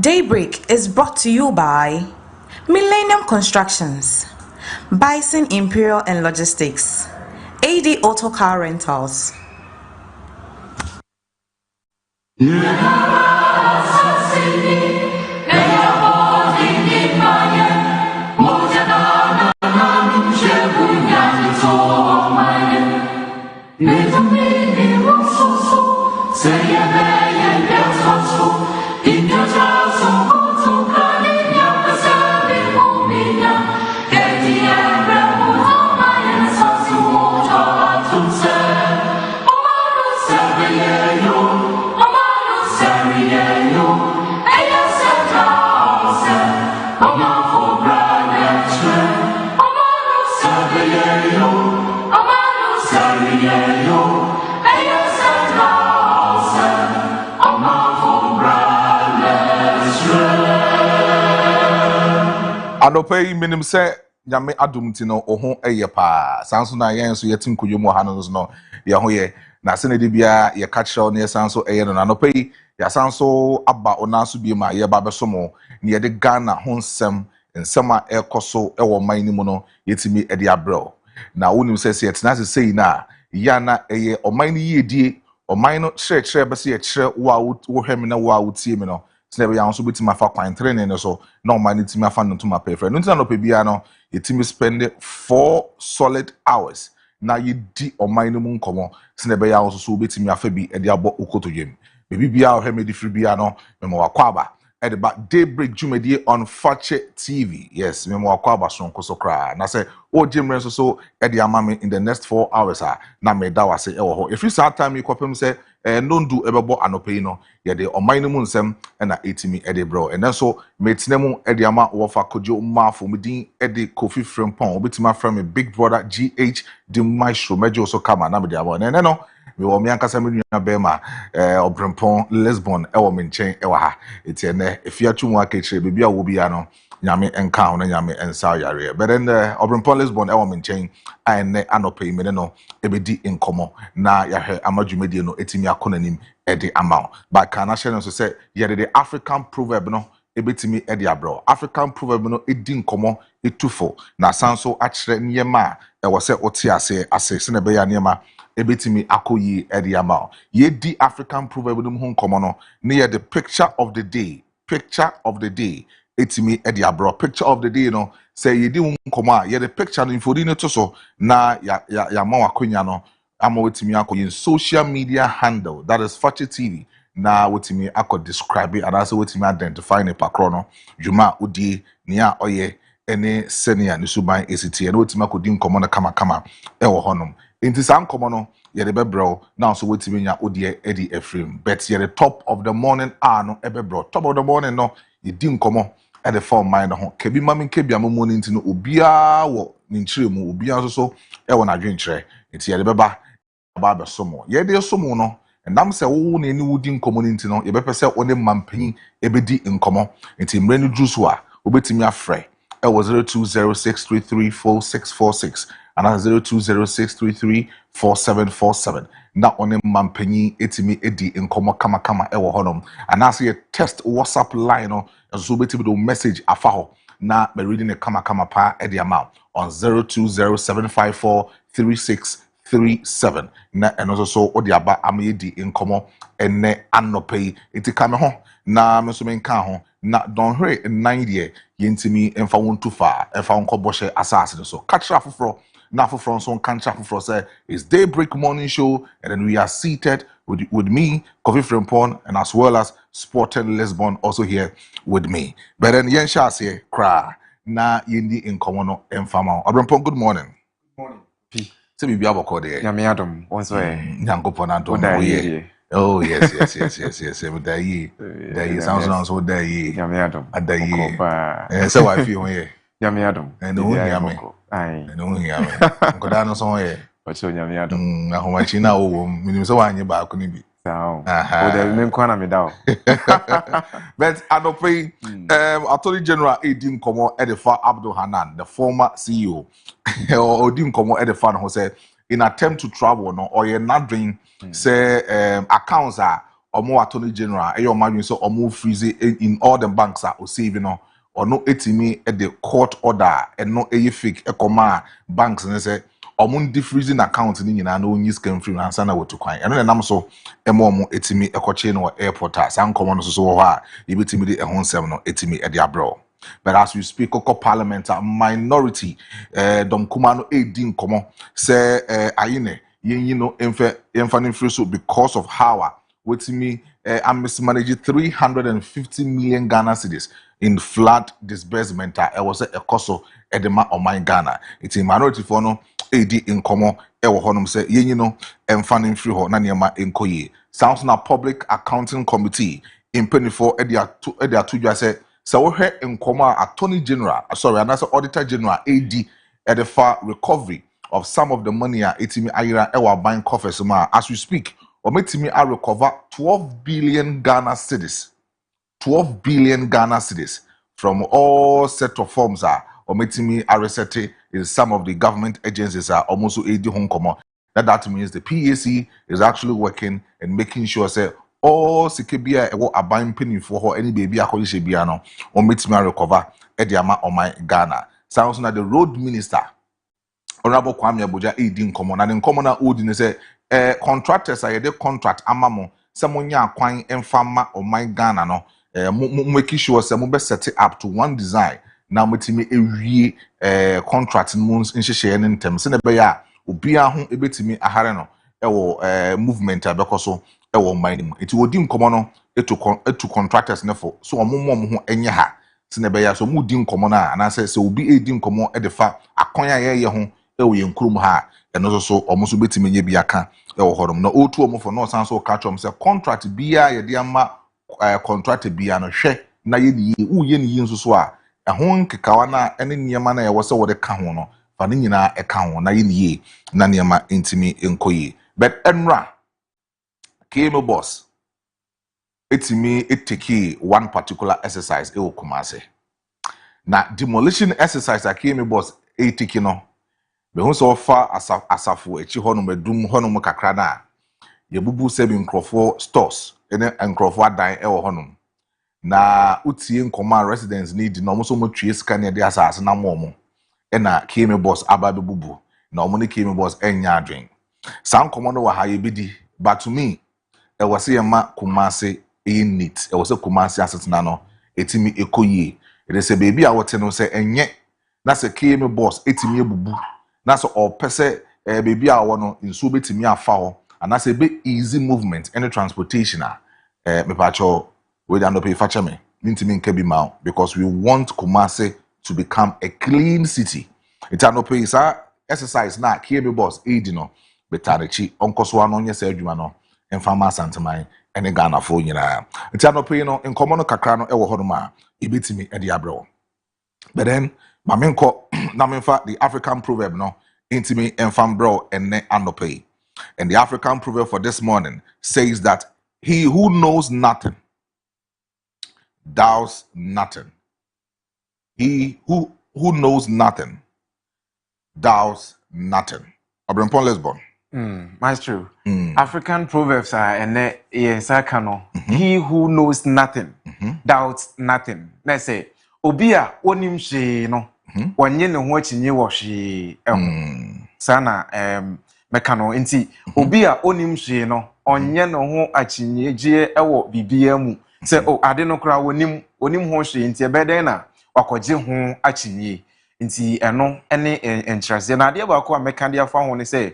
Daybreak is brought to you by Millennium Constructions, Bison Imperial and Logistics, AD Auto Car Rentals. Anopay minim se nyame adum ti no oho eye pa sanso na yen so yetim Kojo mu ha no no ye ho ye na se ne de bia ye ka kire no ye sanso eye no anopay ya sanso aba onaso bi ma ye ba beso mo ne ye de Ghana ho nsem a ekoso ewo man ni mu no yetimi e de abrel na wonim se se yetena se sei na ya na eye oman ni yedie oman no kire be se ye kire wo hwem na wo tie mi no snebe ya nso betima afa kwan training no so na o man timi afa no to ma prefer no ntina no pe bia no yetimi spend 4 solid hours na yedi o man no mu nkomo snebe ya nso so betimi afa bi e de abo okotodwem bebi bia o hemedi free bia no memo wakwaba e de ba Daybreak jumedie on Fache TV. Yes, memo wakwaba sonko so kra na se o jimre so e de amame in the next 4 hours na me da wase e wo ho if you start time you kopem say nondu ebebo anopei no ye de oman no mu nsem na etimi e de bro and so metinemu e de ama wo fa Kojo Marfo medin e de Kofi Frempon obetima from a big brother GH the maestro mejo so kama na me de abo no me wo me ankasa me nua bema obrempon Lisbon e wo me nchen e wa ha eti ene efiatu mu akechire bebia wo bia no nyame enka ho na nyame ensa yare but then obrempon Lisbon e wo me nchen ane anopei me no ebedi enkomo na yahwe amadwumedie no etimi akonanim e de amount but kana share no so say ye the African proverb no ebetimi e de abro African proverb no edi nkomo etufo na sanso akire nyema e wo se ote ase se na be ya nyema ebetimi akoyi ediama ye di African proverb no ho nkomo no near the picture of the day etimi ediabro picture of the day no say ye di nkomo a ye the picture no infodi no to so na ya ma wakonya no ama wetimi akoyi social media handle that is Fache TV na wetimi akọ describe and also wetimi identify ne pakro no juma odi nia oye ene senior ne suban esiti na wetimi akodi nkomo na kama e wo honom inti san komo no ye de bebro now so wetimi nya odie edi efrem but ye the top of the morning no ebebro top of the morning no ye di nkomo e de form mind ho kebi mami kebi amomo ni no obia wo ni nchire mu obia so e wo na dwenkyere inti ye de beba ba be somo ye de somo no ndam se wo na eni wudi nkomo ni no ye bepese one mampanyi ebedi nkomo inti mre ni druso a obetimi afre e wo 0206334646 and 0206334747 na one mampanyi etimi edi nkomo kama e wo honom and as ye test WhatsApp line no so betimi do message afa ho na be reading e kama pa e di amount on 0207543637 na eno so odi aba amedi nkomo ene anopei etikame ho na meso menka ho na don hwe 9 yentimi emfa wontu fa emfa nkoboshe asase so katra foforo na foforo so kantra foforo say is Daybreak morning show and then we are seated with me Kofi Frempon and as well as Sporting Lisbon also here with me but then yen sha say kra na yendi nkomo no emfa ma Obrempon good morning. Se bi aboko de nyame adom wonso nyankopon adom no ye oh yes me dai sounds so dai nyame adom adai so I feel here nyame adom no nyame ai no nyame ngoda no so ye ocho nyame adom na homachi na wo minim so wanye ba ko ni bi o de me nkwana me da but anopei Attorney General Edin Komo Edifa Abdul Hanan the former CEO Odin Komo Edifa no say in attempt to travel no or you're not doing say accounts are omo attorney general e yo madwin so omo freeze in all the banks are o save no ono etimi at the court order and no e fake e koma banks ne say omo ndi freezing account ni nyina na onyi scam free na sana wotu kwan eno nam so emo omo etimi ekoche no airport a san komo no so ho a yebetimi de ehon nsem no etimi e de abro. But as we speak, Koko Parliament, a minority, Dom Kumano, Edin Komo, say, Aine, you know, info because of how, with me, I'm mismanaging 350 million Ghana cedis in flood disbursement. I was a coso edema on my Ghana. It's a minority for no, AD in Komo, Ewa Honum say, you know, funding free ho, Nanyama in Koye. Sounds na Public Accounting Committee in 24, Edia 2, say, so we heard in Koma Attorney General, sorry, and that's Auditor General AD at the far recovery of some of the money etimi ayira ewa buying coffers as we speak. Or metimi I recover 12 billion Ghana cedis. 12 billion Ghana cedis from all set of forms or metimi I reset is some of the government agencies are almost AD Hong Kong. That means the PAC is actually working and making sure say all sikebia ewo aban penny for her any baby akolishe bia no o metimi recover ediama on my Ghana. Sounds na the road minister Honorable Kwame Abuja edin komo na den komo na odi ne say contractors are the contract amamo se monya kwan emfama on my Ghana no make sure say mo be set it up to one design na metimi ewie contract moons nhihye ne ntem se ne be ya obi aho ebetimi ahare no ewo movement abekoso ewo mine mu enti wodi nkomo no etu contractors ne for so omomom ho enye ha se ne be ya so mudi nkomo na anase se obi edi nkomo edefa akon ya ye ho ewo yenkrum ha eno so omo betimi nye bi aka ewo horom na otu omo for no san so catch om se contract bia ye de ama contract bia no hwe na ye ni uye ni nso so a ehon nkekawa na ene niema na ye wo se wo de ka ho no fa ne nyina e ka ho na ye ni na niema intimi enkoyi but enra KM boss etimi eteki one particular exercise e okumase na demolition exercise a KM boss eteki no be hu so fa asafo echi honum edum honum kakra na ye bubu sebi nkrofo stores ene nkrofo adan e wo honum na utie nkoma residents need na omo so mo twie sika ne de asase na mo na KM boss aba be bubu na omo ne KM boss enya adwen san komo no wa ha ye bidi but to me e was say ma Kumase in neat e was say Kumase asetna no etimi ekoyie e say baby a wote no say enye na say KM boss etimi ebubu na so opese baby a wo no nso betimi afa ho ana say be easy movement any transportation me pacho we don't pay facha me ntimi nka bi ma because we want Kumase to become a clean city it no pay sa exercise na KM boss edi no betarechi onkoso ano nye say adwuma no Enfama Santamai ene Ghana fo nyina nti anope no nkomo no kakra no ewo hono ma ebetimi e de abro but then mamenko na menfa the African proverb no intimi enfam bro ene anope and the African proverb for this morning says that he who knows nothing doubts nothing. He who knows nothing doubts nothing. Obrempon Lesbon. Maestro, African proverbs are and yes, I can. He who knows nothing doubts nothing. Let's say, Obia onim she no, wanye no watching you wash sana mekano inti Obia onim she no, onye no ho achinye je ewo bibia mu. Say, oh, ade no kra onim ho she inti ebede na wakoje ho achinye. Inti eno ene entrase na ade ba ko meka dia fa ho ne say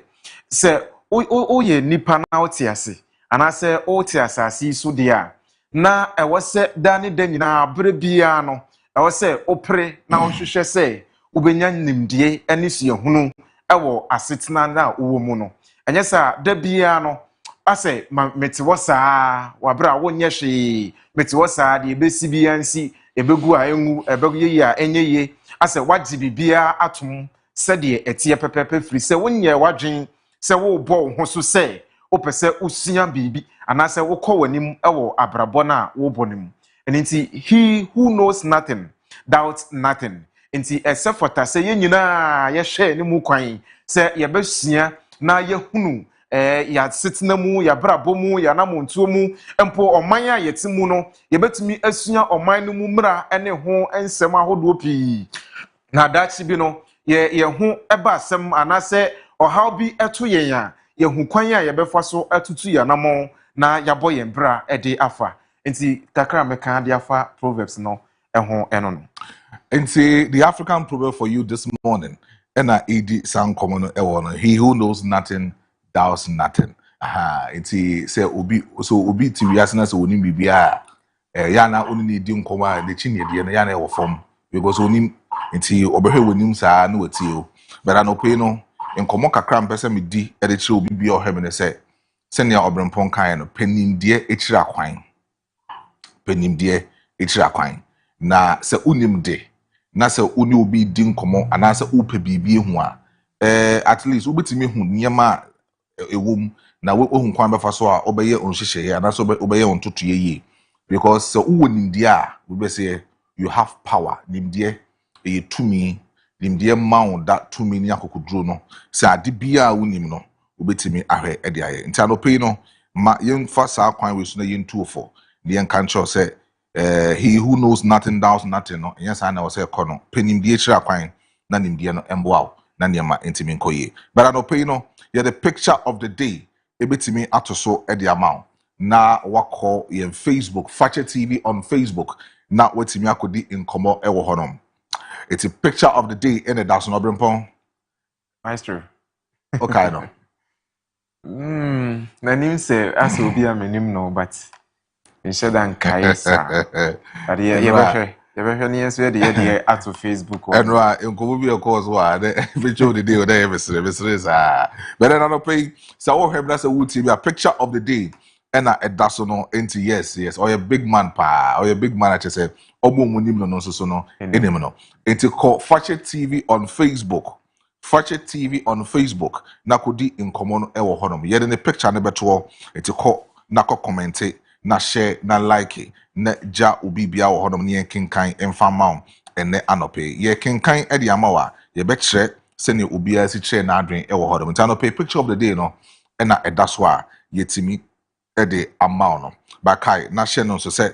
se oye nipa na otiase anase otiasase so dia na ewose dani danyina abre bia no ewose opre na ohwehwe se ubenya nimdie ene suahunu ewo asetena na owo mu no enye sa da bia no ase meti wosa wabra wonye hwe meti wosa de ebesi bia nsi ebegu a enwu ebegu ye a enye ye ase wagye bibia atom se de etie pepepe firi se wonye wadwen se wo bo ho so se opese usua bibi anase wo kɔ wanim ewo abrabɔ na wo bonim enti he who knows nothing doubts nothing enti esefota se ye nyina ye hwɛ ne mu kwan se ye besua na ye hunu ya sitna mu ya brabo mu ya namontuo mu empo oman a yeti mu no yebetumi asua oman no mu mra ene ho ensem ahodo pii na dachi bi no ye ho eba asem anase ohaw bi eto yen a ye hu kwan a yebefa so atutu ya namon na yabo yen bra ede afa enti takra meka de afa proverbs no eho eno no. Nti the African proverb for you this morning ena edi san common ewo no, he who knows nothing doubts nothing. Nti say obi ti wiase na say onim bibia ya na oni ne di nkoma de chinede no ya na ewo fom because onim nti obehwe wonim saa na wati o but anope no nkomo kakra mpese me di e de kire obi bia ohwe me say sene ya obrempon kan no penimde ekira kwan penimde ekira kwan na se unim de na se uni obi di nkomo ana se upe bibi hu a at least ubetimi hu niema ewom na we ohun kwan befa so a obeye onhyehyeye ana so obeye ontoto yeye because se uwo nimde a we be say you have power nimde e tumi nimde maun that tumi ni akokoduro no se ade bia wonim no ubetimi ahwe e de aye nti anope no ma yemfa sa kwan we so na yentuofo ne yenka ncho se he who knows nothing doubts nothing no yes I know say kono penimdie chira kwan na nimdie no emboa na niema ntimi nkoye but anope no ye the picture of the day ebetimi atoso e de amount na wako ye Facebook Fache TV on Facebook na wetimi akodi nkomo ewo honom. It's a picture of the day in the daso no brempon Maestro. okay no Na nim say as obi a menim no but Inshadan Kaisa. But yeah, near so the at Facebook. And right, nkomo bi cause wa the picture of the day or there but then anope so wo hwem na say wo TV a picture of the day and a daso no enti yes or a big man pa or a big man at say omo munim no so no enim no enti call Fache TV on Facebook Fache TV on Facebook na kodi nkomo no ewo honom ye the picture ne beto enti call na ko comment na share na like na ja obi bia wo honom ne kenkan emfa maun ene anope ye kenkan e de amawa ye be kire se ne obi a si kire na adwen e wo honom nti anope picture of the day no e na edaso a yetimi e de amaw no ba kai na share no so se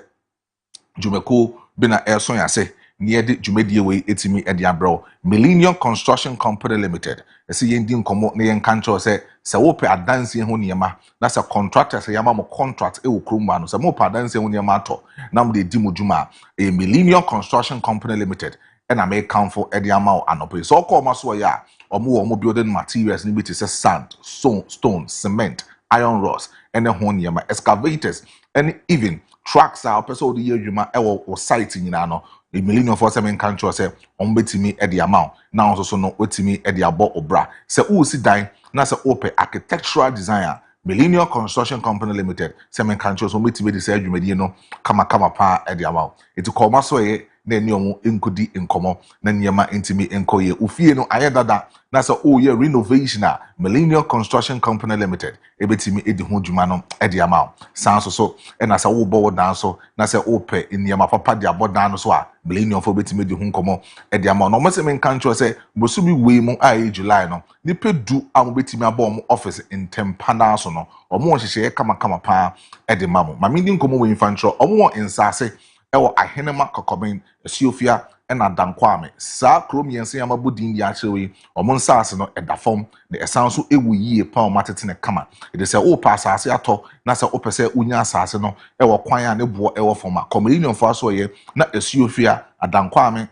jumeko bi na elson ya se ne de jumedie we etimi e de abro Millennium Construction Company Limited ese yendi nkomo ne yen kancho se wo pe adanse ho niema na se contractor se yama mo contract e wo kromba no se mo pe adanse ho niema ato na mo de di mo djuma e Millennium Construction Company Limited e na me kanfo e de ama anope so ko ma so ya omo building materials ni bi te se sand stone cement iron rods ene ho niema excavators and even trucks are person the year djuma e wo site nyina no the Millennium for seven country say on betimi e de amount now so no wetimi e de abo obra say who si dan na say open architectural designer Millennium Construction Company Limited seven countries on betimi de say adwumadi no kama pa e de amount it call ma so ye na eni omo enkodi enkomo na niema entimi enkoye ufie no ayedada na say oh ye renovation a Millennium Construction Company Limited ebetimi edi ho dwuma no e de amount san so e na say wo bo dan so na say open niema papa de abodan no so a Millennium for betimi di ho nkomo e de amount no mo se men kancho say bosu bi we mu a July no ni pedu am betimi abo mo office in Tempana so no omo hyehyɛ kama pa e de mamo ma mindi nkomo we infantro omo insase ewo ahenema kokoben esiofia ena dankwame sa krom yense yamabudin di achewe omo nsase no edafom na esan so ewu yie pa o matete ne kama e de se o pa asase ato na se o pese unya asase no ewo kwan a ne bo ewo foma Millennium for so ye na esiofia adankwame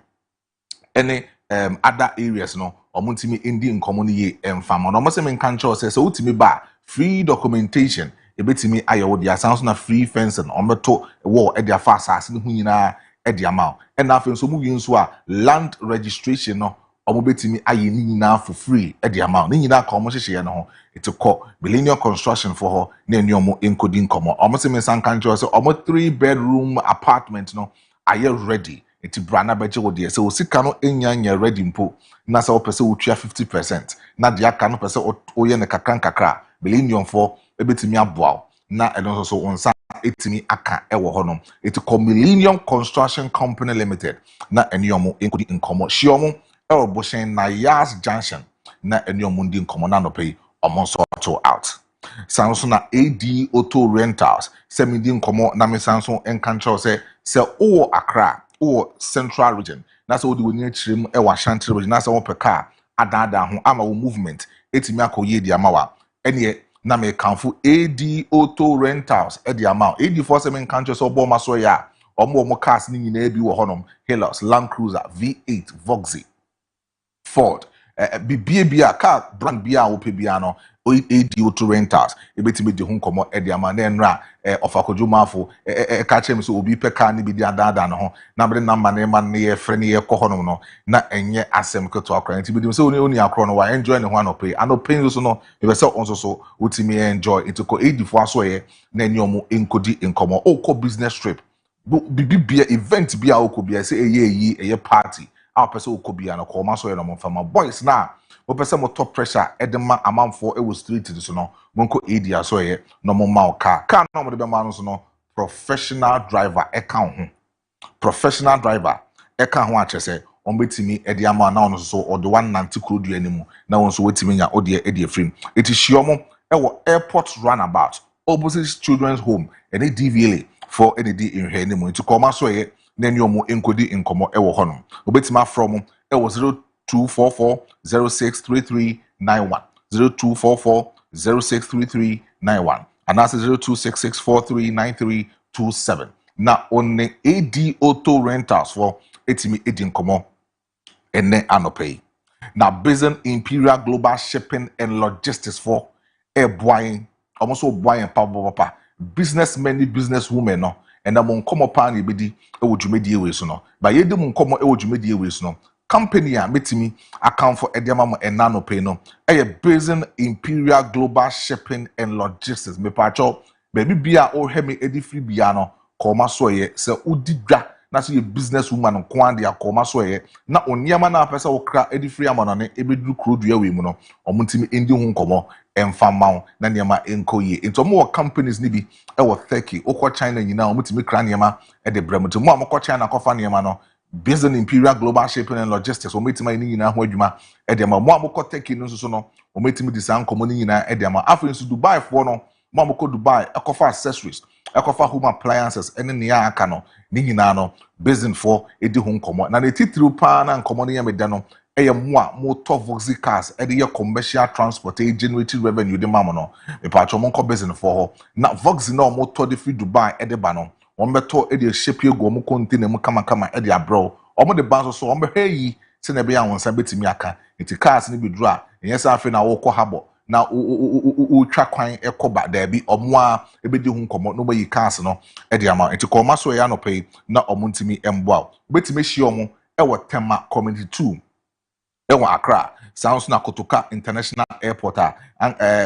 ene other areas no omo ntimi endi nkomo no ye emfama no omo se men kan cho se utimi ba free documentation ebetimi ayewo dia sounds na free fencing ometo wo e dia fa asase ne hu nyina e dia ma e na afen so mu yin so a land registration no omo betimi aye ni nyina for free e dia ma ni nyina ka omo hyehye no ho etikọ Millennium Construction for ho na eni omo enkodi nkomo omo se mensan kan cho se omo 3-bedroom apartment no aye ready eti brana beje wo de se o sika no enya ready mpo na se o pese wo tua 50% na de aka no pese o ye ne kakra Millennium for ebetimi aboa na eno so onsa etimi aka ewo honom eti Millennium Construction Company Limited na eniomo enkodi nkomo hiomo ewo na Yas Junction na eniomo ndi nkomo na no pay omo so out Sanso na AD Auto Rentals. Se mi di nkomo na me sanso enkancho se o Accra, o Central Region. Na se odi woni achirem e wa Shanty Region. Na se wo pe car adada ho ama wo movement etimi akoye di amawa. Ene na me kanfo AD Auto Rentals e di amaw. AD for se me enkancho so bo maso ya. Omo cars ni nyina bi wo honom. Hilux, Land Cruiser, V8, Voxy, Ford, bibia car brand bia wo pe bia no AD Auto Rentals ebetime di ho komo e di ama na enra of Kojo Marfo ka chem so obi pe car ni bi di adada no ho na be number na ma na ye frɛ ne ye kɔ honom no na enye asem keto akra nti bi dim so oni akro no wa enjoy ne ho anopay so no e be se onso so wotimi enjoy into ko AD fo aso ye na enye omo enkodi enkomo o ko business trip bibia event bia o ko bia se eye party our person ko bia no ko ma so ye no mo fama boys na o person mo top pressure edema amanfo e wo street so no monko AD aso ye no mo ma o car no mo de be ma no so no professional driver e kan ho professional driver e kan ho a kyerese on betimi e de ama na on so o de 190 krodu animu na won so wetimi nya o de e de free it is shiomo e wo airport runabout opposite children's home and a DVLA for any day in here anymore to come so ye na nyomo enkodi enkomo e wo hono obetima from e wo 0244063391 0244063391 and that's 0266439327 na on AD Auto Rentals for etimi edi enkomo ene anopay na Basin Imperial Global Shipping and Logistics for a buying almost so buying papa businessmen businesswomen no and among komo pan ebedi e wo dwumedi we so no ba yedi mun komo e wo dwumedi we so no company a metimi account for ediama mo enano pay no e Basin Imperial Global Shipping and Logistics me pacho baby bia o hemi edi free bia no koma so ye se udidwa na so ye businesswoman nko ande akoma so ye na oniama na apesa wo kra edi free amano ne ebedu krodua we mu no omuntimi endi hu nkomo emfamao na niama enkoye into mo companies ni bi e wo Turkey okọ China nyina omutimi kra niama e de bremuto mo amokọ China kofa niama no Basin Imperial Global Shipping and Logistics ometima ni nyina ho adwuma e de ma mo amokọ Turkey no so no ometimi di san komo ni nyina e de ma afa nso Dubai for no mo amokọ Dubai ekofa accessories ekofa home appliances ene ne ya aka no ni nyina no Basin for edi ho nkomo na ne titiri pa na nkomo ne ya meda no eye mo to Voxy cars e de commercial transport e generate revenue de mamo no me pa cho mo nko Basin for ho na Voxy na mo to de free Dubai e de ba no won beto e de ship ego mo container mo kama e de abro o mo de ban so won be heyi se na be ya won san betimi aka enti cars ni bidru a enye afi na wo ko habo na o twa kwan ekoba da bi omo a ebedi hu nkomo no bayi cars no e de ama enti ko ma so ya no pay na omo ntimi embo a betimi hie omo e wo Tema community 2 ewa Accra sounds na Kotoka International Airport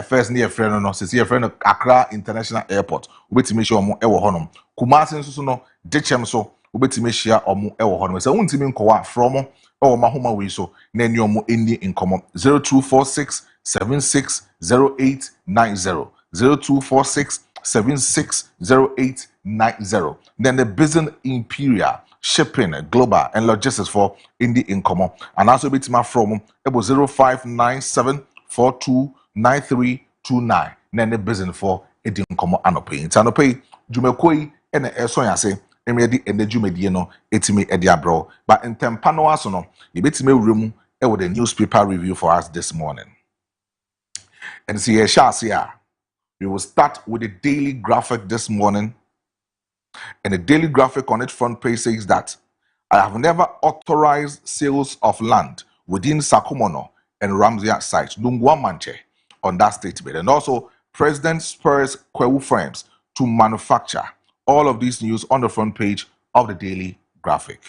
first near friend no se friend Accra International Airport obetime hia omo ewo honom Kumasi nso so no dechem so obetime hia omo ewo honom se wuntime nkowa from ewo mahoma we so na eni omo eni nkomo 0246760890 0246760890 then the Basin Imperial Shipping Global and Logistics for Indie Incomo and also betima from able 0597429329 then the Basin for Indie Incomo anopay anopay jumekoi ene eso yase emedi ene jumedie no etimi edi abro but in tempano aso no yebetime wremu e with the newspaper review for us this morning and see here we will start with the Daily Graphic this morning. And the Daily Graphic on its front page says that I have never authorized sales of land within Sakumono and Ramsey sites, Dungwa Manche, on that statement. And also, President spurs Kwewu Frames to manufacture. All of these news on the front page of the Daily Graphic.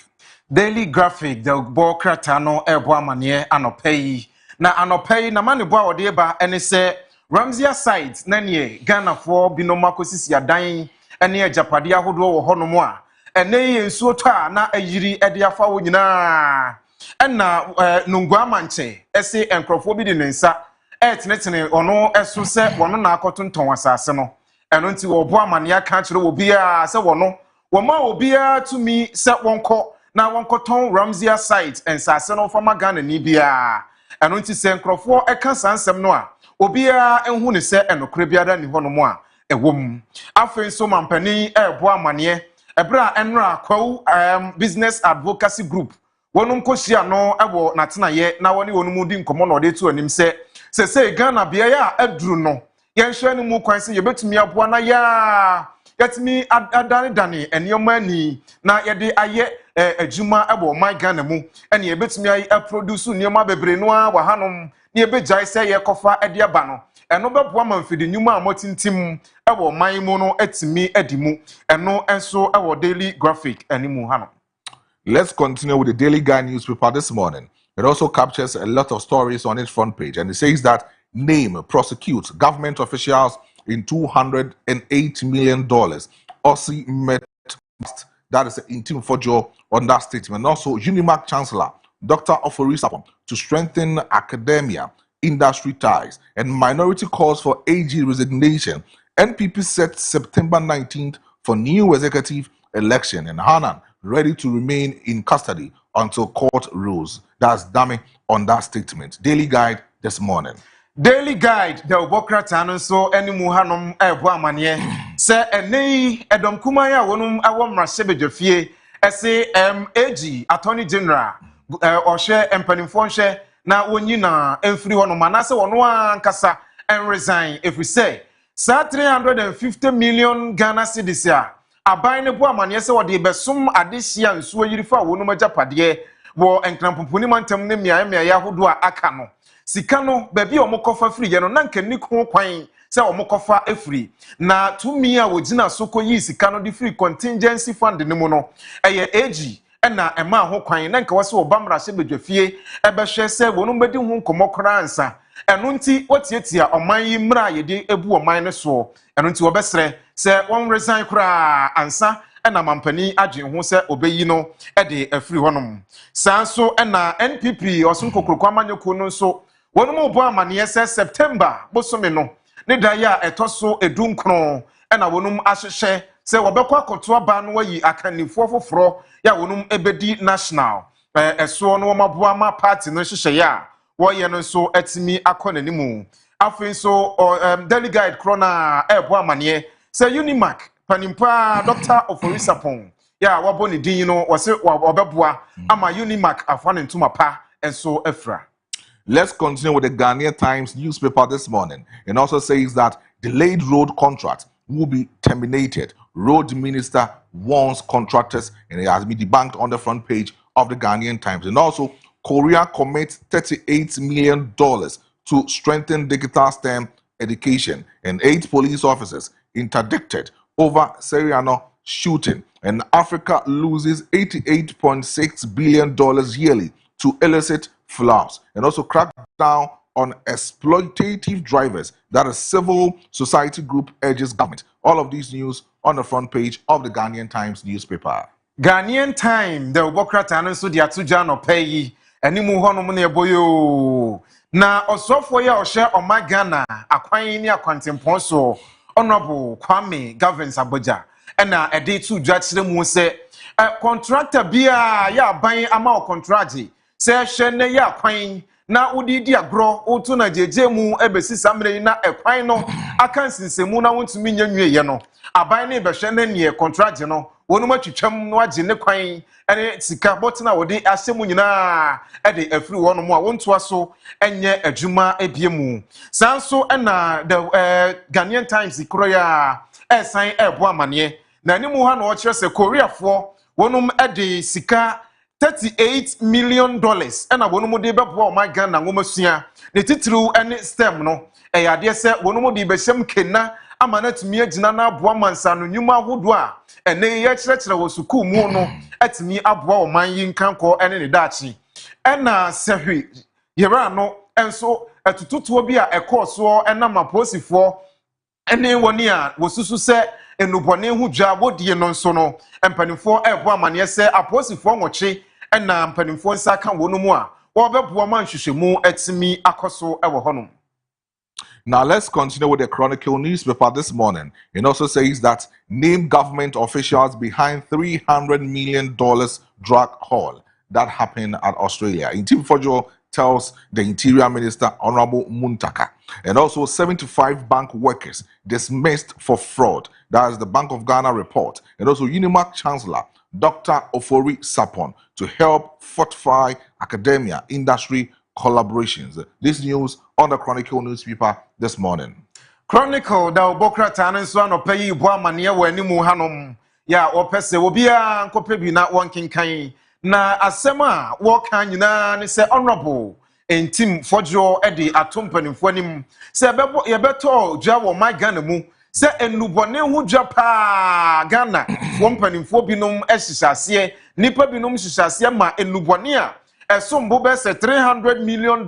Daily Graphic, the Bokratano, Eboa Manie, Anopay. Na Anopay, na mani boa odeba, and it say Ramsey sites, Nanye, Ghana for Binomakosis ya dying. Ene japade ahodo wo hono mo a ene yensuo ta na ayiri ede afa wo nyina ena nungwa manche ese enkrofo bi de nensa tenetene ono eso se wono na akotonton asase no eno nti wo bo amane aka kire wo bia se wono wo ma wo bia tumi se wonko na wonkoton Ramsey site ensase no fama Ghana ni bia ɛno nti sɛ nkrɔfoɔ ɛka sansɛm no a obiara enhu ne sɛ enokre biara ni hɔ no mo a ɛwom afei nso mampani ɛɛbo amaneɛ ɛbra ɛnra kwaw business advocacy group wonum kohyia no ɛwɔ natenaye na wɔne wonum di nkɔmɔ na ɔde to anim sɛ Ghana bia ya aduru no yɛnhwɛ ne mu kwan sɛ yɛbɛtumi aboa na ya yɛtumi adane enioma ani na yɛde ayɛ adwuma ɛbɔ my Ghana mu ɛne yɛbɛtumi produce nneɛma bebree no a wɔ hanom na yɛbɛgyae sɛ yɛkɔfa ɛde aba no ɛno bɛboa manfidi nnwuma a motintim ɛwɔ man mu no atumi adi mu ɛno enso ɛwɔ daily graphic animu hanom. Let's continue with the Daily Guide newspaper this morning. It also captures a lot of stories on its front page, and it says that name prosecutes government officials in $208 million. Aussie Met, that is in Team Fojo on that statement. Also, Unimac Chancellor Dr. Ofori Sapon to strengthen academia, industry ties, and minority calls for AG resignation. NPP set September 19th for new executive election, and Hanan ready to remain in custody until court rules. That's Dami on that statement. Daily Guide this morning. Daily Guide, the Obokratan so any muhanom Buamanie, Sir Ene Edom Kumaya wonum awam Rasebejofie, SAMAG, Attorney General, or share empanimfonche, na wonyina enfri hono manase wono ankasa and resign if we say, Sir 350 million Ghana cedis ya. Aban ne Buamanie se wode besum adehia nsuo yirifa wonum ajapade wo enkrampopuni mantem ne mia ya hodo a aka no. Sika no baabi omokofa free ye no na nka niku kwan se omokofa afri na tumi a wogina so koyi sika no di free contingency fund ne mu no eye AG na ema ho kwan na nka wose obamra hye bedwafie ebehwe se wonum bedi hu nkomokora ansa eno nti otietia oman yi mra ye de ebu oman ne so eno nti wobesre se won resign kura ansa na mampani agyen ho se obeyi no de afri honom sanso na NPP osun kokroko amanyoko no so wonum bo amane se September bosome no ne da ya etoso edunkron na wonum ahyehye se wobekọ akoto aba no wayi akanifo foforo ya wonum ebedi national eso no maboa ma party no hyehye ya wo ye no so atimi akonanimu afin so Daily Guide krona ebo amane se Unimac panimpa Dr. Ofori Sapon ya wabo ne din no wose obeboa ama Unimac afane ntuma pa enso afra. Let's continue with the Ghanaian Times newspaper this morning. It also says that delayed road contracts will be terminated. Road Minister warns contractors, and it has been debunked on the front page of the Ghanaian Times. And also, Korea commits $38 million to strengthen digital STEM education, and 8 police officers interdicted over Seriano shooting. And Africa loses $88.6 billion yearly to illicit flowers, and also crack down on exploitative drivers that a civil society group urges government. All of these news on the front page of the Ghanaian Times newspaper. Ghanaian Time, the Obokrata and so the Atuja no pay, and you move on money boyo. Na osofo ya oshe o magana akwan ni akwantempon so honorable Kwame Gavin Saboja na ede tu dwachire mu se contractor bia ya ban ama o contract se hwe ne ya kwan na udidi agro otu na jeje mu ebesi samre na ekwan no aka sinsemu na wontumi nyanwie ye no aban ne be hwe ne ne contract no wonu matwitwam no age ne kwan ene sika botina wode asemu nyina ede afiri wono mu a wontoa so enye adwuma ebiemu sanso na the Ghanaian Times kroya esan ebo amane na animu ha na o kire se Korea fo wonum ede sika $38 million ena wonum de bebo o magan na ngomasua ne titiriu ene stem no eyade se wonum de behyem kena amana tumi agina na aboa mansa no nyuma ahodo a ene ye kyerɛkyerɛ wo suku mu no atumi aboa o man yi nkanko ene ne daachi ena sehwe yera no enso atututuo bi a ɛkɔɔso ena maposifo ene woni a wosusu se enubone hu dwa wodie no nso no empanimfo ebo amane se aposifo nwoche ena empanimfo nsa ka wonu mu a wobɛboa man hwehwemu atimi akoso ewo honum. Now let's continue with the Chronicle newspaper this morning. It also says that named government officials behind $300 million drug haul that happened at Australia. In Team Fojo tells the Interior Minister, Honorable Muntaka. And also 75 bank workers dismissed for fraud. That is the Bank of Ghana report. And also Unimark Chancellor, Dr. Ofori Sapon, to help fortify academia industry collaborations. This news on the Chronicle newspaper this morning. Chronicle da obokra tanen so anopa yi bo amane wo animu hanom ya opese obia nkope bi na wonkenkan na asem a wo kan nyina ne se honorable entim fojo e de atompanimfo anim se bebo ye beto dwa wo my Ghana mu se enubone hu dwa pa Ghana wo mpanimfo binom ehihase nipa binom hihase ma enubone a esombo be se $300 million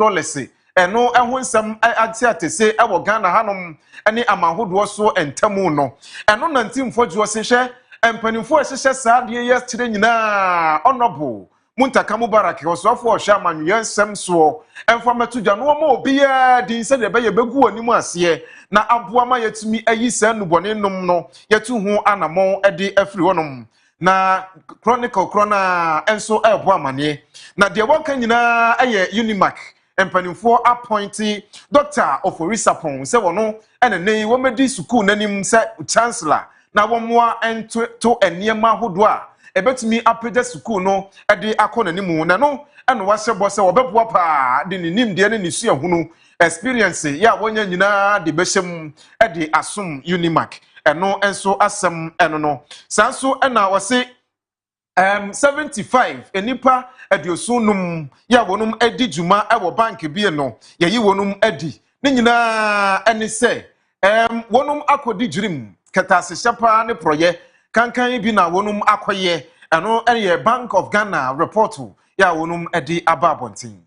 eno eho nsem atiatese ewo Ghana hanom ene amahodo so entamu no eno nantimfo jo se hwe empanimfo ehye saade ye kire nyina honorable Muntaka Mubarak osofo ohwe amanwe nsem so emfametu dwa no ma obia din se de be ye begu animu ase na aboa ma yetumi ayi sa nubone nom no yetu hu anamon ede afiri wonom na Chronicle krona enso ebo amane na de woka nyina aye Unimark empanimfo appointee Dr. Ofori Sapon se wono enene wo medi school nanim se chancellor na womoa ento to eniema hodo a ebetumi apeda school no ede akọ nanimu na no eno wasebo se obeboa pa de nim de ne nisu ehunu experience ya wonya nyina de behyem ede asom Unimark eno enso asem eno no sanso ena wose 75 enipa adiosunum ya wonum edi juma ewo bank bi no yayi wonum edi ne nyina eni se wonum akodi jirim ketase shepa ne proye kankan bi na wonum akoye eno eye Bank of Ghana report ya wonum edi ababontin.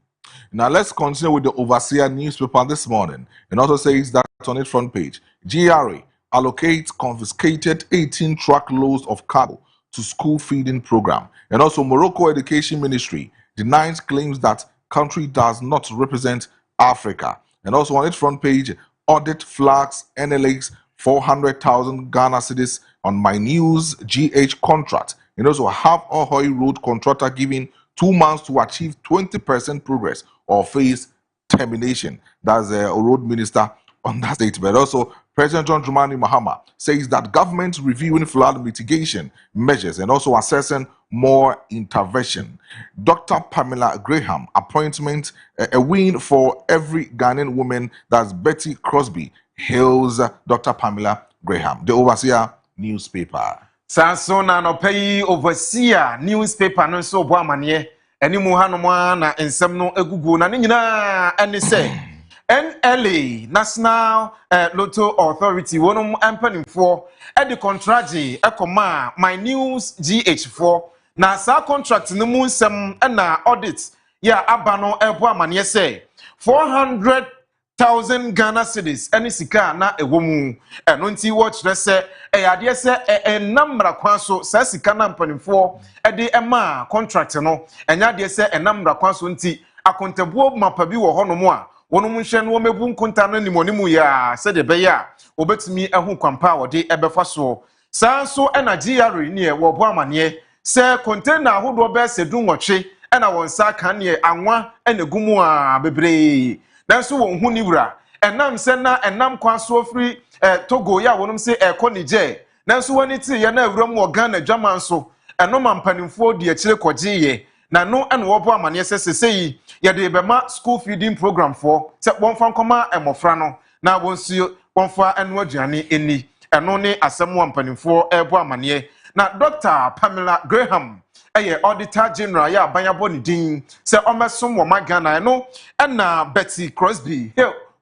Now let's continue with the Overseer newspaper this morning. It also says that on its front page, GRA allocates confiscated 18 truckloads of cargo to school feeding program. And also Morocco Education Ministry denies claims that country does not represent Africa. And also on its front page, audit flags NLA's 400,000 Ghana cedis on My News GH contract. And also Half Ahoy Road contractor giving 2 months to achieve 20% progress or face termination. That's a road minister on that statement. Also, President John Dramani Mahama says that government reviewing flood mitigation measures and also assessing more intervention. Dr. Pamela Graham appointment, a win for every Ghanaian woman. That's Betty Crosby hails Dr. Pamela Graham. The Overseer newspaper. Sansona no pay Overseer newspaper no so bo amane enimu hanomwa na ensem no egugu na nyina ene se NLA National Lotto Authority wonum empanimfo e de contract ekoma My News GH4 na sa contract no mu nsem na audit ya abano ebo amane se 400,000 Ghana cedis ene sika na ewomu eno nti watch na se eyade se enamra kwanso sa sika na empanimfo e de ema contract no enyade se enamra kwanso nti akontabuo mapabi wo honomo a wonum nhwe no mebu nkonta no nimonimu ya se de beya obetumi ehu kwampa wode ebefa so sanso ena GRA ne wo bo amane se container ahodo be se dunwotwe ena wonsa kan ne anwa ena gumu a bebre nanso won hu niwura enam se na enam kwaso free Togo ya wonum se eko nije nanso woni ti ye na awuram wo Ghana dwaman so eno mampanimfo de akire kogye na no ena wo bo amane sesei ye de bema school feeding program for se wonfa nkoma emofra no na wonsu wonfa eno aduane eni eno ne asemu ampanimfo ebo amane na Dr. Pamela Graham eye auditor general ya abanyabo ni din se omesom wo magana eno na Betty Crosby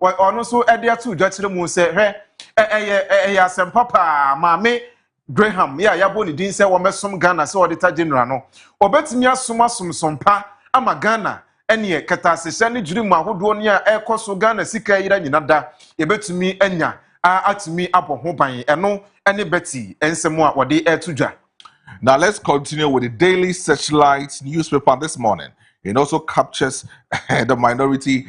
ono so ede atu dwakire mu se hwe eye asempapa maame Graham ya yabo ni din se wo mesom Ghana se auditor general no obetimi asomsompa ama Ghana ene katasehya ne juri mu ahodo ne a ekoso Ghana sika yira nyina da ebetumi anya atumi aboho ban eno ene Betty ensemo a wode etudwa. Now let's continue with the Daily Searchlight newspaper this morning. It also captures the minority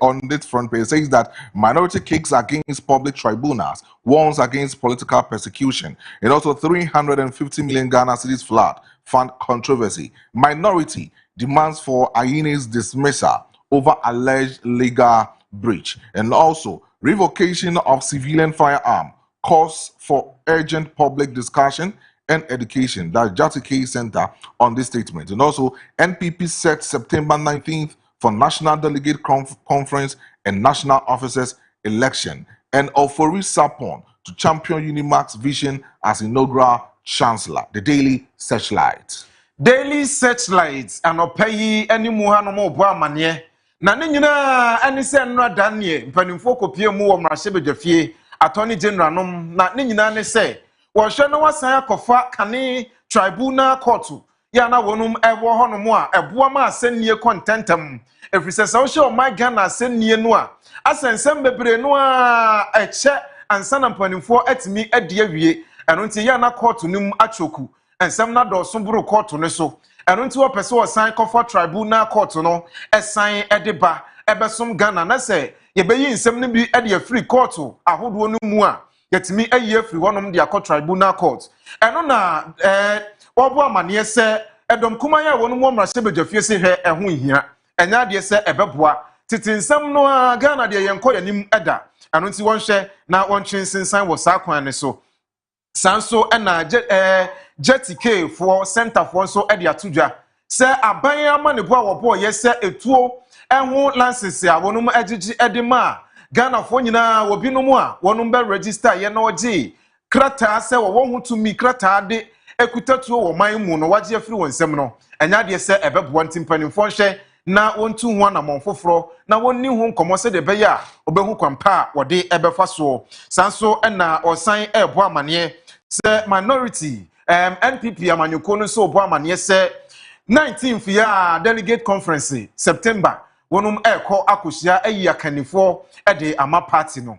on this front page. It says that minority kicks against public tribunals, warns against political persecution. It also 350 million Ghana cedis flood fund controversy. Minority demands for Ayene's dismissal over alleged legal breach. And also, revocation of civilian firearm calls for urgent public discussion and education. That's Jatike Center on this statement. And also, NPP set September 19th for National Delegate Conference and National Officers Election. And Ofori Sapon to champion Unimax vision as inaugural chancellor. The Daily Searchlight. Daily Searchlight and Opayi any muhanomo boamanye. Na ne nyina ani se nra danie mpanimfo kopie mu wo mrahye bedwafie attorney general nom na ne nyina ne se wo hwe no wasan akofa kane tribunal court ya na wonum ewo honom a eboa ma asennie contentem efrise se wo hwe o my Ghana asennie no a asensem bebre no a eche ansana mpanimfo atimi ade awie eno nti ya na court nim achoku ensem na do so buru court ne so eno nti wo pese wo san kofa tribunal court no esan edeba ebesom Ghana na se yebeyi nsem ne bi ede free court ahodo no mu a yetimi ayi free wonom de akọ tribunal court eno na obo amane se edom kuma ya wonom wo mrahye bedwafie se hwe eho hia enya de se ebeboa titi nsem no a Ghana de yenko yanim eda eno nti wonhwe na wontwensensan wo sa kwan ne so sanso ena Jatike for center for so e de atudwa se aban amanebo a wobo ye se etuo enho license a wonum agigi edema Ghana fo nyina wobinom a wonum be register ye na oji krata se wo ho tumi krata de ekutatuo wo man mu no waje afiri wonsem no enya de se ebebo ntimpanimfo hwe na wontu ho na monfoforo na wonni ho nkomo se de beya obehu kwampa wode ebefa so sanso ena osan ebo amane se minority NPP amanyoko no so obo amane se 19th year delegate conference September wonum eko akosia ayi akanifo de ama party no.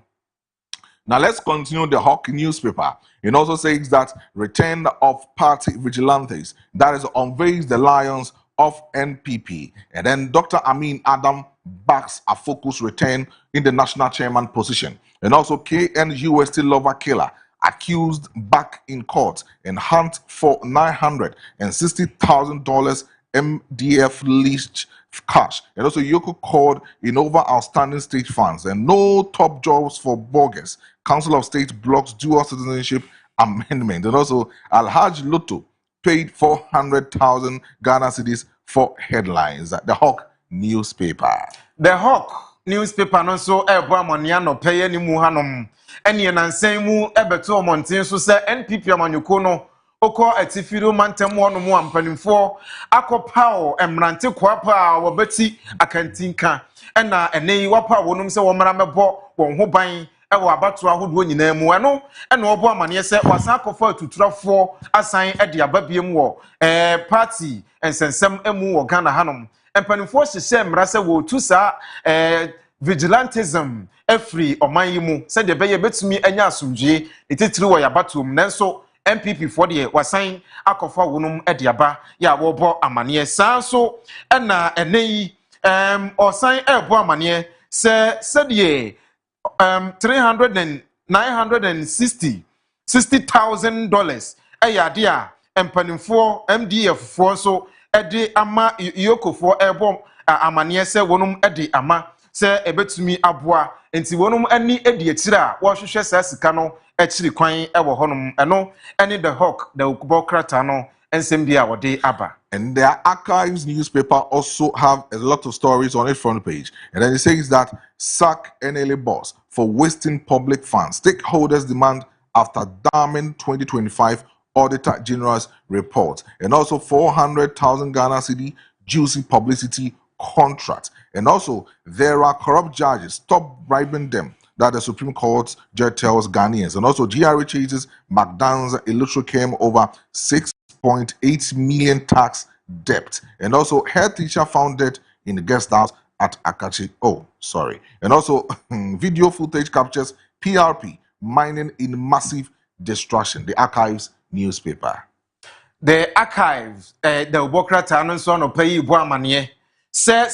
Now let's continue the Hawk newspaper. It also says that return of party vigilantes, that is unveils the lions of NPP. And then Dr. Amin Adam backs a focus return in the national chairman position. And also KNUST lover killer accused back in court and hunt for $960,000 MDF leased cash. And also Yoko called in over outstanding state funds and no top jobs for bogus. Council of State blocks dual citizenship amendment. And also Alhaj Lotto paid 400,000 Ghana cedis for headlines. The Hawk newspaper. The Hawk newspaper no so ebo amonia no peye ni mu hanom ene nansan mu ebeto omonten so se NPP amanyoko no oko atifiro mantem wonom ampanimfo akopao emrante kwapa wobeti akantinka ena enei wapa wonum se womra mebo won ho ban ewo abato ahodo nyina mu eno ena obo amane se wasan akofa atuturafo asan ede ababiem wo party ensensem emu wo Ghana hanom empanimfo hyehyɛ mmara sɛ wo tu saa vigilantism every oman yi mu sɛ de bɛyɛ betumi anya asomdwe etitiri wɔ yabatom nanso NPP for the wasan akofa wonum ede aba ya wo bɔ amane sanso ɛna enei osan ebo amane sɛ de $960,000 ɛyade a empanimfo MDF for so ede ama Yoko for ebo amane se wonum ede ama se ebetumi aboa enti wonum ani edi etira wo hwehwe sa sika no ekiri kwan ewo honum eno ene the Hawk the ukubokrata no ensem bia wode aba. And their archives newspaper also have a lot of stories on its front page. And then it says that sack NLA boss for wasting public funds. Stakeholders demand after damning 2025 Auditor General's report. And also 400,000 Ghana cedi juicy publicity contract. And also there are corrupt judges. Stop bribing them. That the Supreme Court judge tells Ghanaians. And also GRA chases McDonald's electoral came over 6.8 million tax debt. And also head teacher found dead in the guest house at Akachi. Oh, sorry. And also video footage captures PRP mining in massive destruction. The Archives newspaper. The Archives, the Ubokrata no so no pay bo amane. Se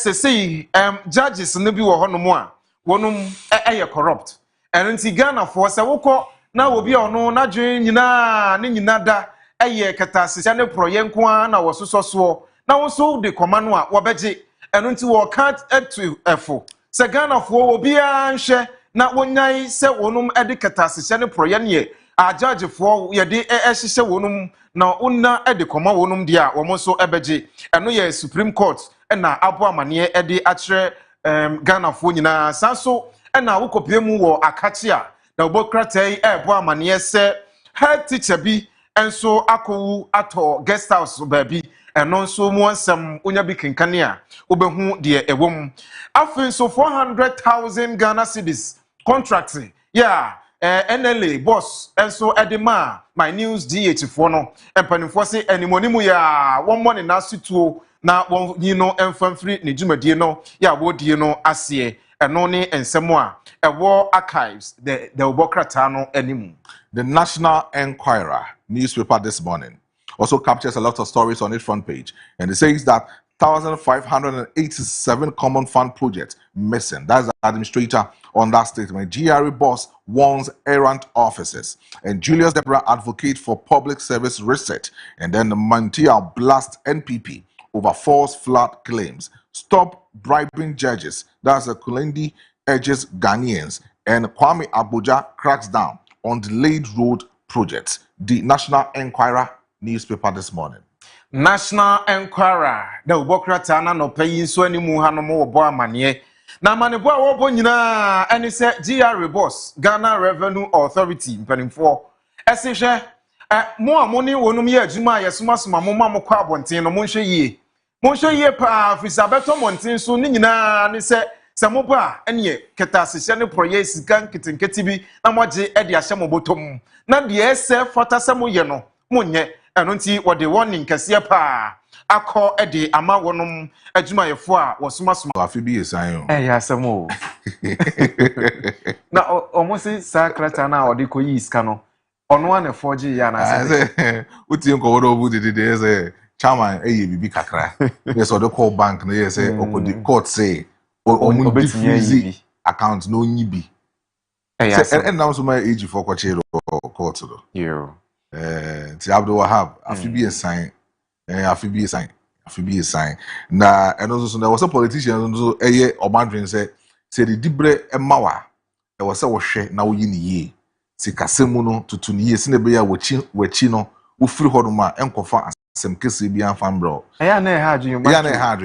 judges no bi wo hono mo a wonum corrupt. And nti Ghana for se wokọ na obi ono na dwen nyina ne nyina da katase ne proye nko na wososo so na wo so de koma no a wobeje eno nti wo can't etu efo se Ghana fo obi anhwe na wonyai se wonum ede katasehye ne proye ne ajagefo ye de ehyehyɛ wonum na unna ede koma wonum de a wo mo so ebeje eno ye Supreme Court na abo amane ede akere Ghana fo nyina sanso na wokopie mu wo akache a na obokratai ebo amane se head teacher bi enso akowu ato guest house baabi eno nso mu ansam onya bi kenkane a obehu de ewom afin so 400,000 Ghana cedis contract yeah NLA boss enso edema my news DH4 no empanifo se animonimu ya won money na situo na won yino emfamfiri ne dwumadie no ya wodie no ase eno ne ensemo a ewo archives the obokrata no animu. The National Enquirer newspaper this morning also captures a lot of stories on its front page, and it says that 1,587 common fund projects missing. That's the administrator on that statement. GRA boss warns errant officers, and Julius Deborah advocate for public service research, and then the Mantia blast NPP over false flood claims. Stop bribing judges. That's the Kulendi urges Ghanaians, and Kwame Abuja cracks down on delayed road projects. The National Enquirer newspaper this morning. National Enquirer the obokrata na no payin so animu hanom wo bo amane na amane bo a wo bo nyina eni se GRA boss Ghana Revenue Authority mpanimfo esehwe mo amoni wonum ye adwuma yesomasoma mo ma mo kwa abonten no mo nhwe yie pa fisa beto monten so ni nyina ni se mo ba ene ketasehye ne proye sikan kitenketi bi na moje e de ahye mo botom na de ese fota se mo ye no monye eno nti wode warning kase pa akọ ede ama wonum adwumayefo a wosomasoma afi bi esan ya asemo na omosi sakrata na ode ko yi iska no ono ane forge ya na se uti nko wodo bu de se chairman eye bibi kakra yes ode call bank na yes okodi court say omu bi freeze account no nyi bi and now so my age for kwache court do yo ti Abdul Wahab afi bi esan afi bi esan na eno so there was a politician so eye omandren say the dibre emawa e was say wo hwe na wo yi ni ye sikasemu no tutu ni ye sine be ya wachi no wo firi hodoma enkofa asem kese bi anfam bro ya na ha adwun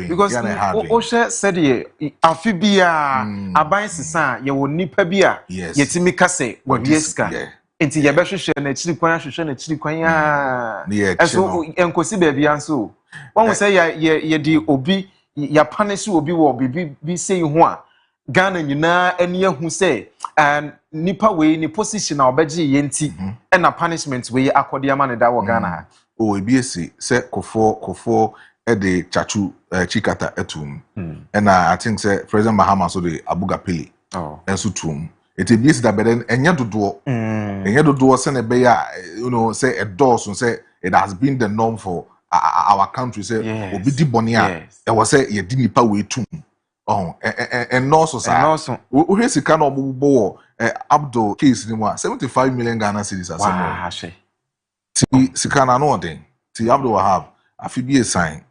because o hwe said ye afi bi a aban sesa ye wo nipa bi a yetimi kase wo yeska enti ye be hwehwe na chiri kwan hwehwe na chiri kwan a eso enkosi ba bia nso won say ye di obi ya punish obi wo bi say ho a Ghana nyina eni ahu say nipa we ni position na obeje ye nti na punishment we akodi ama ne da wo Ghana ha o ebiesi say kofo e de chachu chikata etum and I think say President Mahama so de Abuga Pele enso tum it ebiesi da beden enya dodo se ne be ya say a dose say it has been the norm for our country say obi di boni a e was say ye di nipa we tum and no so sa we hear sika no obubo Abdul case ni mo 75 million Ghana cedis asemo ti sika na no den ti Abdul Wahab afi bi esan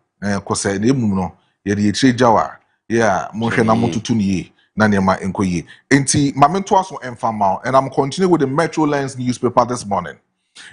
ko say na emum no ye de etire jawa yeah mo hwe na motutu ni na nema enkoye enti mamento aso enfama and I'm continuing with the Metro Lens newspaper this morning.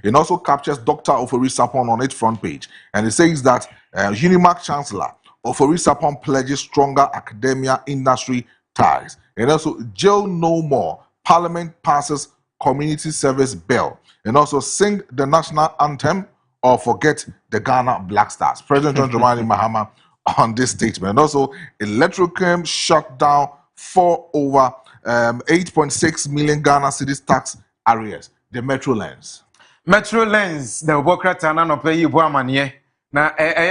It also captures Dr. Ofori Sapon on its front page, and it says that Unimark Chancellor Ofori Sapon pledges stronger academia industry ties. And also, jail no more. Parliament passes community service bill. And also, sing the national anthem or forget the Ghana Black Stars. President John Dramani Mahama on this statement. And also, Electrochem shut down for over 8.6 million Ghana cedis tax arrears. The Metro Lens. Metro Lens, the obokrata na no pay bo amane na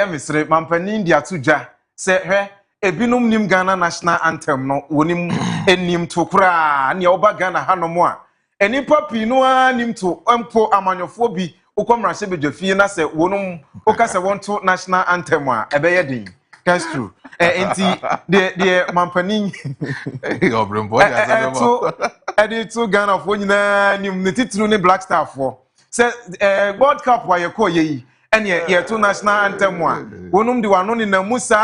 misre mampani dia tuja se hwe ebinum nim Ghana national anthem no wonim enim to kura ne oba Ghana hanom a enipa pinu anim to empo amanyofo bi ukomra hye bedwafie na se wonum okase wonto national anthem a ebeye din. That's true. Enti the mampani obrembo ya so edit Ghana fo nyina nim ne titru ne Black Star fo say World Cup wa ye ko ye ene ye to national anthem a wonum de wano ne na musa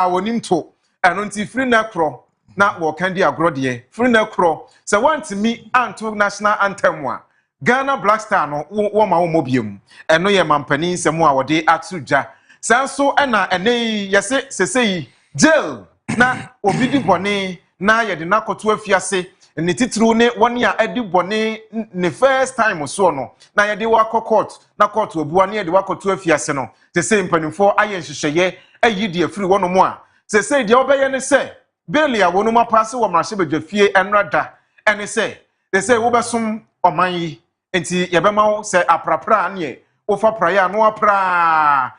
wonim to eno nti free na kro na wo kan di agro de free na kro se want me anto national anthem a Ghana Black Star no wo ma wo mobiem eno ye mampani nsem a wo de atudwa sanso na ene yese sesei jail na obi di bone na ye de nakoto afiase ne titru ne woni a adi bone ne first time so no na ye de wako court na court obuwa ne ye de wakoto afiase no sesei mpanimfo aye nhyehyeye ayi de afiri wono mo a sesei de obeye ne se belia wono ma passe wo mrahye badwafie enrada ene se sesei wo besom oman yi enti ye bema wo se aprapra ne wo fa praya no apra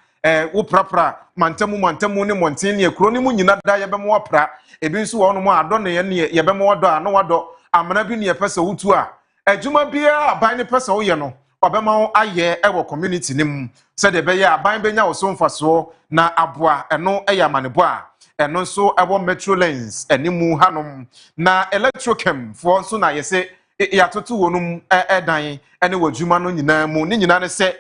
wo prapra mantamu ne monten ne kro ne mu nyina da ye bema wo pra ebi nso wo no mo ado ne ye bema wo do a no wado amana bi ne ye pese wutu a adwuma bia aban ne pese wo ye no obema wo aye wo community nim se de be ye aban benya wo so mfaso na aboa eno eya manebo a eno so ebo metro lanes enimu hanom na electrochem for so na yese yatoto wonum edan ene wadwuma no nyina mu ne nyina ne se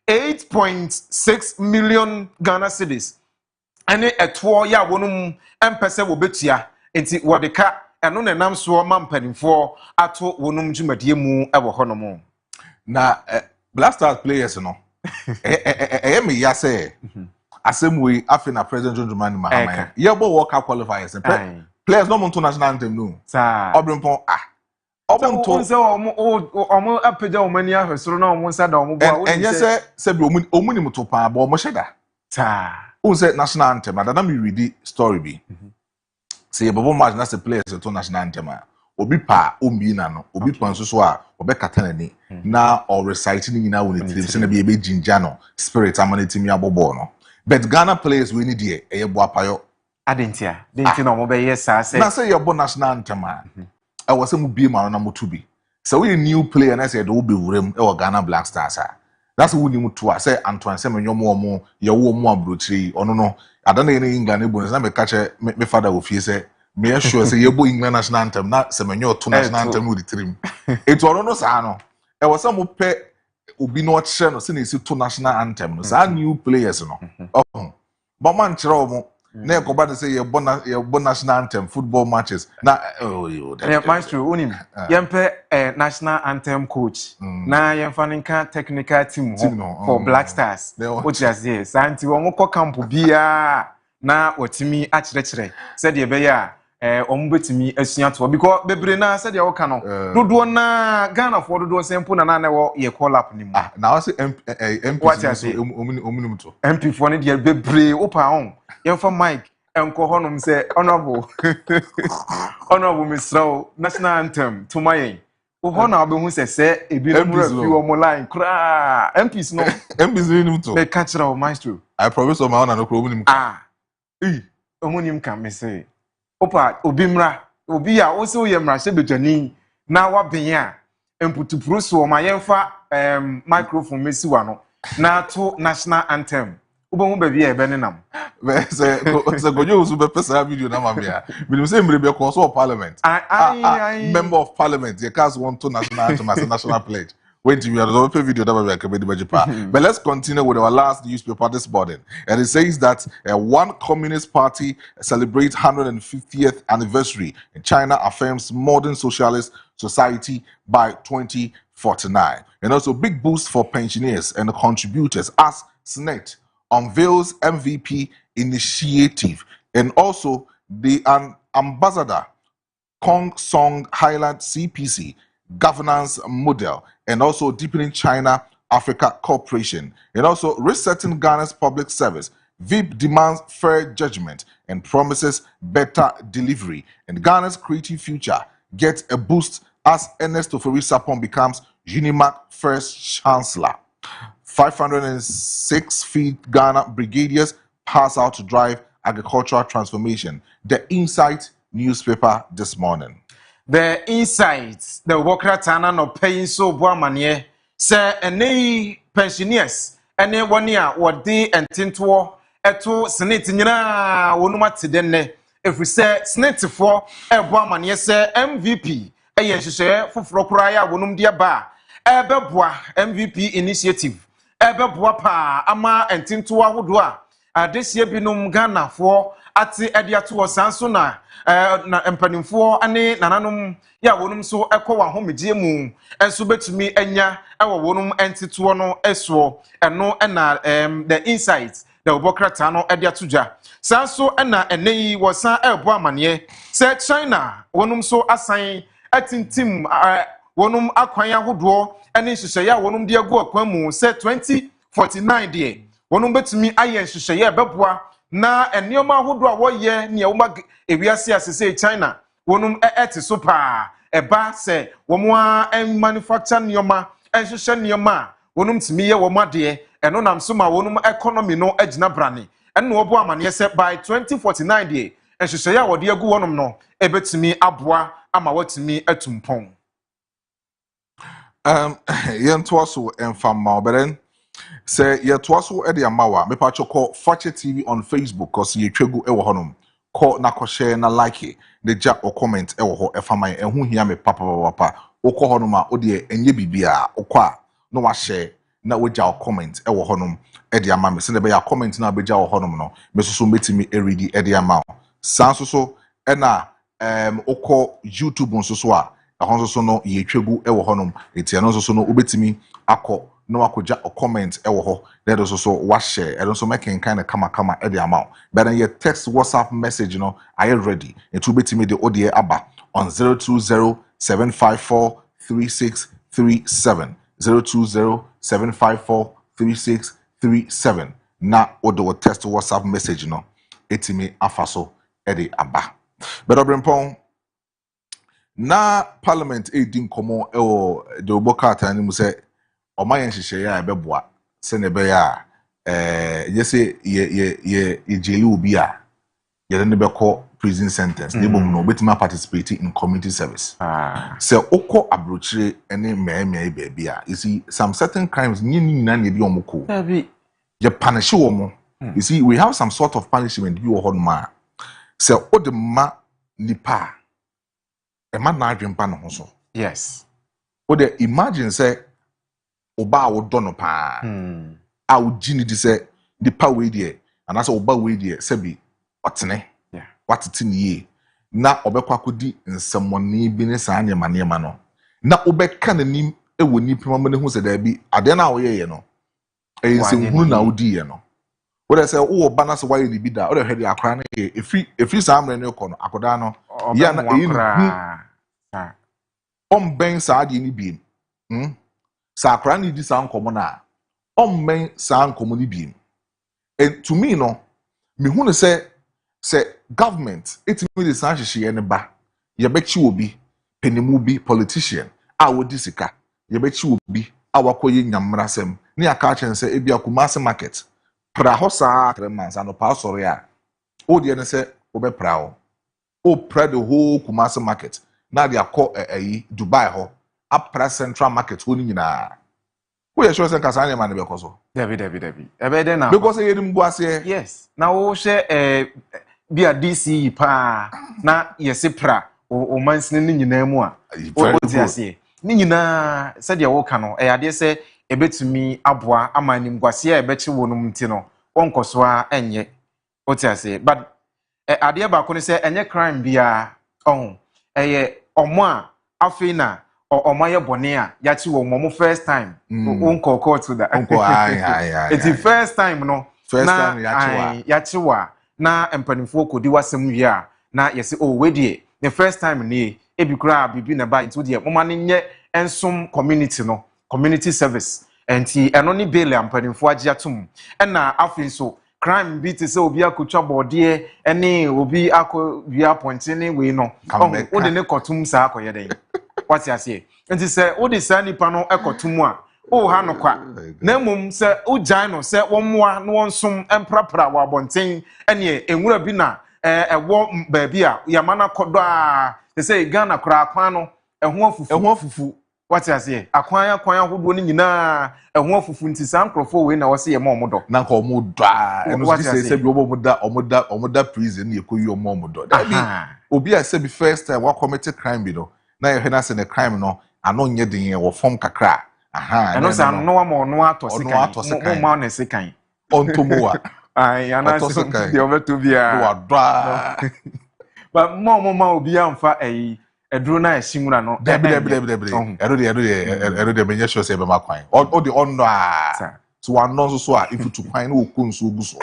8.6 million Ghana cedis ene eto ya wonum empese wo betua enti wodeka eno ne nam so mampanimfo ato wonum dwumadie mu ewo honom na Black Stars players no me ya say asemwe afina president John Dramani Mahama ye bo world cup qualifiers players no monto national anthem no sa obrimpo obonto onse omo apeja omani ahwesoro na omo nsa da omo bo enye se bi omuni muto pa bo omo sheda sa onse national anthem na me read story bi say bobo match na se players to national anthem obi pa ombi na no obi pa nso so a obekata nani na or recite ni nyina woni tiri se na bi ebe jinja no spirit amanetimi abobo no but Ghana players we need here eye bo apayo adentia denti na omo be yes say na say your bo national anthem I was a be man na mutubi so we new player and I said will be wurem e Ghana Black Stars that's who ni mutu a say Antoine say menyo mo ye wo mo abrochiri ono no adana ye England e bonus na me catch me father ofie say me sure say ye bo England national anthem na say menyo to national anthem with the team it ono no sa no e was some pe obi no kire no say na isi to national anthem no sa new players no but man kire omo na ekoba de say ye bon national anthem football matches na maestro unim yempe national anthem coach na yemfa nka technical team for Black Stars which is yes anti wo ko camp bia na otimi a kire said de be ya omo betimi asua to because bebre na said de wo ka no dodo na Ghana for dodo sempo na wo ye call up nim na wo say MP omunum to MP for ne de bebre opa on yemfa Mike enko honom say honorable Mr. National Anthem to my Uhona abehu se ebi no mura fi wo mo line kra MPs no MPs nim to me catch ra maestro I promise o ma ona no kro omunim omunim kan me say opa obi mra obi a wo se wo ye mra se bedwani na wa ben a emputupro so ma yemfa microphone mesi wa no na to National Anthem ubehu ba bia ebe ne nam se Kojo usu be pesa video na mamia we say mre be cause of parliament member of parliament you cast want to national anthem as a national pledge wait till we are the video that we are coming but let's continue with our last newspaper this morning and it says that one communist party celebrates 150th anniversary and China affirms modern socialist society by 2049 and also big boost for pensioners and contributors as SNET unveils MVP initiative and also the ambassador Kong Song Highland CPC governance model and also deepening China-Africa cooperation and also resetting Ghana's public service. VIP demands fair judgment and promises better delivery. And Ghana's creative future gets a boost as Ernest Ofori Sapon becomes Unimac first chancellor. 506 feet Ghana brigadiers pass out to drive agricultural transformation. The Insight newspaper this morning. The Insight, the worker tana no paying so boamanie, say any pensioners, any 1 year what day and tinto eto senate nyina wonuma tidenne. If we say senate for a boamanie say MVP, a yenhye foforo kuraya wonum dia ba, ebeboa MVP initiative. Ebe boa pa ama entinto ahodo a adesie binom Ghana for ate ade ato osanso na na empanimfo ane nananom ya wonum so ekọ wa homegye mu enso betumi anya ewo wonum entito no eso eno na the insights the obokrata no ade atodwa sanso na eneyi wosan ebo amane se China wonum so asan atintim wonum akwan ahodo ene hyehyeye a wonum de agu akwan mu se 2049 de wonum betumi aye hyehyeye beboa na enioma ahodo a woye ne woma ewiase asese China wonum ete so pa eba se womo manufacture nioma enhyehyɛ nioma wonum timi ye woma de eno nam so ma wonum economy no agina brane eno obo amane se by 2049 de enhyehyɛ a wode agu wonum no ebetumi aboa ama watumi atumpon yentoaso enfama oberen say yetoaso e de amawa me pa choko Fache TV on Facebook cause ye twegu e wo honum call na ko share na like the ja or comment e wo ho e fama ehun hia me papa okọ honum a ode enye bibia okọ a no wa share na we ja comment e wo honum e de ama me se ne be ya comment na be ja wo honum no me so metimi e ready e de ama sanso e na okọ YouTube nso so a ahonso so no ye twegu e wo honum eti no so no obetimi akọ no akoja a comment e wo ho there is also wa share and also making kind of kama e the amount but then your text WhatsApp message are you ready it will be to me the audio aba on 020-754-3637 020-754-3637 na odo text WhatsApp message etimi afaso e the aba but obrempon na parliament din komo e o de obokata ni mu say omayen hyehyeye ya beboa se ne be ya yese ye jeli obi a ye ne be call prison sentence ne bom no betima participate in community service se okọ abrochire ene meme baby a you see some certain crimes nyini na ne bi omoko ye punish wo you see we have some sort of punishment bi wo ho no ma se odema nipa e ma na adwempa no ho so yes ode imagine say oba wo do no pa a wo gini di se di pa we die anase oba we die se bi otene watete niye na obekwa akodi nsamoni bi ne saa nyema no na obeka nanim e woni pema mo ne hu se da bi ade na wo ye no e nsemhunu na wodi ye no wo de se wo ba na se wa ye bi da wo de hwede akra na ye efi saa mre ne ko no akoda no ya na e ni omben saa de ni bi sakra ni di sa nkomo na ommen sa nkomo ni bi and to me no me hu ne say government etimi de sa hyehyeye ne ba ye bechi obi penimu bi politician a wodi sika ye bechi obi a wakoye nyamrasem ne aka chen say ebi akumase market pra ho sa 3 months ano pa soro ya o de ne say obe pra o pra the whole Kumasi market na de akọ Dubai ho apra central market ho ni nyina we sure say kasa anya ma ne be koso David ebe de na because ye nim guase yes na wo hye bia DC pa na yesi pra o mansini ni nyina mu a o ti ase ni nyina se de wo ka no ade se ebetumi aboa amanim guase a ebechi wonum nti no wonkoso a enye o ti ase but ade ba ko ne se enye crime bia eye omo a afina omaye bone a yachi wo mo first time unko court da unko ai it's the first time no first time yachi wa na empanimfo kodi wasem wi a na yesi we die the first time ni ebikura bibi na ba into die moma ne nye ensom community no community service enti eno ni bail empanimfo agi atum na afin so crime bi te se obi akotwa bode ene obi akọ wi appointment we no o de ne kotum sa akoye den what you say enti se o de sa nipa no ekotum a o ha no kwa na mum se o jan no se wonmoa no wonsom emprapra wa bonten ene enwura bi na ewo ba bi a yamana kodo a se Ghana kra kwan no eho afufu what you say akwan ahodo ni nyina eho afufu nti sa nkrofo we na wo se ye ma omodo na ko omodo a eno se bi omoda prison ye ko yi omodo da bi obi a se bi first time wa commit crime bi no na ye hena se ne crime no ano nye den ye wo form kakra eno sa no wa mo no atosikan mo ma na sikan ontomoa ai ana Oto so se kai. de obeto Do bia adra. but mo obi amfa eduro na esimura no Debi. Oh, Ero de menye sure say be makwan. O de on no a. sir. So one no so a if you to kwan no ko nso gu so.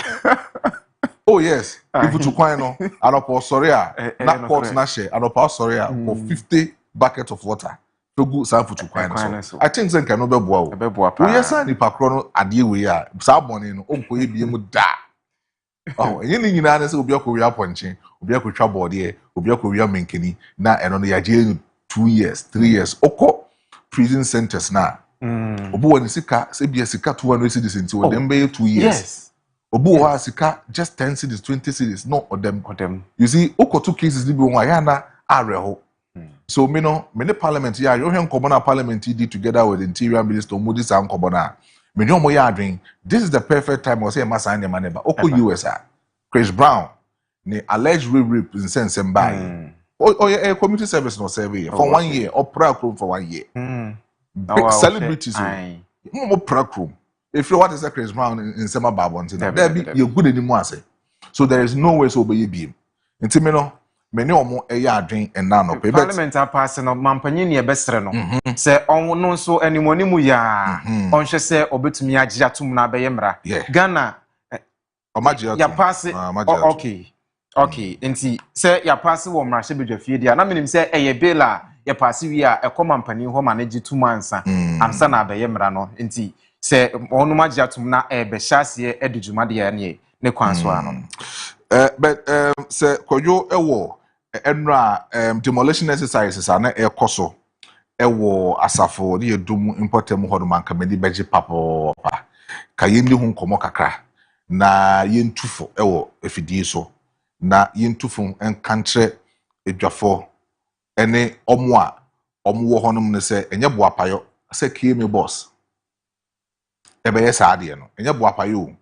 Oh yes, if you to kwan no, anopo sorry a na no pot correct. na share, anopo sorry a for 50 bucket of water. To go sa for to kwan so. I think say can no be boa o. Ebeboa pa. We yes ni pakro no ade we a sa bone no onko ye bie mu da. Oh, enye ni nyina na say obi akowia ponche, obi akotwa bode, obi akowia menkeni na eno no ya je 2 years, 3 years. Oko prison centers na. Obi woni sika, se bia sika 200 cedis nti o dem be 2 years. Yes. Obi wo ha sika just 10 cedis, 20 cedis, no odem. You see, oko two cases ni bi won ya na areho. So me the parliament ya you hear nkomo na parliament did together with the interior minister Modi sa nkomo na me no mo ya adwen this is the perfect time was say ma sign the money ba oko US a Chris Brown ni alleged rape in sense by a community service no survey for 1 year or pra chrome for 1 year big celebrities mo pra chrome if you what is Chris Brown in sema babon there be you good anymore say so there is no way so be biem nti me no many omo eya adwen enna no pe parliament pass no mampanyin ne ebesere no se on no so animoni mu ya on hwe se obetumi agye atum na beyemra Ghana ya pass okay nti se ya pass wo mra hye bedwafie dia na menim se eye bill a ya pass wi a ekoma ho ma na gye tum ansa na beyemra no nti se onu magye atum na ebe hyase edujuma de ya ne kwanso ano but se Kojo ewo enra demolition exercises are na ekoso ewo asafo ne yedum importem ho do manka medi beje papo pa ka yendi hu nkomo kakra na yentufo ewo efidie so na yentufo enkantre edwafo ene omo a omo wo honum ne se enye boapayo se kiemi boss ebe yesa ade no enye boapayo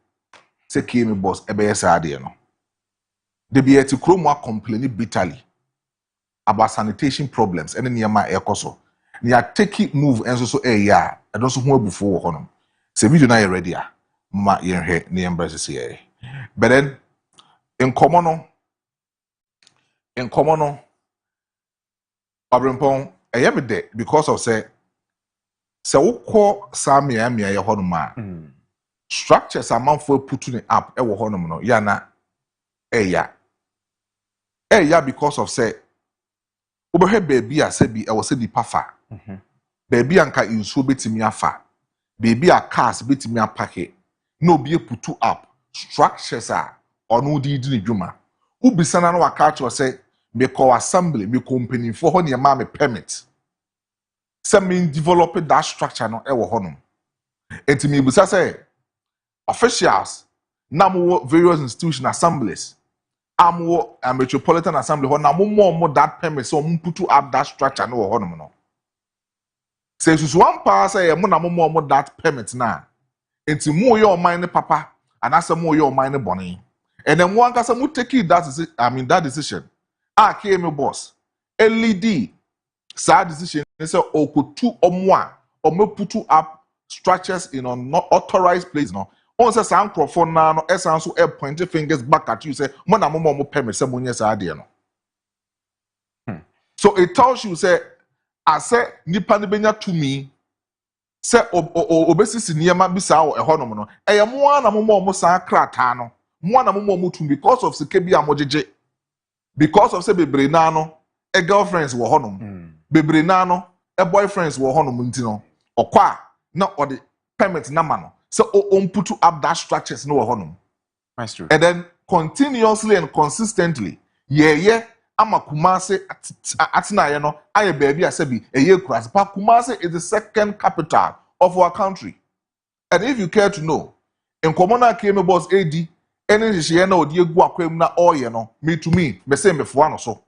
se kiemi boss ebe yesa ade no de be eti kromo complain bitterly about sanitation problems and niyama ekoso ni a take move enso so ya e don so ho abufo wo honom se video na ready a ma yenhwe ne embrace se but then in common no abrempon me de because of say wokọ samia ye honom a structures amanfo putu ne up e wo honom no ya na ya because of say obehe baby a sebi e wo se nipa fa baby anka insuo betimi afa baby a cars betimi apake na obi putu up structures a ono di ne dwuma ubisana na waka cho say me call assembly me company for ho ne ma me permit say me develop that structure no e wo honom enti me busa say officials na mo various institution assemblies amwo a metropolitan assembly ho na mo that permit so mo put up that structure no ho no no say susu one pass say mo na mo that permit na enti mo ye oman ne papa anasa mo ye oman ne boni and then one kasa mo take that decision came boss LED sad decision say okotu omo a omo put up structures in unauthorized place no on say san crofon na no esan so pointing fingers back at you say mo na mo permit say mo nye sa ade no so it tells you say ase nipa ne benya to me say obesisi niema bisa wo ehonom no eye mo na mo san krata no mo na mo to because of sikebi amogege because of say bebre na no girlfriends wo honom bebre na no boyfriends wo honom nti no okwa na ode permit na ma no so put up that structures no honum. That's true. And then continuously and consistently, ama Kumasi atina ye no aye baby asebi eye kras pa Kumasi is the second capital of our country. And if you care to know, in Komona came boss AD any she na odi egu akwam na oye no me to me say me fo ano so.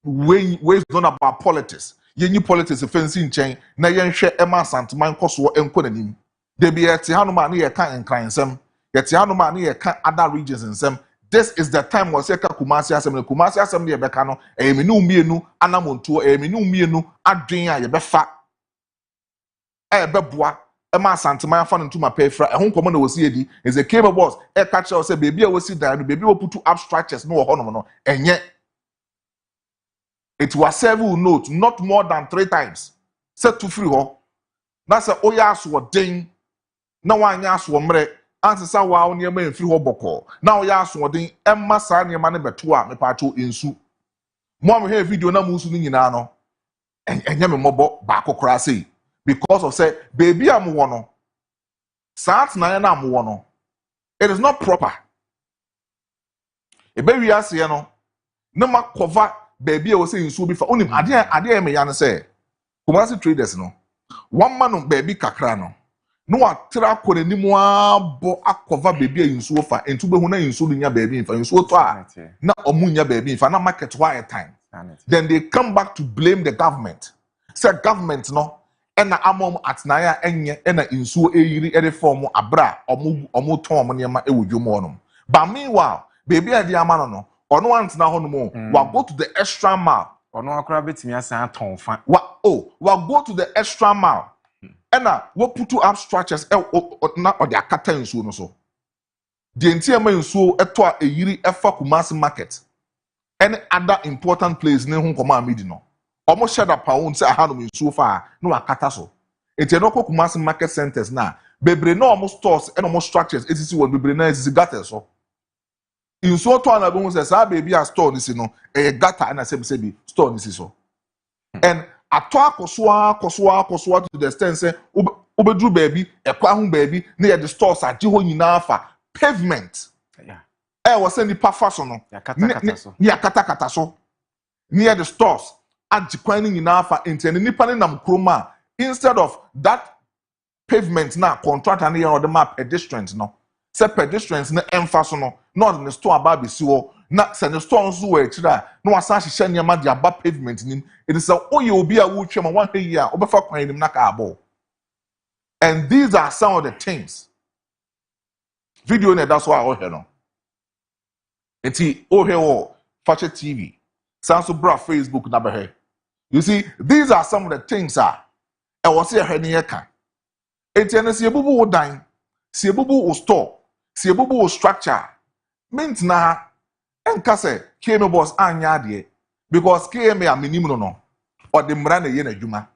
Ways done about politics. Yenyi politics fancy nchen na yenhwe ema santeman koso enko nanim. They be at Hanuma near Kan and Clinsem, yet Hanuma near other regions in some. This is the time was Seka Kumasi Assembly Becano, a minu mienu, Anamontu, a minu mienu, Adrian, Yebefa, a bebois, Emma Santama fan into my pay fra a home command was here is a cable boss a catcher say baby I will sit down baby will put two up structures no honor and yet it was several notes not more than 3 times set to free ho that's a oyas what ding no one yas wo mre answer sa wa near me free ho boko now yas what ding Emma sa near man betua me pacho insu mo here video na musu ni nyina no enya me mobo ba kokora sei because of say baby am wono sat na na am wono it is not proper e be wi ase no na ma cover baby o say nsu bi fa onim ade me ya no say commercial traders no one man baby kakra no no atra ko n'animu abo akova baby nsu fa entu be hu na nsu nya baby fa nsu to a na omunya baby fa na market why time then they come back to blame the government say government no na amom atnaya enye na nsuo eyiri reform abra omu ton omo niema ewodwomo onom but meanwhile baby ade ama no ono antna ho no mo wa go to the extra mile ono akora betimi asan ton fa wa go to the extra mile na wo put up structures na ode akata nsuo no so de ntiema nsuo eto a eyiri efa Kumasi market any other important place ne ho koma amidi no almost shut up pound say aha no nsuo fa no akata so enti no ko Kumasi market centers na bebre no almost stores and almost structures etisi won bebre na etisi gutters so nsuo to na be hu say sa baby a store nisi no e gutter na sebi store nisi so and ato akoso to the extent say obedru baby ekwa hu baby na ye the stores age ho nyina afa pavement was any pafaso no yakata so near the stores agikwan nyina afa enti nipa ne nam kroma instead of that pavement na contractor na on the map pedestrians no say pedestrians na emfaso no not in the store about bisi wo na say the store nso we kira na wasa hihye niam de aba pavement nim it is oye obi a wo twem wan hwe a obefa kwan nim na ka abo and these are some of the things video na that's why I hear no enti ohe wo Fashion TV sanso bra Facebook na be. You see, these are some of the things e was here near can. Etienne si ebubu wo dan, si ebubu wo store, si ebubu wo structure. Meant na enka se KM boss anya de because KM a minimum no or the mra na ye na dwuma.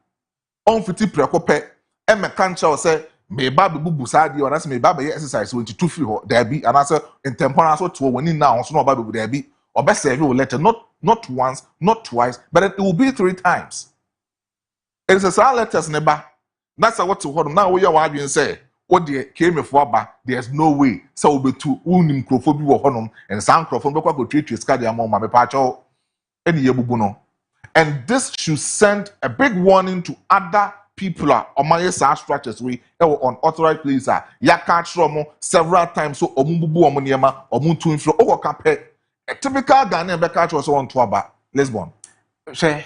On fiti prekope e me kancha say me ba bebubu sa de or as me ba be exercise 22 free ho there be and as in temporary so to woni na so no ba bebu there be or be serve you letter not once, not twice, but it will be 3 times. It's a sign letters never. That's what to hold now. We are and say, what they came for, but there's no way. So we be to unim crofobia or honum and sound crofon, but go treat you scadi among my pacho any yabubuno. And this should send a big warning to other people on my structures we on authorized places. Ya catch several times so omubu omoniema or muntu inflow or cape. A typical Ghanaian Becca was on to about Lisbon. Typical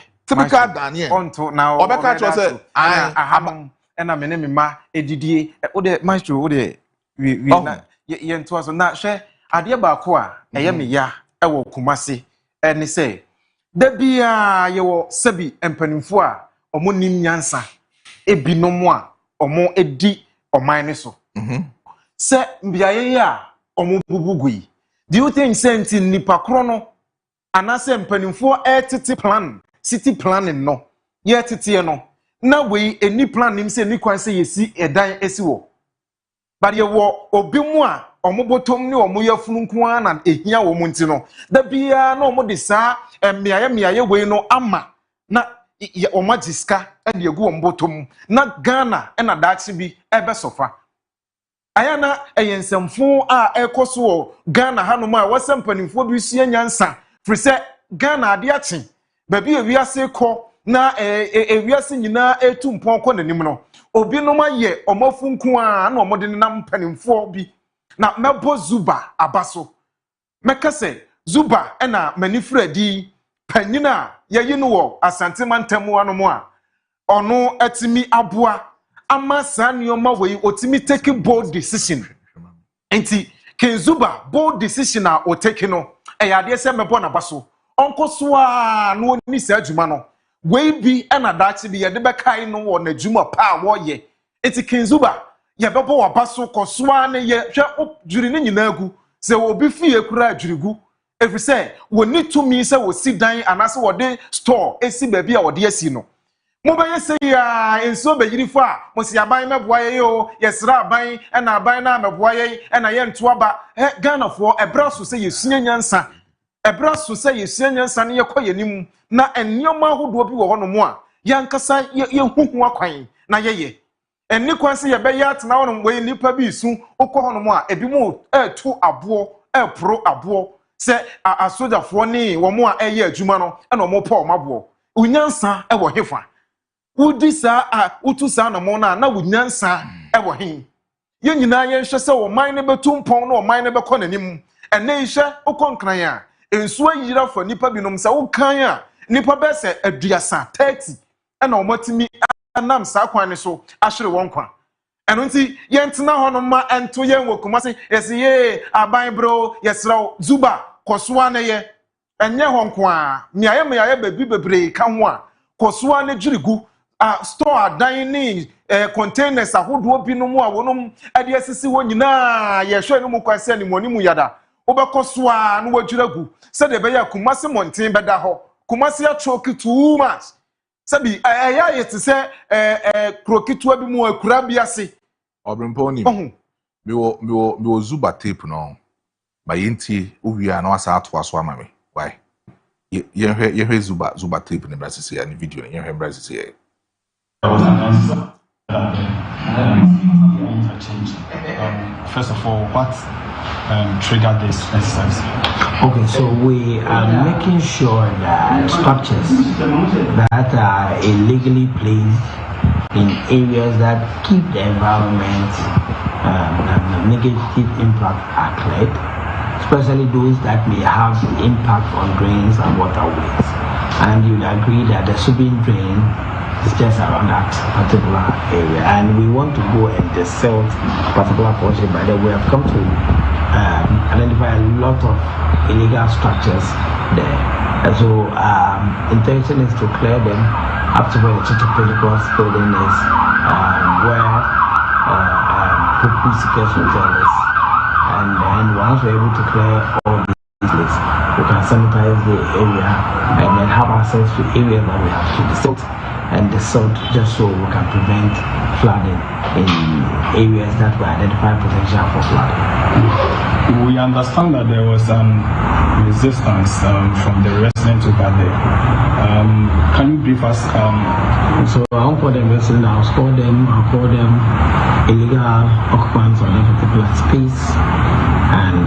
Ghanaian. On to now, Becca was I and I'm an ma edidie ode maestro ode we na ye nto aso na hwe ade ba ko a eye me ya e wo Kumasi ene say da bia ye wo sabi empanimfo a omo nim nyansa ebinom a omo edi oman ne so se mbiaye ya omo bubugui. Do you think senti nipa kro no anase mpanimfo etete plan city planning no ye tete no na we eni plan nim se ni kwan se yesi edan esi wo but ye wo obi mu a omobotom ni omo yafunu nko a na ehia wo mu nti no da bia na omo de saa miaye we no ama na omo jiska e de egu omobotom na Ghana e na daakye bi ebe sofa ayana eyensemfo a ekoso Ghana hanom a wasempanimfo bi sua nyansa frise Ghana ade ache baby ewiase kɔ na ewiase nyina etu mpon kɔ nanim no obi no maye omafunku a na omode nam panimfo bi na mebo Zuba abaso mekase Zuba na manifredi panyina yayi no wo Asante Mantam anom a ono atimi aboa ama sanioma we otimi take bold decision enti Ken Zuba bold decision a o take no eyade se mebo na baso onkoso a no ni se adwuma no we bi na daachi bi ye de bekai no wo na adwuma pa wo ye eti kinzuba ye bebo waba so kosoa ne ye hwe juri ne nyina gu se obi fie kura jurigu every say woni to me say wo si dan anase wo de store esi baabi a wo de asi no mo ba ye say ya enso be yiri fo a mo si aban meboa ye yo ye sra aban e na aban na meboa ye e na ye nto aba Ghana fo ebra so say ye sua nyansa ebra so say ye sua nyansa ne ye koye nim na enioma ahodo bi wo ho no mo a yankasa ye huhu akwan na ye eni kwan se ye be ya tena wono we nipa bi su okọ ho no mo a ebi mo to abo pro abo se asojafo ni wo mo a eye adwuma no e no mo pa o mabo unyansa e wo hefa wudi sa utu sa na mo na unyansa e wo hen ye nyina ye hwe se wo man ne betumpon na wo man ne bekọ nanim ene hwe okonkran a ensu ayira fa nipa binom se wo kan a nipa be se aduasa 30 ena wo matimi anam sa kwan ne so ahwere won kwa eno nti ye ntena ho no ma ento ye nwokuma se yesi ye aban bro yesraw zuba kosoa ne ye enye ho nko a miaye baby bebre ka ho a kosoa ne jirigu store adan ni containers ahodo bi no mu a wonom ade asisi wo nyina ye hwe no mu kwase ni moni mu yada obekosoa no wajiragu se de be ya kumase monten beda ho kumase ya choke too much sabi ya yete se krokitu abi mu akura biase Obrimponi mi wo zuba tape no ma yenti uwia na wasa ato aso ama me why ye zuba tape ne brasisi ya ni video ye hwe brasisi ya first of all, what triggered this exercise? Okay, so we are making sure that structures that are illegally placed in areas that keep the environment negative impact are cleared, especially those that may have impact on drains and waterways. And you'll agree that the Subin drain is just around that particular area, and we want to go and silt particular portion. By the way, we have come to identify a lot of illegal structures there. And so intention is to clear them up to where the Church of Pentecost building is, where Pope Seekers Hotel is. And then once we're able to clear all these places, we can sanitize the area and then have access to areas that we have to silt and the salt, just so we can prevent flooding in areas that we identify potential for flooding. We understand that there was resistance from the residents over there. Can you brief us? So I won't call them residents, I'll call them illegal occupants of a particular space. And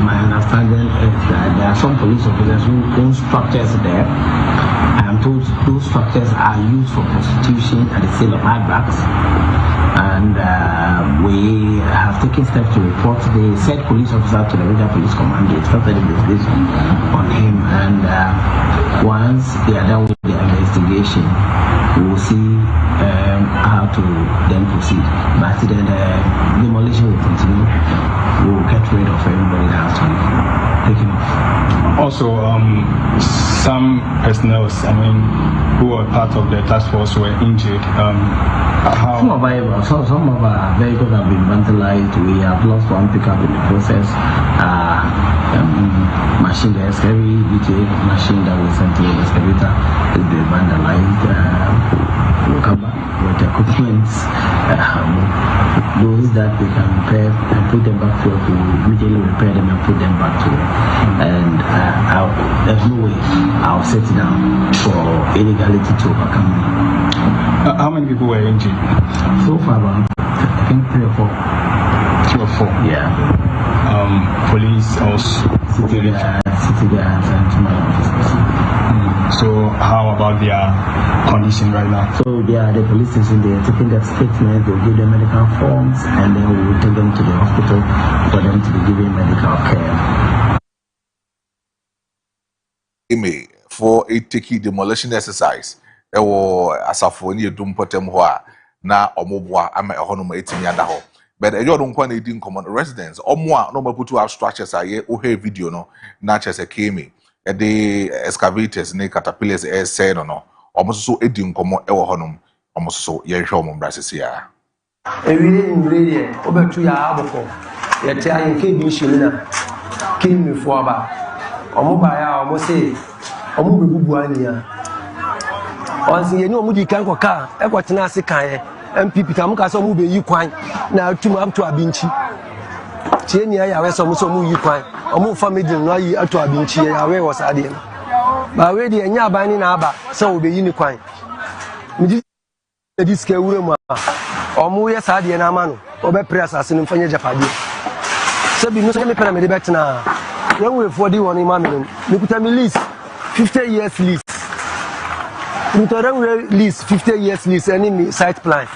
my understanding is that there are some police officers who own structures there. Those structures are used for prostitution and the sale of hard drugs. And we have taken steps to report the said police officer to the regional police command. They started investigation on him, and once they are done with the investigation, we will see how to then proceed. But then the demolition will continue. We will get rid of everybody that has to be taken off. Also, some personnel, who were part of the task force were injured. Some of our vehicles have been vandalized. We have lost one pickup in the process. Machine, the heavy duty machine that we sent to the excavator has been vandalized. We'll come back with equipment. Those that we can repair and put them back to work, we will immediately repair them and put them back to work. And there's no way I'll sit down for illegality to overcome me. How many people were injured? So far, I think 3 or 4. 3 or 4? Yeah. Police also? City guards and some other officers. So how about their condition right now? So they are the police station, they are taking their statement, they'll give them medical forms, and then we will take them to the hospital for them to be given medical care. For a tricky demolition exercise, asafo ni edum potem ho a na omoboa ama ehono ma etimi ada ho but ejo don kwa na edi common residents omo a no maputu have structures aye o he video no na chese kemi e de excavators ne caterpillars say no omo so edi nkomo e wo honom omo so ye hwe omo brasisi ya ewie ingredient obetu ya aboko yete ayin ke bi shimina kimi fo aba omo ba ya omo se omo bebubu ania onsi ye ni omo di kan koka e kwotena ase kan ye MPP ka muka so omo be yi kwan na atum up to abinchi tie ni ya we so omo yi kwan omo family no yi ato abinchi ya we was ade ba we di enya aban ni na aba so obe yi ni kwan mi di diske wure mu omo ye sa de na ama no obe press asase no mfanya japade so bi no so me pera me de betena when we for the one imam me kuta me lease 50 years lease we to run lease 50 years lease enemy site plan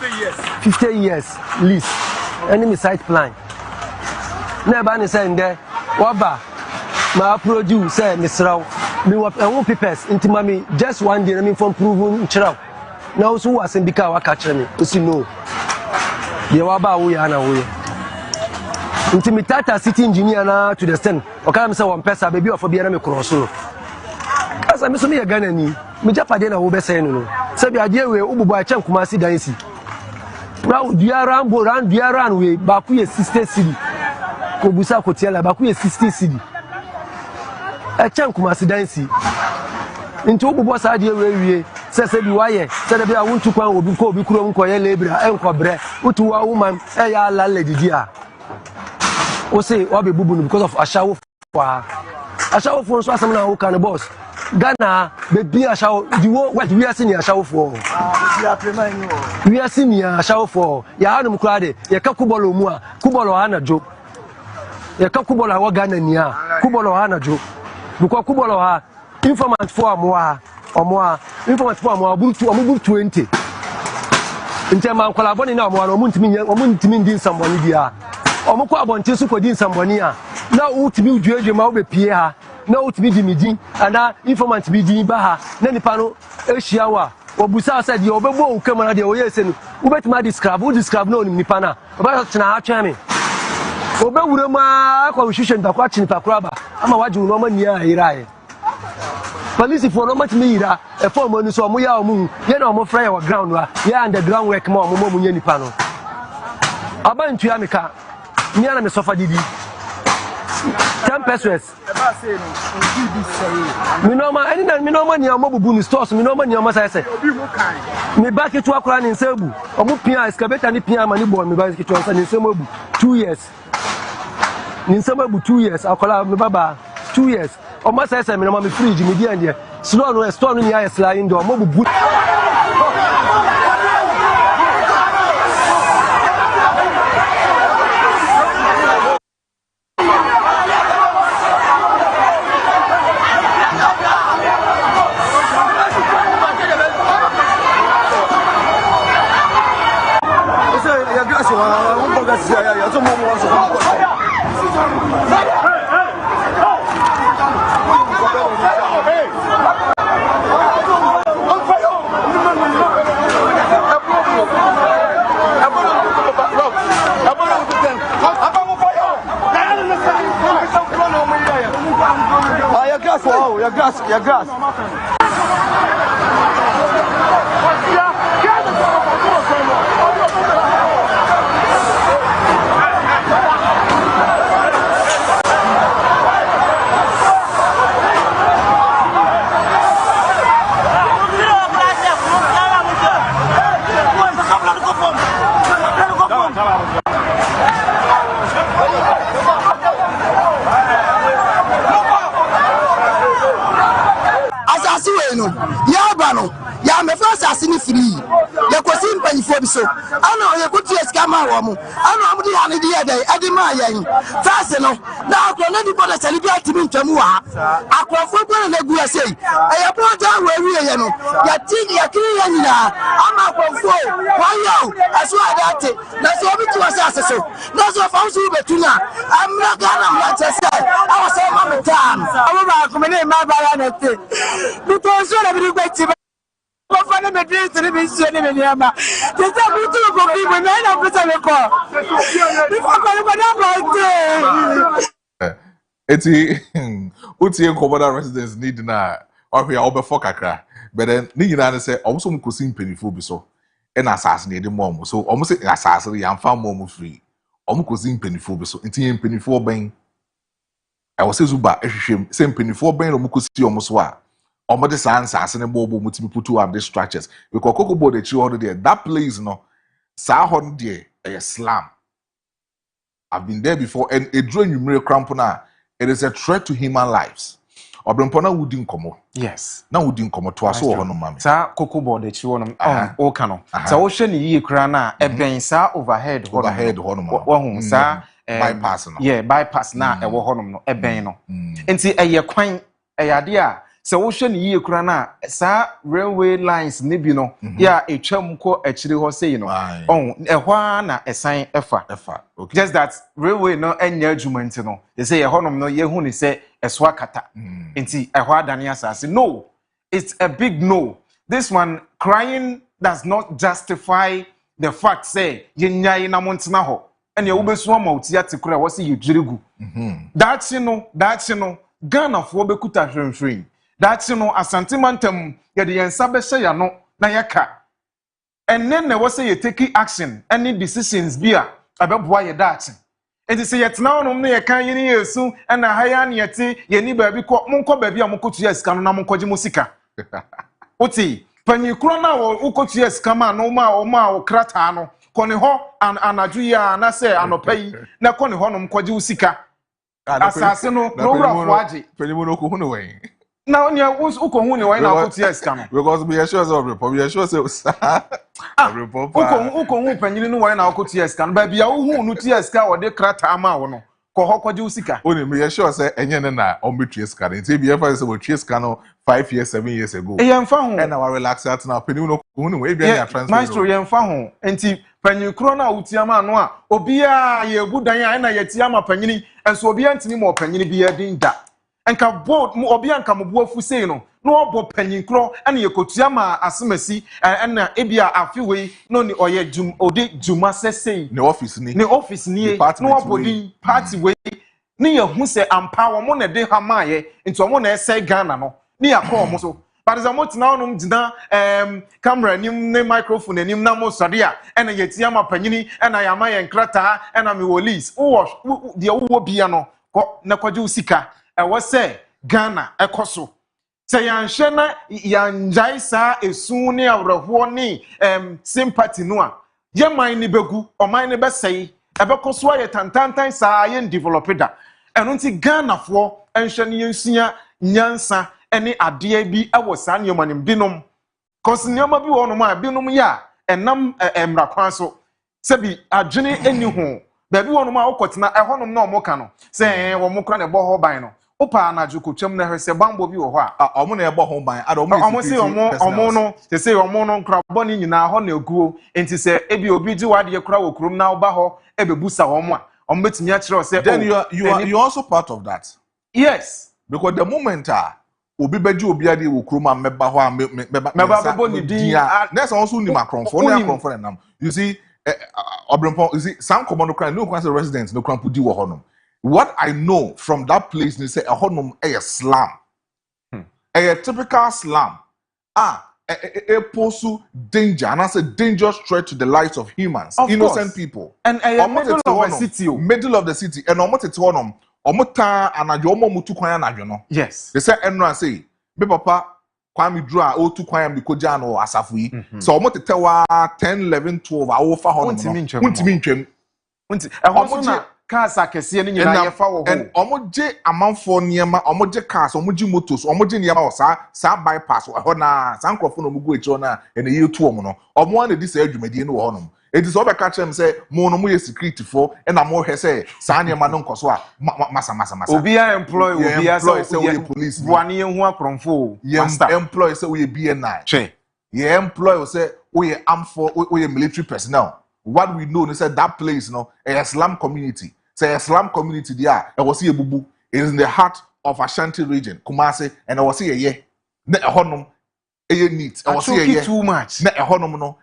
50 years lease enemy site plan na ba ni say nde waba ma produce say misraw me won papers into mami just one day me from prove nchiraw na so wasen bika waka kire me osi no ye waba wo ya na wo Intimitata city engineer na to the stand. Okala me say one person baby of bia na me cross no. Asa me so me Ghana ni. Me japade na wo be say no. Say bi ade we ububu a chan kuma si dan si. Round duaran bo round duaran we ba ku ye 60 city. Ko busa ko tiela ba ku ye 60 city. A chan kuma si dan si. Nti ububu sa ade we wie. Say bi waye. Say bi a wontu kwan obi ko obi kuro nko ye lebra enko bre. Utu wa woman e ya la ledidi a. O say obi bubu because of ashawo for so asem na wo kan boss Ghana be ashawo the what we are seeing ashawo for we are seeing ashawo for ya hanu mkura de ya ka kubolo mu a kubolo hana jo ya ka kubolo wa Ghana ni a kubolo hana jo because kubolo ha informant for amoa informant for amoa buru 20 ntema nkola boni na amoa no muntimi ndin samboni dia omukwa abonte su kodi nsamboni a na utimi uduedwe ma obepie ha na utimi dimidin ana informant bi din ba ha na nipa no ehia wa obusa said ye obebo ukam na de oyese no ubetima describe na onim nipa na oba tena ha twame obewure ma akwa hwehwe ntakwa chi nipa kraba ama waje no ma nia irae police for no matimi ira e form onu so omo ya omo ye na omo fra ya wa ground wa ya underground work ma omo nya nipa no abantu ya meka me and me suffer didi 10 pesos me normal ni amobubu ni stores me normal ni amasa say me back to akura ni nsebu omo pia excavator ni pia mani bo me back to ansa ni nsebu 2 years ni nsebu 2 years akola me baba 2 years omo say me normal me fridge me di ande store no ni ya slide ndo omobubu your gas. Ya me first asini free ya kwesi mpanyifo bi so ana ye kutu eskama wo mu ana amudi hane di yede edi ma yen first no na akro na di boda chali bi atimi ntwamu wa akrofo bo na gu asei e boda wa wiye ye no ya ti ya kiri ya nyina ama akrofo wa yo aso adate na so obi ti wasa aseso na so fa usu betuna amra gana mra chese awase ma metam awu ba ko me ne ma ba ya na te because so na bi gbe Fana me drink to be sure me niama. They say we do go people na na put me call. Before call go na about. Eti utie nkomoda residents need na ohwe a obefo kakra. But then ni nyina ne say omuso mkosi mpenifo bi so. and assassinate the mom. So almost assassinate and found mom free. Almost in pennyful, so in pennyful bang. I was saying, Zuba, same pennyful bang, or Mukusi almost wa. Almost the science assassinate bobo multiple to have these structures. Because Coco board that you ordered there, that place, no, Sahon dear, a slam. I've been there before, and a drone you mere crampona. It is a threat to human lives. Obrempona wouldn't come. Yes. Now wouldn't come to us all, no mammy. Sa Coco board that you want o cano. Sa ocean ye crana, a ben sa overhead, honum, sa bypass. Yeah, bypass na a honum, a beno. And see a ye quaint a idea. So ocean ye crana, sa railway lines nibino, ya a chumco actually was saying, oh, a wana a sign effa. Okay. Just that railway no any argument, no. They say a honum no ye huni say a swakata. Inti a wadania says no. It's a big no. This one crying does not justify the fact say yinya na montinaho. And your ubeswama utiati kura wasi you jirigu. That's you know, Ghana for bekuta frame. That's asantimantem ya the ensabesha ya no na yaka. And then there was say you taking action, any decisions be about why that. And they say yet now no me kan yini yesu and na haya ni yeti ye ni baabi ko monko baabi amokotu yes kan na monko musika. Oti panyikro na wo ukotu yes kama no ma o krata no kone ho anaju ya na say anopai na kone ho no mkoji usika. Asase no wura fuaji. Penimo no ko hunu we. Now, you uko huni wa ina akuti yes kano. Because we are sure we are sure say uko hu panyini no wa ina akuti yes kano. Ba bia hu nu ti yes ka wo de krata ama wo no. Ko hokwaje usika. Oni me are sure say enye ne na on betwe ska. Nti bi efa say we twe ska no 5 years 7 years ago. E yemfa hu. And our relax out now penimo no ko hunu we bia na transfer. Maestro yemfa hu. Enti panyini kro na utiama no a obi a ye budan a na yetiama panyini enso obi antini mo panyini bia dinda. Enka board mu obi anka mobo afu sei no obo panyinkro ene yekotua ma asemasi ena ebia afiwe no ni oye jum odi juma sesei ne office ni no obo din party we ni ye hu se ampa wo mo na de ha maaye nti wo mo na ese Ghana no ni yakọ mo so but za mo tina onum dina camera nim ne microphone nim na mo sode a ena yetia ma panyini ena ya ma ye nkrata ena me wolis wo de wo bia no ko na kwaje usika was say Ghana ekoso say yanhye na yanjai sa esu ne awreho ne sympathy no a ye man ni begu o man ne besei ebekoso aye tantantan sa aye developer eno nti Ghana fo enhye ne yensia nyansa ene ade bi ewo sa ne manim binom cause nyoma bi wo no ma binom ya enam emra kwan so sebi adwene eni ho ba bi wo no ma okotena ehonom na omoka no say wo mokra ne bo ho ban no opa na juko twem na hwese bambo bi wo ho a omo na ebo ho ban ada omo se omo no se se omo no nkra boni nyina ho na eguo enti se ebi obi ji wade kura wo kurum na oba ho ebebusa omo a omo betimi a kire o se then you also part of that. Yes, because the moment obi beji obi ade wo kurum a meba ho a meba boni din next also ni makronfo na akronfo na nam you see obrempo you see some common crime no kwanse residents no krampo di wo ho no. What I know from that place, they say a honum a slum, a typical slum. A posu danger, and that's a dangerous threat to the lives of humans, of innocent course. People. And a middle of the city, middle of the city, and almost it's honum, omota and a jomo mutu kwaya no. Yes, they say and say, be papa. Kwame draw o tu kwaya mi koja no asafui. So almost tell 10, 11, 12 hour for honum. Unti minche. Cars akese ni nyina ye fa wo ho and omoje amanfo niema omoje cars omoje motos omoje niema o sa bypass ho na sa nkrofo no mugu echi na ene ye tu omo no omo na di sa adwumadi no ho no enti so be ka chem say mo no mo ye security fo e na mo hwe say sa niema no nkoso a masa obi a employ obi a say we police buane ye hu akronfo employ say we BNI che ye employ say we amfo we military personnel. What we know is that place, a slum community. Say a slum community there. I was here, bubu. It is in the heart of Ashanti region, Kumasi, and I was here. Yeah, ne a honum, a neat. I was here too much. Ne a honum no.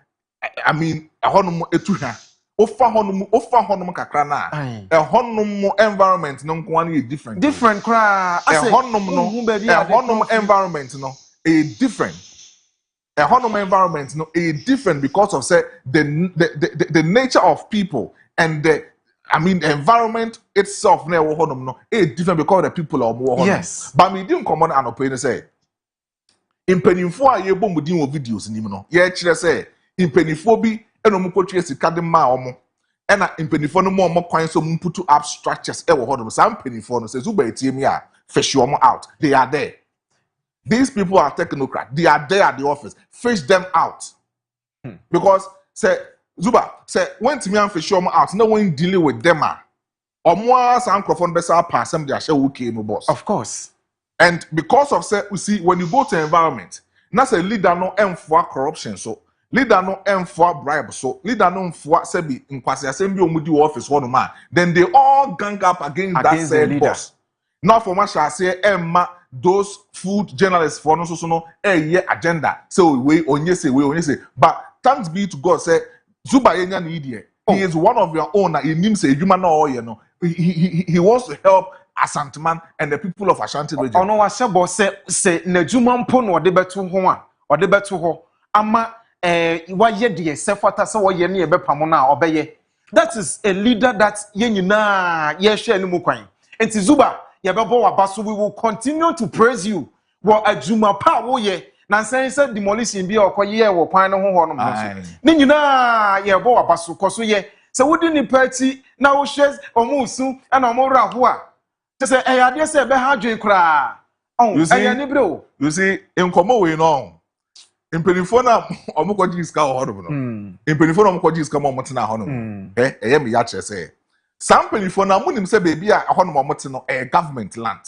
I mean a honum etuha. Ofa honum kakrana. A honum environment no kwani different. Different cry. A honum no. A honum environment no. A different. a honor environment no a different because of say the nature of people and the environment itself na wo honor no a different because the people are more honor. Yes. But me din common an opinion say impenifo a ye bom din wo videos nim no ye kire say impenifo bi eno mo kotwe sika de ma omo ena impenifo no mo kwan so mo put up structures e wo honor some impenifo no say zuba etiem a fish omo out they are there. These people are technocrats. They are there at the office. Fish them out. Because say Zuba say when to me and fish them out, no one dealing with them. Or more some microphone better pass them their show okay no boss. Of course. And because of say you see when you go to environment, na say leader no em for corruption so leader no em for bribe so leader no for say be in kwase assembly omudi office one man then they all gang up against that said boss. Now for much I say Emma those food journalists for no so no agenda so we onye say but thanks be to God say Zuba Yenya Nidie he is one of your own in him say human no you know he wants to help Asanteman and the people of Ashanti region. Ono wa shebo say na juma mpo no de beto ho a ode beto ho ama wa ye de se fata se wo ye ne e bepam na obeye. That is a leader that ye nyina ye hwe ni mu kwan. Enti Zuba we will continue to praise you. What a juma pa wo ye. Na say demolition bi okoye wo kwan no ho no so. Ni nyina ye bo wabaso koso ye. Se wodi ni party na wo shares omusu na omora ho a. Say ade say be ha dwen kra. Oh, ni bro. You see in komo we no. In penifona omokoji iska ho no. In penifona omokoji iska mo motena ho no. Eye me ya kire say some people now munim say baby a hono momote no government land.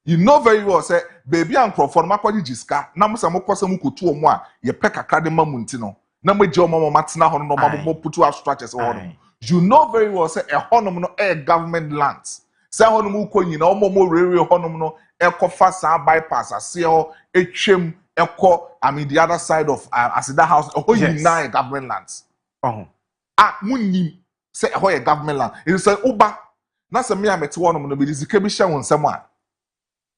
You know very well say baby and crofon makwaji jiska na mo say mokose mukotu omo a ye peka kade mamunti no na maji omo matena hono no mabo putu up structures hono. You know very well say a hono no government land. Say hono mu ko nyina omo rewe hono no ekofa sa bypass ase ho etwem eko the other side of Asida house ho nyina government lands. Munim say a government land. It say Uba. Na se me amete wonom no be zike bi hye won nsam a.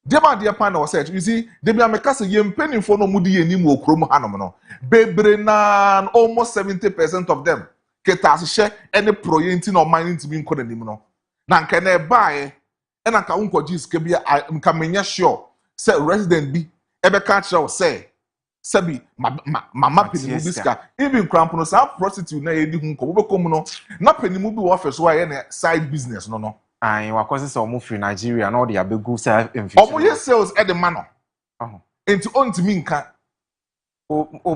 Dear pan was said, you see, they be ameka say ye mpanimfo no mudi enim okrom hanom no. Bebre na almost 70% of them keta hye any proyenti no mining to be nko nanim no. Na nka na bae e na ka unkoji zike bi nka menya sure say resident bi ebe ka kire say Sabi mama penimu biska even crampono sa prostitute na yedi hu ko bekom no na penimu bi wo office wa ye na side business no wa cause say omo free Nigeria na all the abegu say omo ye sales e de mano enti ontimi nka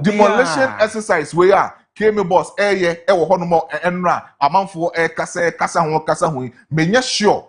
demolition exercise we are came boss ye e wo hono mo enra amanfo kasa ho menya sure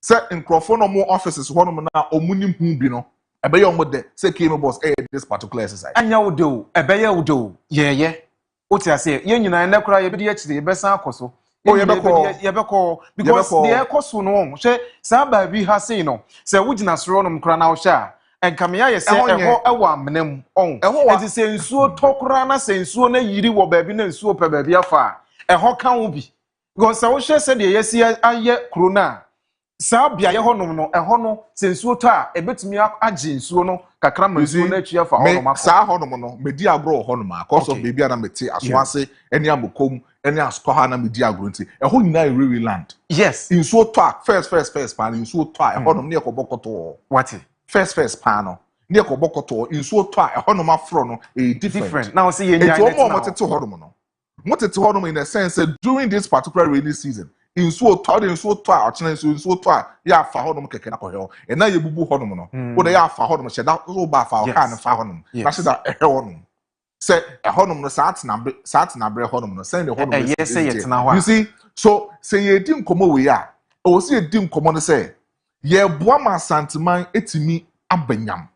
say nkrofo no mo offices hono na omunim hu bi no ebeye omode say came boss this particular exercise anya wodo ebeye wodo ye oti ase ye nyina na kura ye bi de chire be san akoso ye because the akoso no hwe sa ba bi ha sei no say wugina soro no kura na wo hwe a enkamia ye say eho ewo amnam on enti say nsuo tokura na say nsuo na yiri wo ba bi na nsuo pe ba bi afa eho kan wo bi because say wo hwe say de yesi aye kuro na sa bia ye honom no eho no sensuo to a ebetumi age nsuo no kakra ma nsuo na atua fa honom akọ sa honom no medi agro honom cause of baby na meti asoase eni amokom eni askoha na medi agro nti eho nyina really land yes nsuo to a first pan nsuo to a honom ne ekobokoto what first pan no ne ekobokoto nsuo to a honom afro no different now see ye nya net now motete honom no motete honom in a sense that during this particular rainy season insuo to a ochena insuo to a ya fa hodom keke na koheo e na ye bubu hodom no wo de ya fa hodom sheda wo ba fa o ka na fa hodom na sheda ehe hodom se hodom no saat na bre hodom no send the hodom yes say yet na ho you see so say ye di nkomo we ya o si ye di nkomo no say ye boa ma santeman etimi abanyam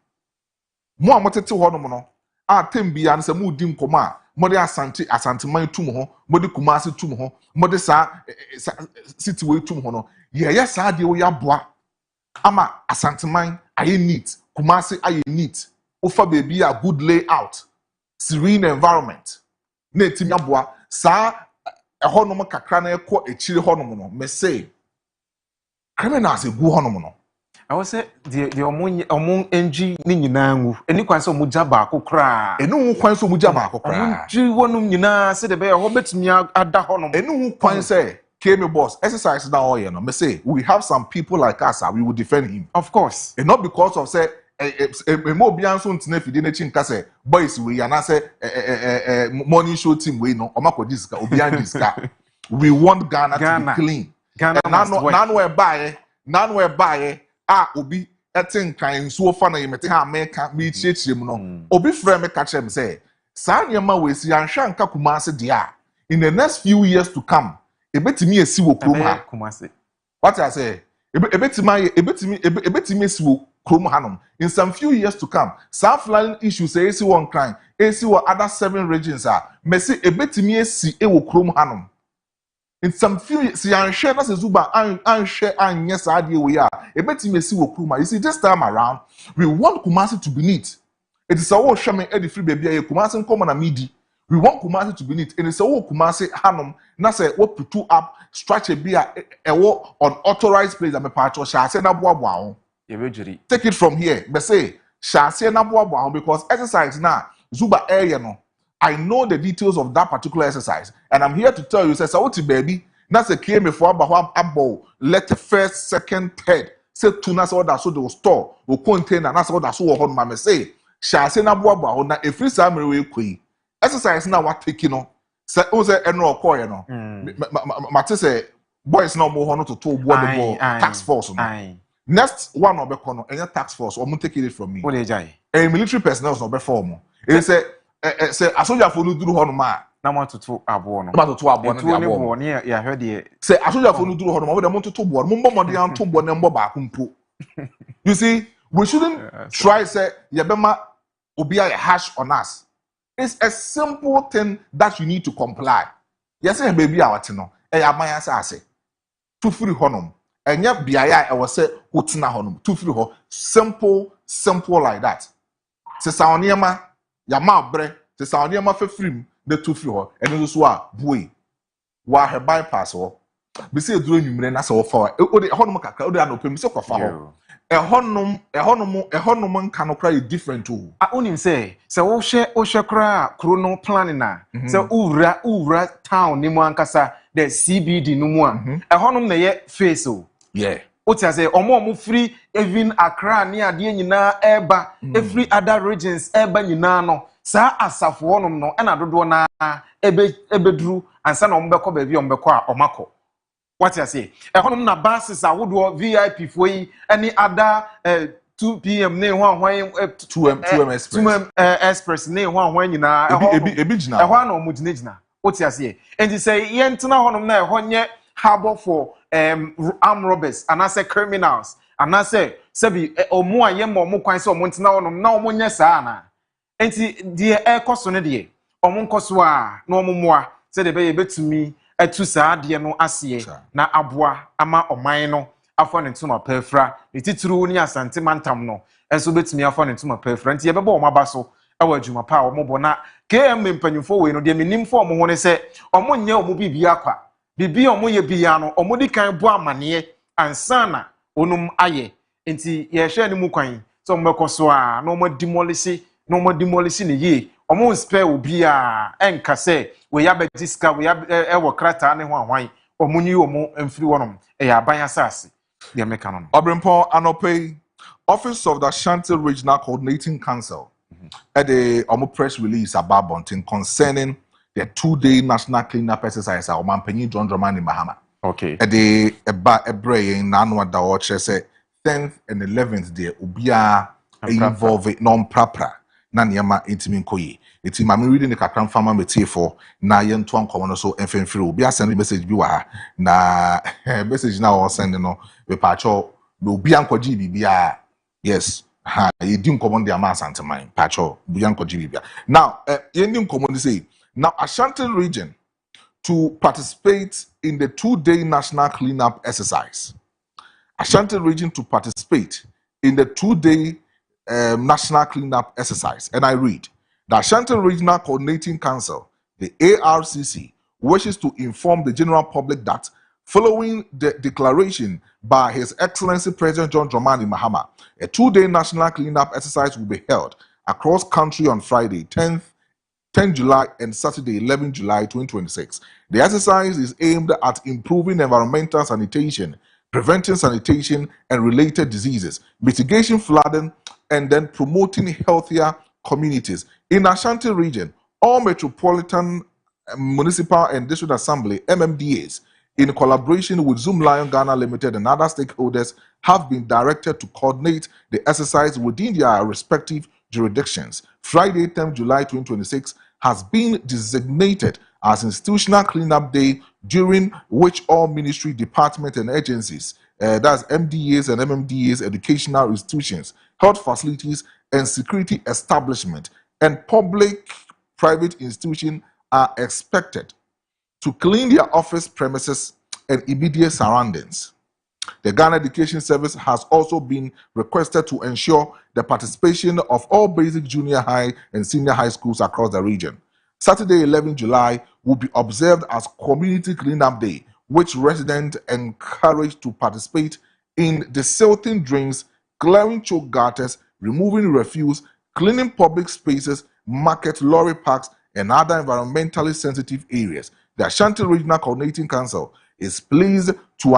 mo amotete hodom no a tembia no se mo di nkomo a mode asanteman tum ho mode kumase tum ho mode sa city we tum ho no ye sa de wo ya boa ama asanteman aye neat kumase aye neat ofa baby a good layout serene environment na etimi aboa sa ehonom kakra na ekọ echire honom no me say criminals egu honom no I was say the omon NG ni nyina ngu. Eni kwan se omugya baako kra. Enu kwan so mugya baako kra. Omunji wonum nyina se de be ho betumi ada honom. Enu kwan say KM boss exercise now all no. Me say we have some people like us we will defend him. Of course. And not because of say mo bian so ntine fidi na chinka say boys we yana say morning show team we no omako diska obian diska. We want Ghana to be clean. Ghana nanu e bae obi etin kan so fa na yemete ha meka me chiechire mu no obi frɛ me ka kyerɛ me say saa nyema we si anhwa nka Kumasi dia in the next few years to come ebetimi esi wo krom ha Kumasi. What I say ebetimi esi wo krom ha no in some few years to come some flying issues say esi one crime esi wo other 7 regions me say ebetimi esi e wo krom ha no. In some few see and share na Zuba and share and yes idea we are a bit me see Kuma. You see this time around we want Kumasi to be neat. It is our shaman Eddie free baby Kumasi common and midi. We want Kumasi to be neat. And it's our Kumasi Hanum na say what put two up structure be a war on authorized place and me part of shall say na boa. Take it from here. But say shall say na boa because exercise now Zuba area no. I know the details of that particular exercise, and I'm here to tell you, say, Sawoti baby, that's a came for abo, let the first, second, third, say to nas order so they will store, will contain, and that's all that's so on my say, shall say na boa, na a free summary queen. Exercise now what taking on, say, oh, say, and no call, you know, Matisse, boys no more honor to two board tax force. Next one of the corner, any tax force, or take it from me. A military personnel is not before me. It say, say asoja fo no duru ho no ma na mo toto abo no ma toto abo no dia abo ne ya hwede say asoja fo no duru ho no ma we dem toto bo no mo mbomode an to bo ne mbo ba kumpo. You see we shouldn't try say ye bema obi a harsh on us. It's a simple thing that you need to comply. Yes say baby a wate no e ya man asa ase to free honom enya biaya e wo say wotina honom to free ho simple like that. Se sa oniema ya ma bre te sa oniema ma fefrim de to free ho eno so a boy wa he bypass ho be say duro nwumre na se wo fa o de honom kakra o de anopem se kofa ho honom nka no kra different too onim say se wo hwe kra krono plan na se ura town ni mu ankasa the CBD no mu a honom na ye face o yeah Otia say omo free even Accra ni ade nyina eba every other regions eba nyina no saa asafo wonom no na dodo na ebedru ansa na ombekọ ba bi ombekọ a omako what you say honom na buses awodo VIP foi any other 2 p.m. ne ho 2M express ne ho nyina ebi gina ho na omugina otia say enti say yentena honom na nye harbor for armed robbers and I say criminals and I say sebi omo ayem omo kwan se omo ntina wonom na omo nya saa na enti de ekoso ne de omo nkoso a na omo moa se de be betumi atu saa de no ase na aboa ama oman no afọ ne ntoma pafra ne tituru ni asante mantam no enso betumi afọ ne ntoma pafra enti ye bebo omo abaso ewa adwuma pa omo bo na KM mpanyimfo we no de menim fo omo ho ne se omo nya omo bibia kwa bibi omo ye bia no omo di kan bo amane ansana onum aye enti ye hwe ne mu kwan so omo bekoso a no omo demolish ne ye omo spare obi a enka se we ya bediska we ya ewo krata ne ho ahwan omo nyi omo mfiri wonom e ya ban asase de meka no Obrempo Anope Office of the Ashanti Regional Coordinating Council at the omo press release about Bontin concerning the 2-day national cleanup exercise our Mampenyi John Dramani Mahama. Okay. At the Ebre in Nanwa da Oche say 10th and 11th day ubia involve non-prapra na niyama intimi nkoyi. Iti mami reading the kakran farmer metie for na yen to ankomo so enfenfiri ubia send message bi wa na message na o send no we pacho ubia nkoji bibia yes ha yedi nkomo de ama asanteman pacho ubia nkoji bibia. Now yendi nkomo say now, Ashanti region to participate in the 2-day national cleanup exercise. Ashanti region to participate in the 2-day national cleanup exercise. And I read, the Ashanti Regional Coordinating Council, the ARCC, wishes to inform the general public that Following the declaration by His Excellency President John Dramani Mahama, a 2-day national cleanup exercise will be held across country on Friday, 10 July and Saturday, 11 July 2026. The exercise is aimed at improving environmental sanitation, preventing sanitation and related diseases, mitigating flooding, and then promoting healthier communities. In Ashanti region, all metropolitan, municipal and district assembly, MMDAs, in collaboration with Zoom Lion Ghana Limited and other stakeholders, have been directed to coordinate the exercise within their respective jurisdictions. Friday, 10 July 2026 has been designated as Institutional Cleanup Day, during which all ministry, departments and agencies, that's MDAs and MMDAs, educational institutions, health facilities and security establishment, and public-private institutions are expected to clean their office premises and immediate surroundings. The Ghana Education Service has also been requested to ensure the participation of all basic junior high and senior high schools across the region. Saturday, 11 July will be observed as Community Cleanup Day, which residents encouraged to participate in the silting drains, clearing choke gutters, removing refuse, cleaning public spaces, market, lorry parks, and other environmentally sensitive areas. The Ashanti Regional Coordinating Council is pleased to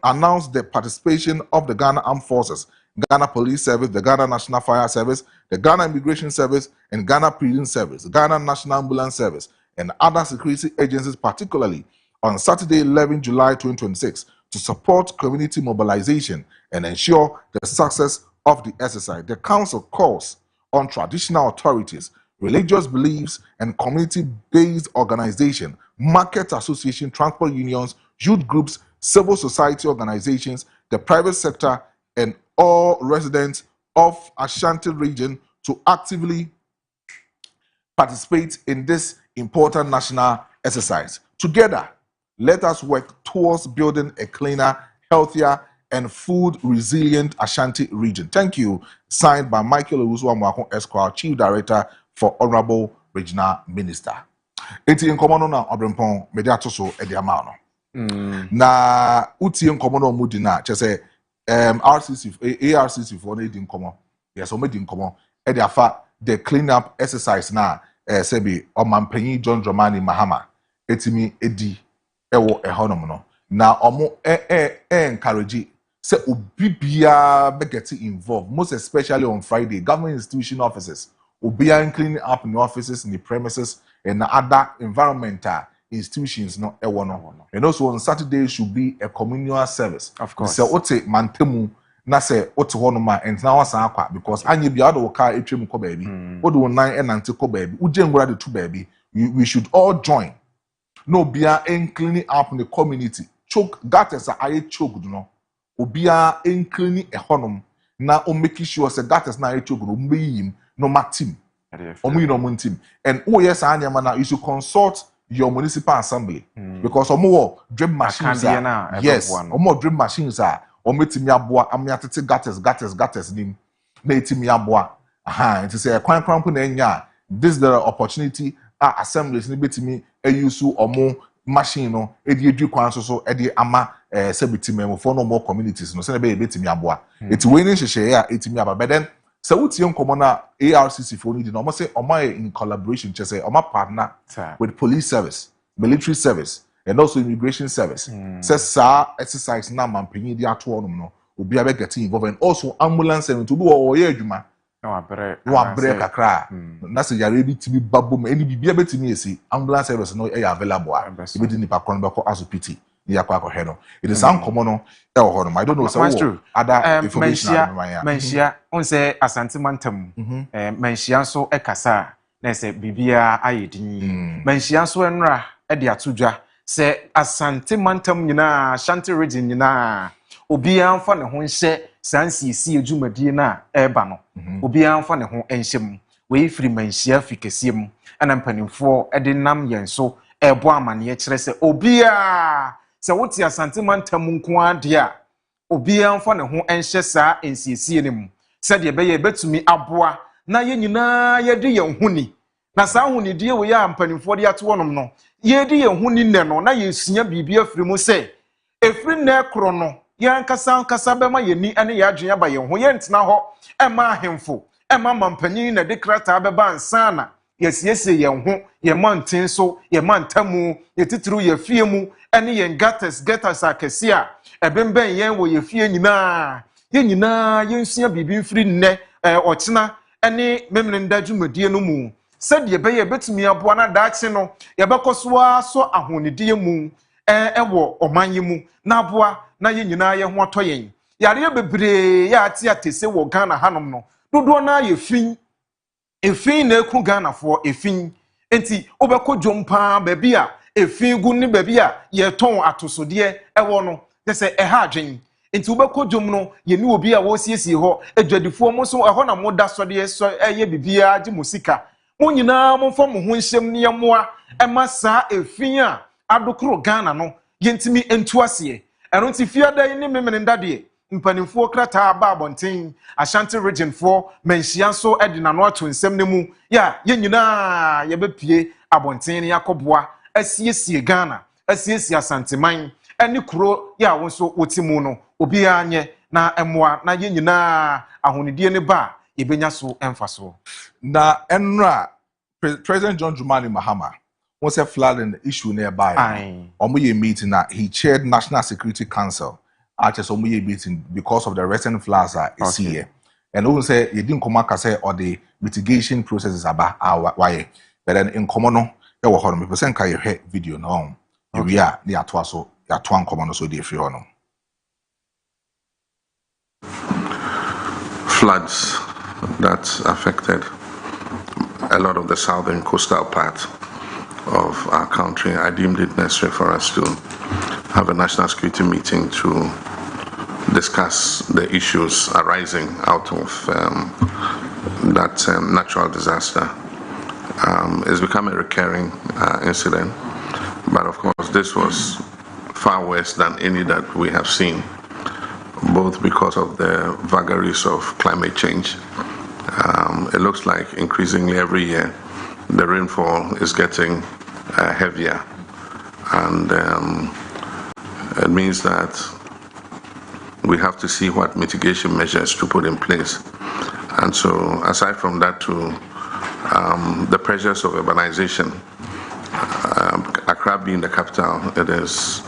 announce the participation of the Ghana Armed Forces, Ghana Police Service, the Ghana National Fire Service, the Ghana Immigration Service, and Ghana Prison Service, Ghana National Ambulance Service, and other security agencies, particularly on Saturday, 11 July 2026, to support community mobilization and ensure the success of the exercise. The Council calls on traditional authorities, religious beliefs, and community-based organizations, market association, transport unions, youth groups, civil society organizations, the private sector, and all residents of Ashanti region to actively participate in this important national exercise. Together, let us work towards building a cleaner, healthier, and food-resilient Ashanti region. Thank you. Signed by Michael Owusu-Amoako Esquire, Chief Director for Honorable Regional Minister. Eti nkomo no na obrempon me dia toso e dia ma no. Na utie nkomo no mu di na che se ARCC for na di nkomo. Yes, o me di nkomo e dia fa the clean up exercise na se bi omampanyi John Dramani Mahama etimi edi ewo ehonom no. Na omo encourage se obi bia be get involved, most especially on Friday, government institution offices obian cleaning up in the offices, in the premises, and other environmental institutions no no. And also on Saturday should be a communal service. Of course. So ote mantemu na se ote honoma and na wasan akwa because anye bi ado ka etwem ko baby. Odo nan enante ko baby. Uje ngura de two baby. We should all join. No bia en cleaning up in the community. Choke gutters are aye choke no. Obia en cleaning e honom na o make sure se gutters na aye choke no mbeyim no ma team. Team. And yes, you should consult your municipal assembly because more dream machines are yes, more dream machines are metimi aboa amiatete gutters nim na etimi aboa and to say kwan na enya this is the opportunity assemblies ni betimi use omo machine no edi edu kwan so edi ama sebitimi for no more communities no say be betimi aboa eti we ni hwehwe ya etimi aba but then so what's your common ARCC for need? Almost say in collaboration, just say partner with police service, military service, and also immigration service. Says sir exercise na man penny the atuo no will be able getting involved and also ambulance service to do all year juma. No abre kakra. Na say yare bi tibi babu any bi able to me see ambulance service no available. Ibi di nipa kon be ko aso PT. It is uncommon. I don't know. So other information. Menshia, on say Asante Mantam. Menshia so ekasa. Na say bibia ayedi. Menshia so enra edi atuja. Say Asante Mantam nyina Ashanti region nyina. Obia amfa ne ho nhye sansisi edwumadi na eba no. Obia amfa ne ho enhyem. We firi menshia fikesiem. Ana mpanimfo edi nam yen so ebo amane kire say obia se wotia santimantam nko ade a obia mfa ne ho enhye saa ensiesie ne mu se de be ye betumi aboa na ye nyina ye de ye huni na saa huni de we ya ampanimfo de ato wonom no ye de ye huni ne no na ye sua bibia afiri mu se efiri na krono yan kasa be ma yeni ane ya adwenya ba ye ho ye ntena ho e ma ahemfo e ma mampanyin na de krata be ba ansana yesiesie ye ho ye mantin so ye mantamu ye titiri ye fie mu ane ye getters akese a ebemben ye wo ye fie nyina ye nsua bibi mfiri nne ochina ane memnenda dwumadie no mu sɛdeɛ bɛyɛ betumi aboa na daakye no yɛbɛkɔ so ahonidie mu ɛwɔ ɔman yi mu na aboa na yɛn nyinaa yɛ ho atɔ yɛn yareɛ bebree yɛ ate atese wɔ Ghana hanom no dodoɔ na yɛ efin na eku Ghanafoɔ efin enti wobɛkɔ dwom paa baabi a efin gu ne baabi a yɛtɔn atosodeɛ ɛwɔ no sɛ ɛha adwen enti wobɛkɔ dwom no yɛni obi a wɔsiesie hɔ adwadifoɔ mo so ɛhɔ na mo da sɔdeɛ sɔ ɛyɛ bibia gye mo sika mo nyinaa mo fɔ mo ho nhyɛm ne yɛmoa ɛma saa efin a adokoro Ghana no yɛntimi entu aseɛ ɛno nti fiada yi ne memenda deɛ mpanimfoɔ krataa ba abɔnten Ashanti region for menhyia so ɛde nano ato nsɛm ne mu ya yɛn nyinaa yɛbɛpie abɔnten ne yakɔboa asiesie Ghana asiesie asanteman ɛne kuro ya wo nso wote mu no obi anye na ɛmoa na yɛn nyinaa ahonidie ne ba yɛbɛnya so ɛmfa so na enra President John Dramani Mahama was a flooding issue nearby. Omuye meeting that he chaired National Security Council. Actually, Omuye meeting because of the recent floods that is here. And also say you didn't come back say or the mitigation processes about why. But then in common, there were 100% can you hear video now. We are the atwaso, the atwan common so the free honor. Floods that affected a lot of the southern coastal part of our country. I deemed it necessary for us to have a national security meeting to discuss the issues arising out of that natural disaster. It's become a recurring incident, but of course this was far worse than any that we have seen, both because of the vagaries of climate change. It looks like increasingly every year the rainfall is getting heavier, and it means that we have to see what mitigation measures to put in place. And so aside from that too, the pressures of urbanization, Accra being the capital, it is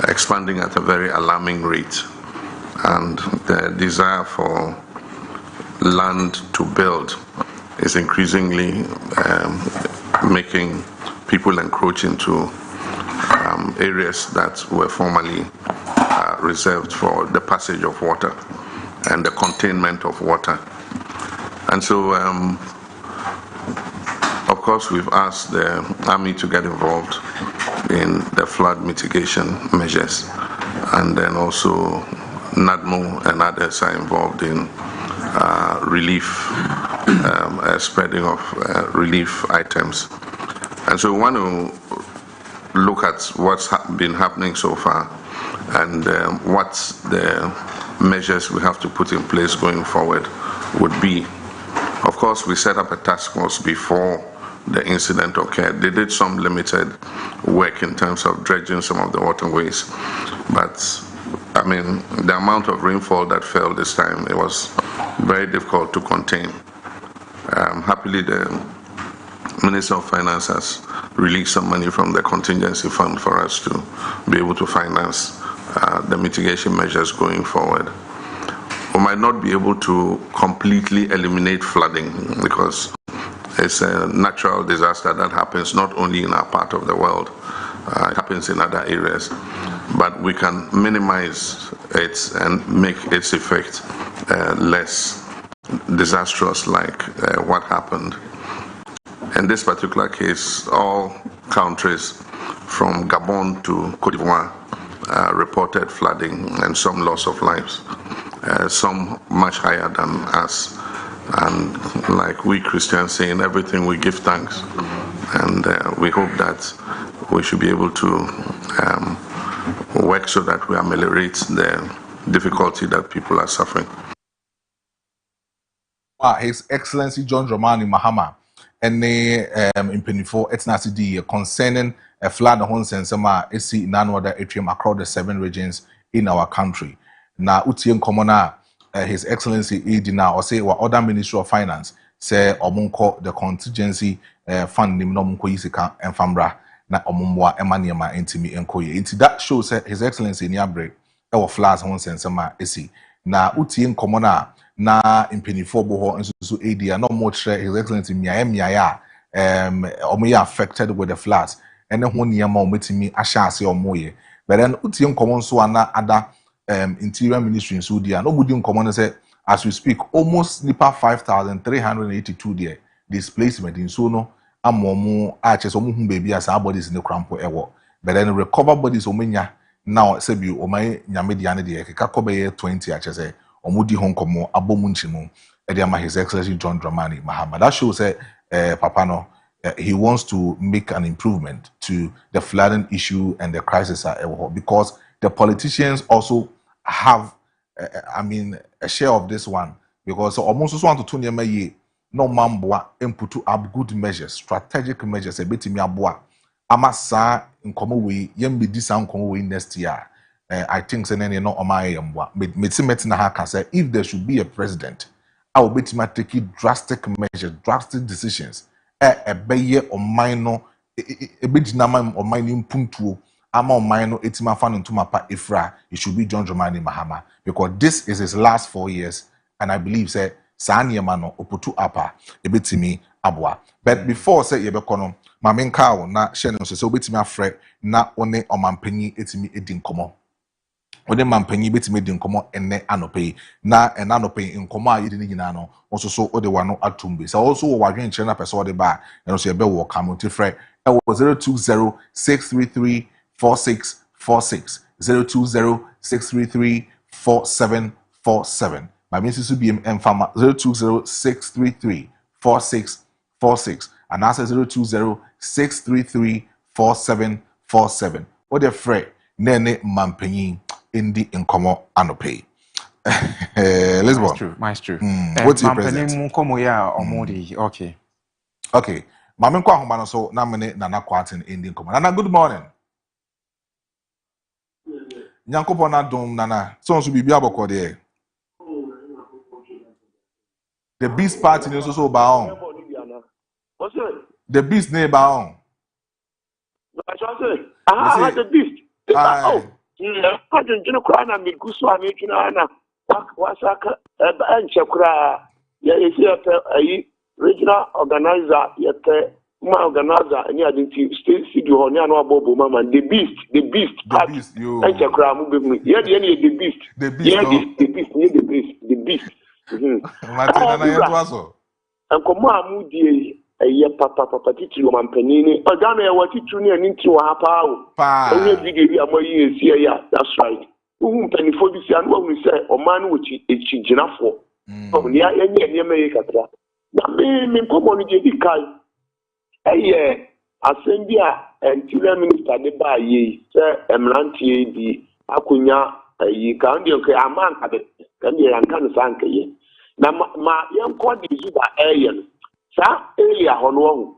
expanding at a very alarming rate, and the desire for land to build is increasingly making people encroach into areas that were formerly reserved for the passage of water and the containment of water. And so, of course, we've asked the Army to get involved in the flood mitigation measures, and then also NADMO and others are involved in relief, spreading of relief items. And so we want to look at what's been happening so far and what the measures we have to put in place going forward would be. Of course, we set up a task force before the incident occurred. They did some limited work in terms of dredging some of the waterways, but I mean, the amount of rainfall that fell this time, it was very difficult to contain. Happily, the Minister of Finance has released some money from the contingency fund for us to be able to finance the mitigation measures going forward. We might not be able to completely eliminate flooding because it's a natural disaster that happens not only in our part of the world, it happens in other areas. But we can minimize it and make its effect less disastrous, like what happened. In this particular case, all countries from Gabon to Cote d'Ivoire reported flooding and some loss of lives, some much higher than us. And like we Christians say, in everything we give thanks. And we hope that we should be able to work so that we ameliorate the difficulty that people are suffering. His Excellency John Dramani Mahama and in Penifo, it's not concerning a flood on sensema esi none other atrium across the 7 regions in our country. Na utien commona His Excellency Edina or say or other Ministry of Finance say omunko the contingency fund nim no munko yisika enfambra na omumwa emaniema entimi enkoye. Inti that shows His Excellency Daybreak e floods hon sensema esi na utien commona na impenifo boho nsusu Edia no more His Excellency miaya omoye affected with the floods ene ho niema ometimi ahya omoye but then utien common so ana ada Interior Ministry in Saudi and nobody in common say as we speak almost nipa 5,382 there displacement in Sono amomu aches omu baby as our bodies in the crampo ewo but then recover bodies omenya now sebi omai nyamediane there kekakobe 20 aches omudi hon komo abomunchimu ediama His Excellency John Dramani Mahama. That shows Papa no he wants to make an improvement to the flooding issue and the crisis because the politicians also have a share of this one because almost want to turn your may no mamboa and put up good measures, strategic measures a bit in aboa amasa in common way yem be this way next year. I think say no my say if there should be a president, I will be take drastic measures, drastic decisions. A beye or minor a bit nama or mining puntu. Ama Maino Etima Fan into Mapa Ifra, it should be John Dramani Mahama because this is his last 4 years, and I believe say Sanya Mano Oputu Apa Ebitimi Abwa. But before say Yebekono, my main cow na Shannon so betimi afre na one omanpenyi etimi edin komo. Ode mampenyi betimi edin komo ene anope na enanope nkomo a yedi nyina no also so ode wano atumbe. So also wadwen kire na person ode ba and so yebe wo kamonti frɛ e wo 020 633 4646 020 633 4747. My Mrs. BM and Farmer 020 633 4646 and answer 020 633 4747. What the freight Nene Mampenyi in the Incomo Anope. Lisbon. Maestro. What's your present? Okay. Okay. Mamen kwa humano so na mene nana kwatin in the Incomo. Nana, good morning. Nyankopon na dom nana so nso bibia bokọ de the beast party ni so ba on the beast ne ba on the beast I didn't cry na mi gusu ami tuna na wasaka enche kura ya esi regional organizer yete my organizer any identity state studio on no abobo mama the beast you the beast yeah the beast Martina na yeto aso enkomo amudie eye papa titiri man panini ogana e watitu ni ani nti wa hapa o onye video bi amoyi esi ya that's right uhun panifo bi si anu hu se oman wo chi ginafo o ni enye me kakra na me nkomo ni di kai assembly interior minister de ba yi se emrantie di akunya kan de ke aman ka de kan de yankan sanka yi na ma yanko de zuba no sa area ho no ho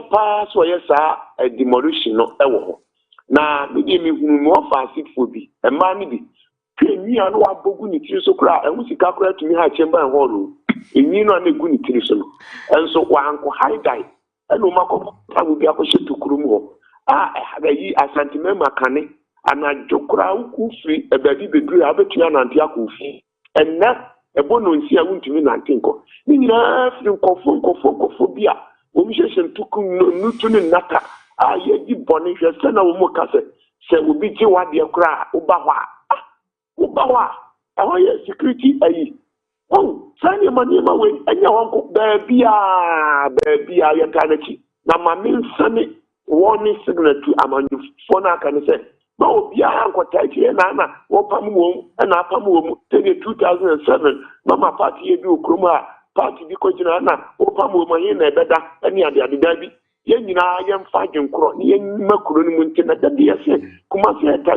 pa so ye sa demolition no ewo ho na me de me hunu mo offensive phobia ma ni bi keni anu abogu ni tiri so kra ehun sika kra tumi ha chemba ho no enyi no na egu ni tiri so no enso wa anko high die eno makọ tawo bi akọhye tukuru mu ho yi asantime makane ana jokura uku free ebabi bedru abetua nante akofi enna ebono nsi a wuntumi nante nko ni nyina free nkofo bia wo mi hye ntuku nutu ne nata ye di boni hwe se na wo mo kase se obi ji wade kura uba wa aho ye security ayi sani mani ma we anya wanko baby a yatanachi na mamin sani warning signal to amanyu fona kan say ma obi a ankwata tie na wo pam wo na pam wo 2007 mama party e bi okroma party bi ko jina na wo pam wo ma yin na ebeda ani ade bi ye nyina ye mfa dwenkro ni ye makuro ni munti na da de yese kuma se eta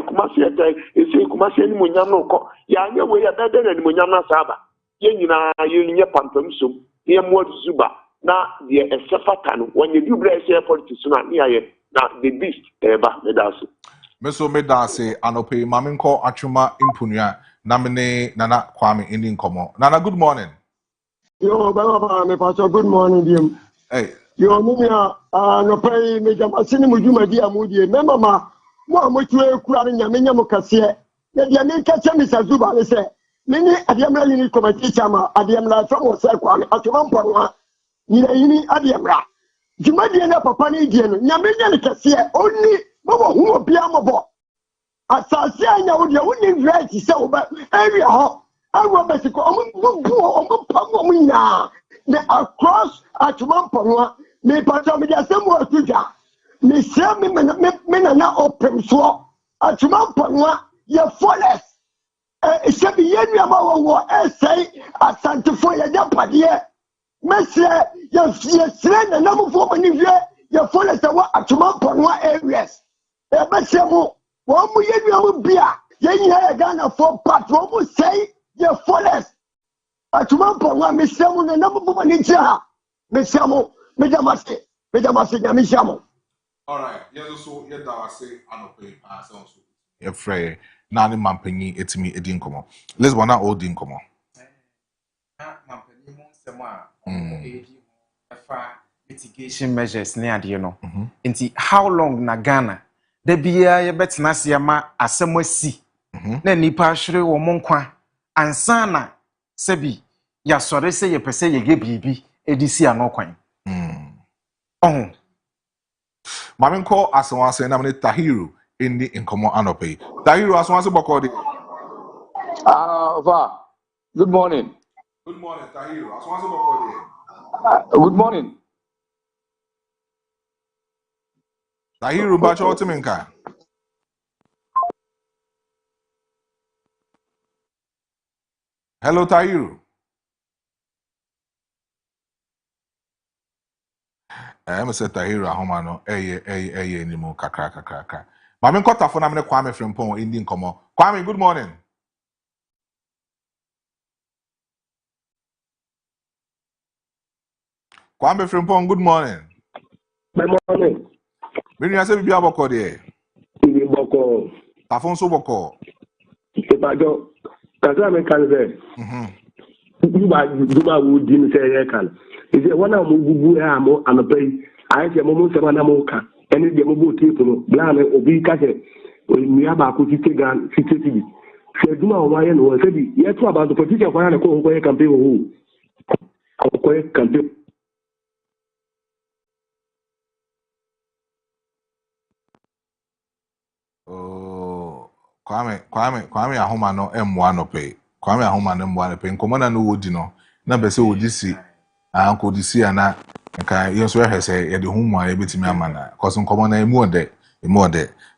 ese kuma se ni munyam no ko ya nya we ya beda na ni munyam na saba ye nyina ye nye pampam som ye mo zuba na de esefata no wonye dubra ese politics na ni aye na the beast eba medaso Meso medase anope maminko achuma impunya namene nana kwame indi nkomo. Nana, good morning. Yo, baba, me pacho good morning, dim. Hey. Yo, mumia, no pay me jam asini mujuma dia mudi. Me mama, mo mo chwe kura nya me nya mo kase. Ya dia me kache mi sazuba le se. Mini adiamra yini komati chama, adiamra from se kwa me atuma mponwa. Yini adiamra. Juma dia na papa ni die no. Nya me nya le kase. Oni mo hu obi amobo. Asase anya wo dia woni right se wo ba area ho. Awo besiko omo pamo nya me across atuma pamo me pato me dia semu atuja me se me na open so atuma pamo ye forest se bi ye nua ma wo say asantefo ye japade me se ye sre na mo fo mani wie ye forest wo atuma pamo areas e be se mo wo mo ye nua mo bia ye nya Ghana for part wo mo say ye forest atuma pongwa mesemu na namubu ni jaha mesemu medamase nyamishamu. All right, yes, so yeah, that say anope pass on so. Yeah, frey nani mampenyi etimi edin komo. Let's wanna all din komo. Mampenyi mo nsema mitigation measures ne ade no. Nti how long na Ghana da bia ye betina se ma asem asi na nipa hwere wo monkwa ansana sebi ya sore se ye pese ye bibi edisi anokwan. Maminko aswanse na mne Tahiru indi inkomo anope. Tahiru aswanse bokodi. Va. Good morning. Good morning, Tahiru. Aswanse bokodi. Good morning. Tahiru bacho otiminka. Hello, Tahiru. I'm say Tahiru ahomano eye ni mo kakra. Maminko tafo na mne Kwame Frimpong indi inkomo. Kwame, good morning. Kwame Frimpong, good morning. Good morning. Bini ase bibi aboko de. Bibi boko. Tafon so boko. Ibajo. Kaza me kan say. Duba wo din say ye kan. Ise wana mo gugu e amo anopai. Aye se mo mo se na mo ka. Eni de mo bo tape no. Bla me obi ka se. Mi aba ko tite gan tite tibi. Se duma o waye no se bi. Ye to about the politician kwa na ko ye campaign wo. Ko ye campaign. Kwame ahoma no emwa no pe. Kwame ahoma no emwa no pe. Nkomo na no wodi no. Na be se wodi si. Anko di si ana nka yeso ehese ye de humu a yebetimi amana. Cause nkomo na emu ode.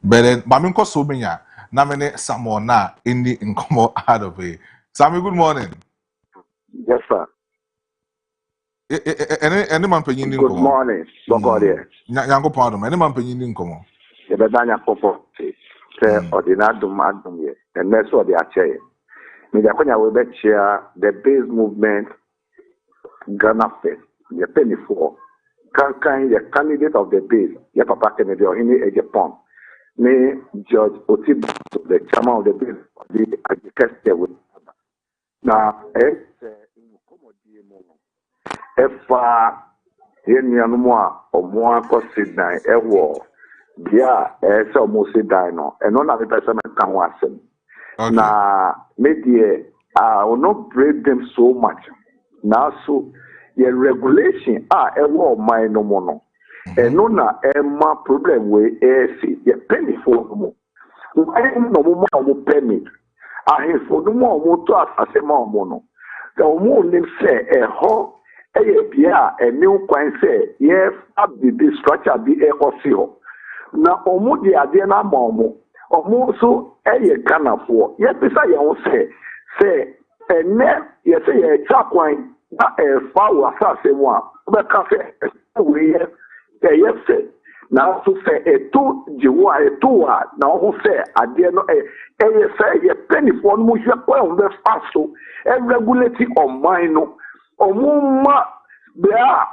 But mami nko so benya na me ne Samuel na indi nkomo out of it. Sammy, good morning. Yes, sir. Any man penyin ni nkomo. Good morning. Bokode. Nyango pardon. Any man penyin ni nkomo. Ye be danya popo. Say adum ye. And that's what they are saying. Me da konya we be share the base movement Ghana first. Ye penny for kan the candidate of the base. Ye Papa Kennedy or any Ejepon. Me George Otib, the chairman of the base. The agriculture with now efa yenu anumu a omo akosidai ewo bia se omo sidai no eno na me pese me kan ho asem na media will not break them so much now so your regulation ewo my no mo no eno na ma problem we see ye penny for mo why no mo permit for no mo to asase ma mo no the mo nim say ho bia new kwan say yes up the structure be ho na omo di ade na ma omo so Ghana for ye bisa ye wo say ene ye say ye chakwan na fa wa asase mo a be ka say we ye say na so say eto jiwa eto a na ho say ade no say ye penny for no hwe kwa on be faso regulate on mine no omuma bia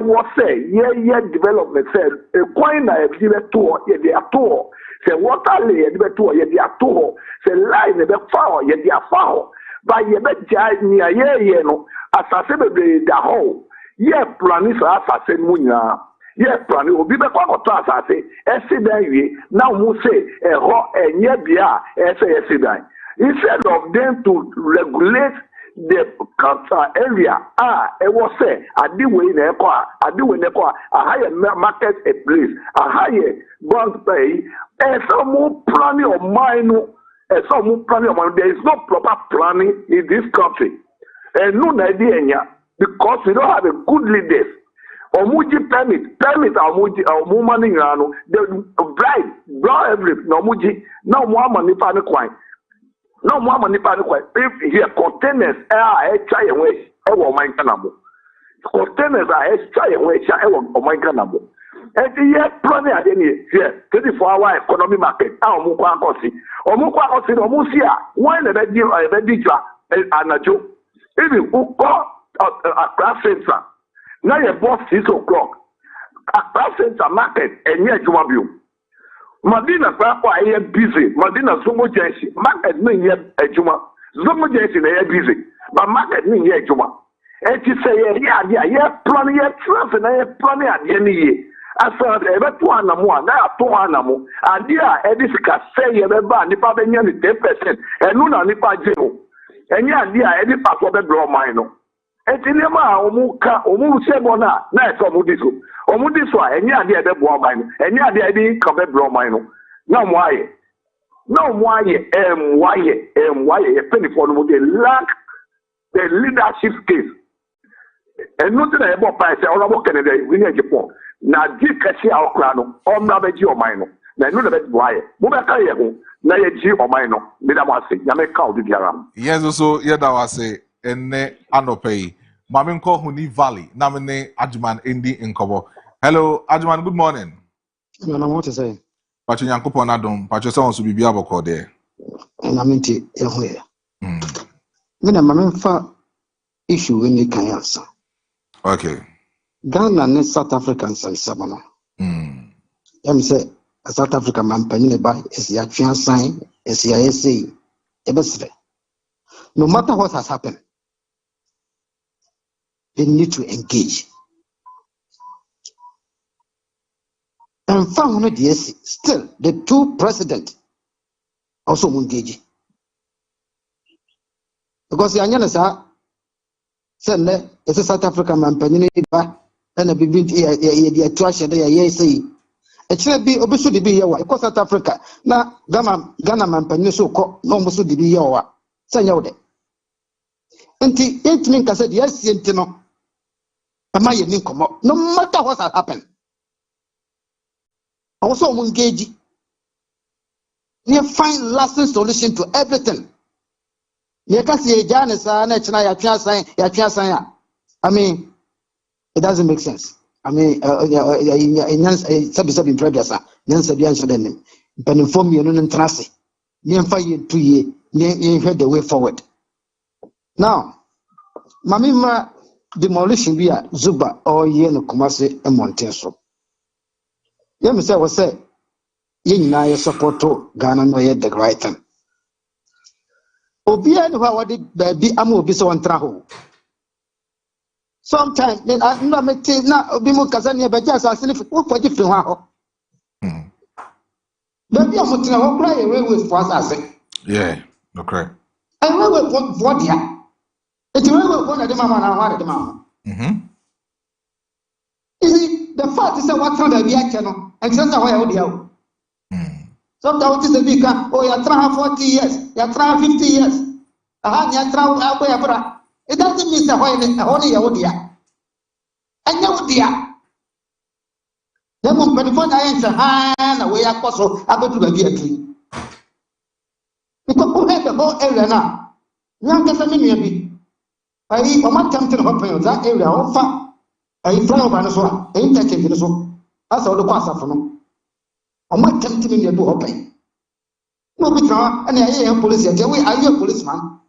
was say, yeah, development said, a coin I have given to ye they are to. Say, water lay, the to ye they are to. Say, line, the foul, ye they are foul. By ye bet jai near ye, no, as I said, the whole. Ye planis as I said, Munya. Ye plan will be the quack as I say, Essidai, now who say, a ho, and ye bia, Essidai. Instead of them to regulate the culture area, it was say, I do in a higher market a place, a higher bond pay, and some more planning of mine, and some more planning of mine. There is no proper planning in this country, and no idea, because we don't have a good leaders. Omuji permit omu money ngano the bribe blow every no muji no more money pa ne kwan no more money pa ne kwan if here containers try and way e wo man kana mo containers try and way e wo man kana mo e the year plan ade ni here 24-hour economy market omu kwa akosi omu si a why na be di jwa anajo even uko Accra Center. Now your boss 6 o'clock. Accra Center market and yet you want you. Madina Papa I busy. Madina Zomo Jensi. Market mean yet a juma. Zomo Jensi they are busy. But market mean yet juma. And you say yeah, plan yet trust and I plan at the end of the year. As far as ever 2 more, now 2 more. And yeah, Edisika say you ever nipa benyan 10% and no nipa zero. And yeah, any part of the blow mine. Etinema omu sebona na eso omudiso a enya ade ebe bo oman no enya ade ade ka be bro oman no na moaye ye penifo no dey lack the leadership skills and nothing na ebo pa say orabo Canada we need Japan na di kashi a okra no omna be ji oman no na no na be moaye mo be ka ye ho na ye ji oman no me da mo ase ya me ka odi biara yes so ye da wase ene anopei Maminko Huni Valley namene Ajuman Indi Inkobo. Hello Ajuman, good morning. No, I want to say Pacho Yankopo Nadom, Pacho Someone to be Biaboko there. And I'm into everywhere. Then I'm fa issue when you can answer. Okay. Ghana and South Africans and Sabana. Let me say a South African man penny by is the action sign, is the ISA, no matter what has happened. They need to engage. And found still the 2 presidents also engage. Because the Anyana said, it's a South African man, and a big trash there, say, it should be obviously be here, because South Africa. Now, Ghana man, Peninsula, no most to be your say out there. And the 8 minutes said, yes, no. No matter what has happened. Also engage. You find lasting solution to everything. You can see I mean, it doesn't make sense. I mean, in previous but inform you no trust. You find 2 years, you head the way forward. Now, Mamima demolition be a Zuba or ye no Kumasi and Monteso. Let me say, was say, ye na support to Ghana no yet the right time. Obia no how did be amu be so on traho. Sometimes then I no me na obimu kazania be just as if what for different ho. Baby of tina ho cry away with for us. Yeah, okay. I will for dia. It will go to the mama and the mama. The fact is that what kind of channel and just a way audio. Sometimes it's a big oh, you're trying 40 years, you're trying 50 years. You're trying out. It doesn't mean that only audio. And no dear. The moment before I answer, hand away a puzzle, I go to the beer tree. Because who had the whole area now? Young as a mini. I eat a man tempted to that area on far. I fly over the swamp, I ain't taking the swamp. That's all the pass from them. I might tempt me to do open. No, and I hear police. I are you a policeman?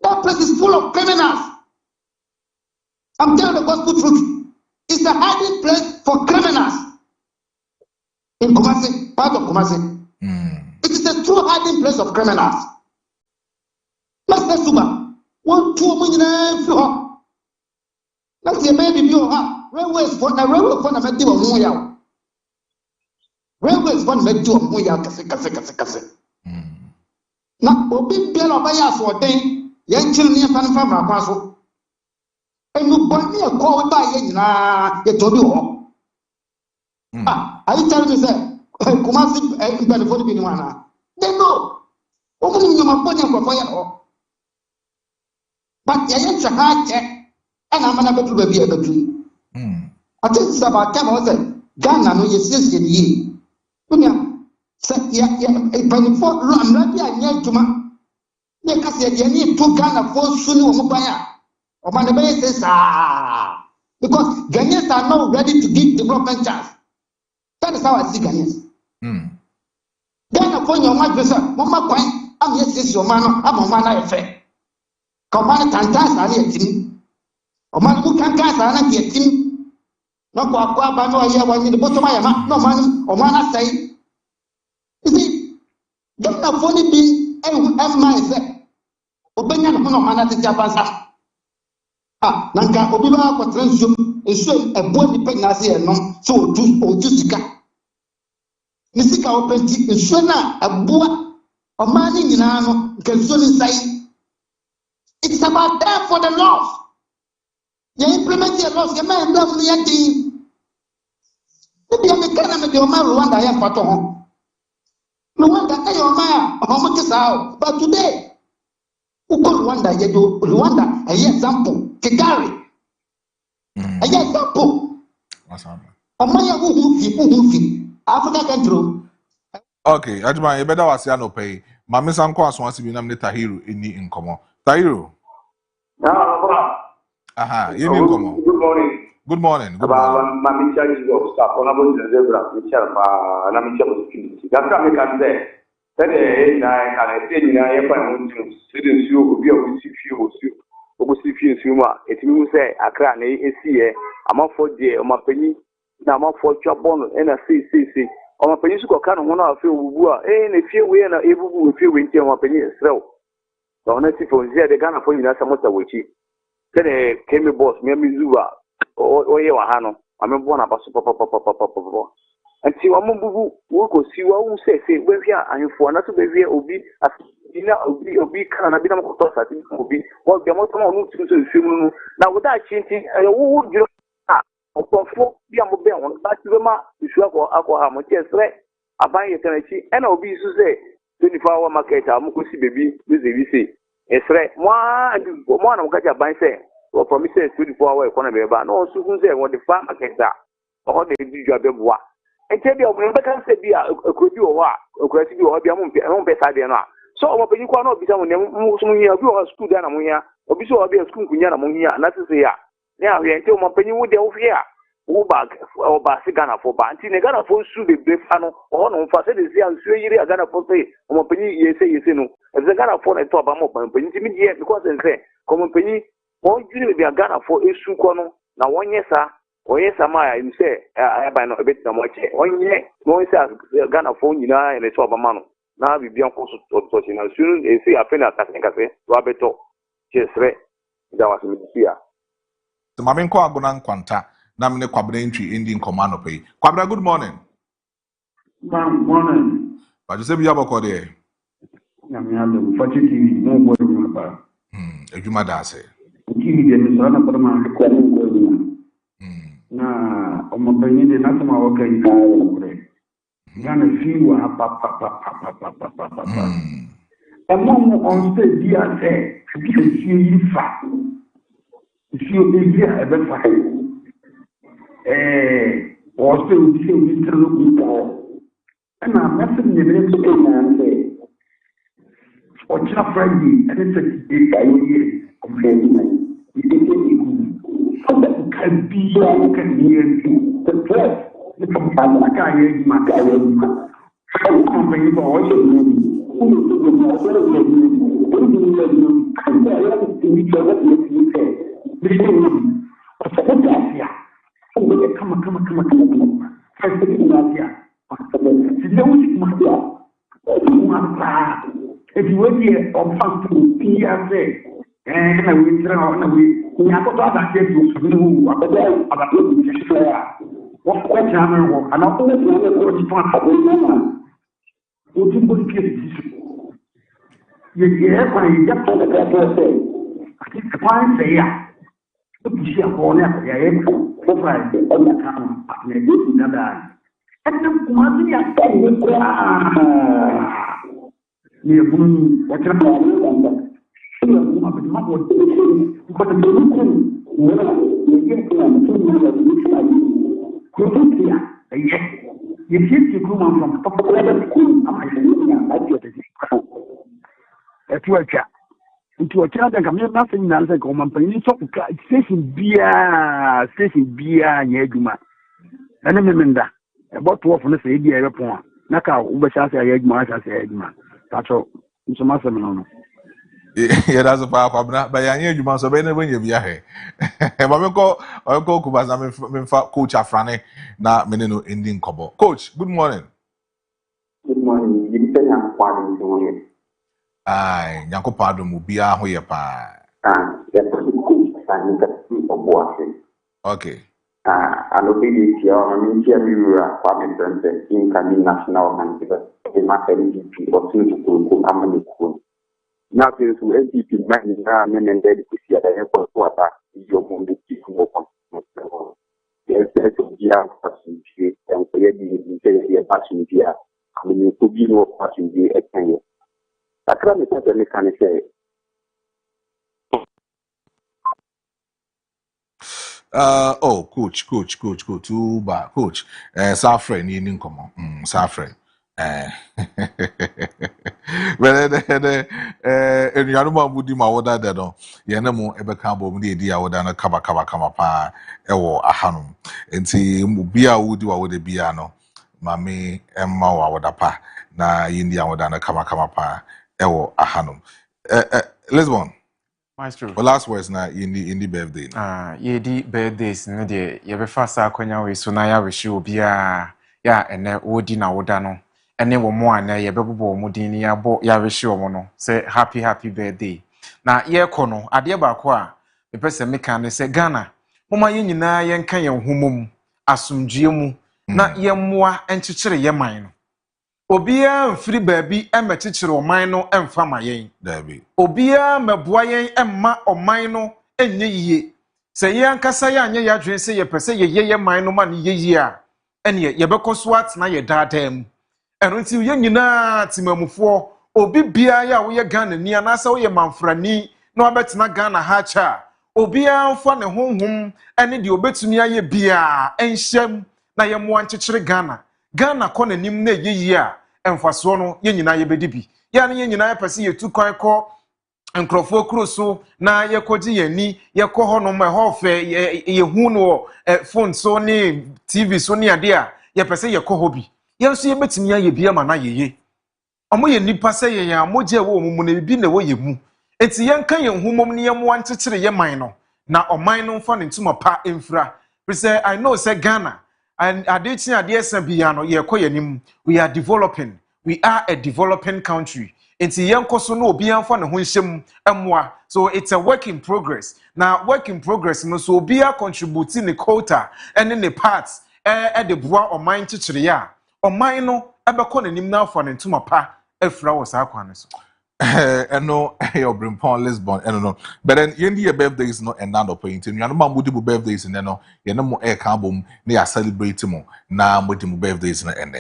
That place is full of criminals. I'm telling the gospel truth. It's a hiding place for criminals in Kumasi, part of Kumasi. It is a true hiding place of criminals. Master Suba, 1 2 million for let's say baby you have railways for the railway for the medium moya. Railways for the medium moya, kase. Na obi biara obaya so den yen kiri ne fan fa bra kwa so enu boni e ko ba ye nyina ye tobi ho I tell you say Kumasi impede for bi ni wana they know omuni nyoma bonya kwa fa ye ho but ye ye ha che ana mana betu ba bi e betu I think about time was Ghana no ye sisi ni kunya ya ipanifo amrabi anya juma ne kase ye ni to Ghana for suni wo baya o man be say sa because Ghanaians are not ready to give development chance. That is how I see Ghanaians. Ghana for your man pesa mama kwan am yes sisi o man no am man na efe ka man tantan sa na etim o man mu kankan sa na etim no kwa ba no ye wa ni the bottom ya ma no man o man asai. You see, Ghana funny being myself. Obenya no mana te japansa. Nanka obi ba ko transum esu ebo ni pe na se no so oju sika. Ni sika openti esu na aboa o mani nyina no nke so ni sai. It's about there for the laws. You implement your laws, you may not be a team. Maybe I'm a kind of the Omar Rwanda I am part of. No wonder I am how much is out. But today, who got Rwanda, a example, Kigali. A example. A Maya who Africa control. Okay, Ajma, you better was no pay. Mammy Sanko as once you nominate Tahiru in the income. Tahiru. Aha, you need come. Good morning. Good morning. Good morning. Mammy charges of staff on about the zebra, Michelle, and I'm that's what I can say. That I say, I find students you will be able to see few, it means say, I can't see I'm up for the penny, now I'm up for job bonus, and I see. On my penny, so kind of one of you who are in a few way and able to feel winter on my penny as well. So, honestly, for the Ghana for you, that's a much away. Then came a boss, me Mizuwa, or Yohano. I'm a born about papa. And see one move, we go see what we say, where we are, and for another baby, Obi, as dinner, Obi, can I be able to talk at Obi, what the most amount to the film. Now, without changing, I would you for 4 p.m. But you should have alcohol, much as right. I buy a tenancy, and Obi to say 24-hour market, I'm going to see baby, with the VC. It's right. One of Gaja by say, or promises 24-hour economy, but no, soon say what the farm markets are, or the individual. And tell you, can say be a could you or a crazy or be a own best idea. So, what you cannot be someone who are school down among here, or be so be a school among here, and that's to say, now we until my penny would over here. Ubag or Basigana for Banti, Negana for Subi Befano, or no facilities, and Sui Gana for say, or penny, yes, no. If the Ghana for a top, I'm open, but intimidate because they say, common penny, or you be a Ghana for a sucono. Now, 1 year, sir, or yes, Amaya, you say, I have a bit of much. 1 year, no, it's a Ghana phone, you know, and a top of man. Now we be on course of touching, and soon they say, I feel that cafe, Roberto, just right. That was in the fear. The Maminko Agonan Quanta. Namine Kwabra entry Indian command pay. Kwabra, good morning. Good morning. But you say we have a code there. I'm fortunately no more about. If you mother say. TV, the son of the na o mapeni de na tuma waka yi kure. Gana few papa. Among on stage dia say, if you fa. If you be here ever fa. Or still be Mr. Lupo. And I'm not in the minute to say, or China Friday, and it's a day complaining. So that can be your can be the press. The company, my guy, how company for all Asia. Oh, come. First thing Asia. The music mafia. If you were here on something, PSA. And we have got that get to know about the what channel and not only the coach would you put it? You have my just on the say. I think the point say, yeah. You see a corner, yeah, for Friday on the town, and a good another. And the money I said, near Boom, what you're into a child and come here nothing else like on company station beer yeguma and remember about 12 on the same year upon Naka Ubashas Yegma as Yegma. That's all. It's a master. Yeah, that's a power, but I hear you must have been when you be here. I'll go Kubas, I'm Coach Afrane, now Menino Indian Kobo. Coach, good morning. Good morning. You say I'm quite doing it. Aye, Yanko Pardon will be a hoya pa. Yes, Okay. An obedience, I mean, you are quite present in national manager, in my LGP or to Amani School. Now, since we LGP man and then to see at the airport water, your home to keep more constant. Yes, that's a year passing and creating a passing year. I mean, to be no passing year at 10 years. I can't say. Coach, too bad, coach. Safran, you didn't come on. Safran. Well, and you know, would you my order that on Yanamo ever come over the idea would an a kaba pa, ewo ahanum. And see, Bia would do with the piano. Mammy, Emma, would a pa, na India would an a kaba pa, ewo ahanum. Lisbon. Maestro. Well, last words now in the birthday. Ye di birthdays no de ye be fasa akonya we so na ya wish obi a ya ene odi na woda no ene wo mo ana ye bebobo mo din ni ya bo ya wish o mo no say happy birthday na ye ko no ade ba ko a me pese me kan say Ghana moma ye nyina ye nka ye homom asomdue mu na ye moa enkyekere ye man no obia mfiri baabi emekyekyere oman no emfa mayen Dabi obia meboa yen emma oman no enye yiye se ye ankasa ye anye ya dwen se ye pese ye ye man no ma ne ye yi a ene ye bekoso atena ye daadam eno nti ye nyina timamufo obi bia ya wo ye Ghana ni anasa wo ye manfrani na obetena Ghana ha cha obia mfa ne honhom ene de obetumi aye bia enhyem na ye mo ankyekere Ghana kɔ nanim na ye yi a emfaso no ye nyina ye bedibi ya ne ye nyina ye pese ye tu kwan kɔ nkrofo kruso na ye koji ye ni ye kɔ hɔ no ma hɔ fɛ ye hu no phone so ni TV so ni ade a ye pese ye kɔ hɔ bi ye nso ye betimi ya ye bia ma na ye ye omo ye nipa sɛ ye ya moje wo mu na bi na wo ye mu enti ye nka ye humom ne ye mo ankyekere ye man no na ɔman no mfa ne ntuma pa emfra pese I know say Ghana and adechia ade bia no ye kɔ ye nim we are developing we are a developing country enti yenko so no obi anfa ne ho nhyem emwa so it's a work in progress na work in progress no so obi a contribute ne quota and ne parts de boa oman kyekere ya oman no ebekɔ nanim na afa ne ntuma pa afra wo sa kwan so no your Brimpon Lisbon no but then your birthdays no and not painting you know multiple birthdays and no you know more air carbon they are celebrating more now multiple birthdays no and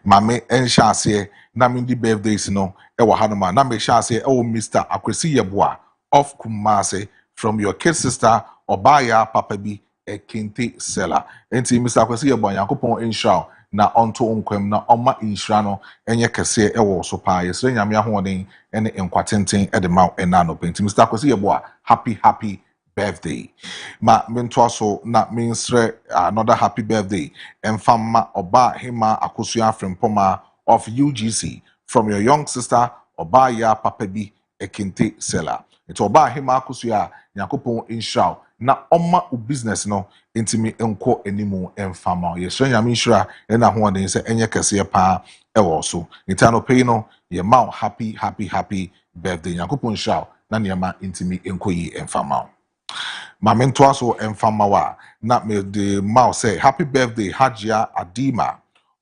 Mame and Shase na mindi birthdays no ewa hanuma na me Shase Mr. Akwesi Yeboah of Kumase from your kid sister Obaya Papa bi Kente Seller enti Mr. Akwesi Yeboah Yakopon insha na onto onkwem na oma insha no enye kese ewo so pa yesre nyame ahoden ene enkwatenten ede ma ena no penti Mr. Akwesi Yeboah happy birthday ma mento so na minsre another happy birthday emfama oba hima akosua frempoma of UGC from your young sister Obaya Papa bi Ekente Seller. It's Oba hima akosua Yakopon insha na oma u business no intimi enko enimu emfama ye so nyame nhira na ho den se enye kese pa ewo so itano pay no ye ma happy birthday yakopon shao na niema intimi enko yi emfama ma mento aso emfama wa na me the mouth say happy birthday Hajia Adima.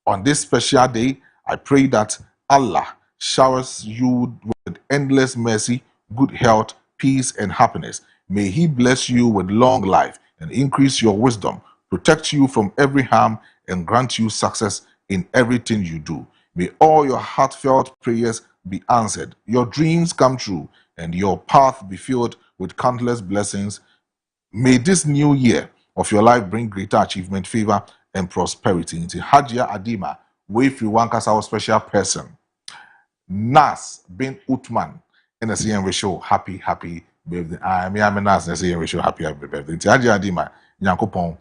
On this special day I pray that Allah showers you with endless mercy, good health, peace and happiness. May he bless you with long life and increase your wisdom, protect you from every harm and grant you success in everything you do. May all your heartfelt prayers be answered, your dreams come true and your path be filled with countless blessings. May this new year of your life bring greater achievement, favor, and prosperity. Into Hajia Adima, way free one our special person. Nas bin Utman in the CM show. Happy birthday. I'm Nas in the CM show. Happy birthday. Into Hajia Adima, Yankopon,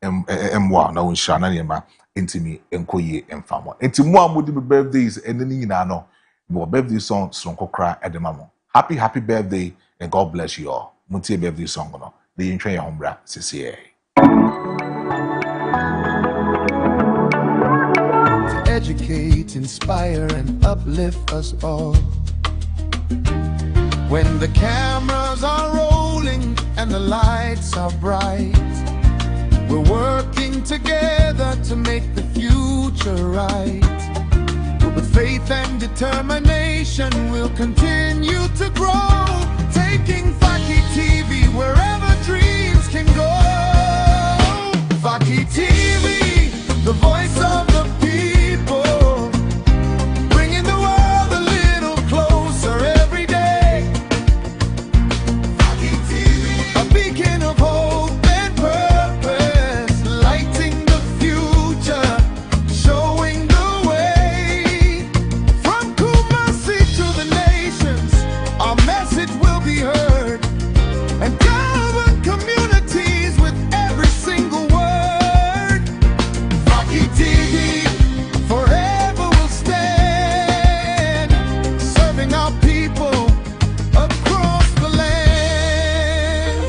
Mwa, na unshana niema, intimi, enkoye, emfamo. Into mwa mudi birthdays, and then you know, your birthday song, Sonko Kra, Edemamo. Happy birthday, and God bless you all. Mutie birthday song, no. The intro your hombra, CCA. To educate, inspire, and uplift us all. When the cameras are rolling and the lights are bright, we're working together to make the future right. With faith and determination, we'll continue to grow, taking Faki TV wherever dreams can go. Faki TV, the voice of the people, bringing the world a little closer every day. Faki TV, a beacon of hope and purpose, lighting the future, showing the way. From Kumasi to the nations, our message will be heard and govern communities with every single word. Faki TV forever will stand, serving our people across the land.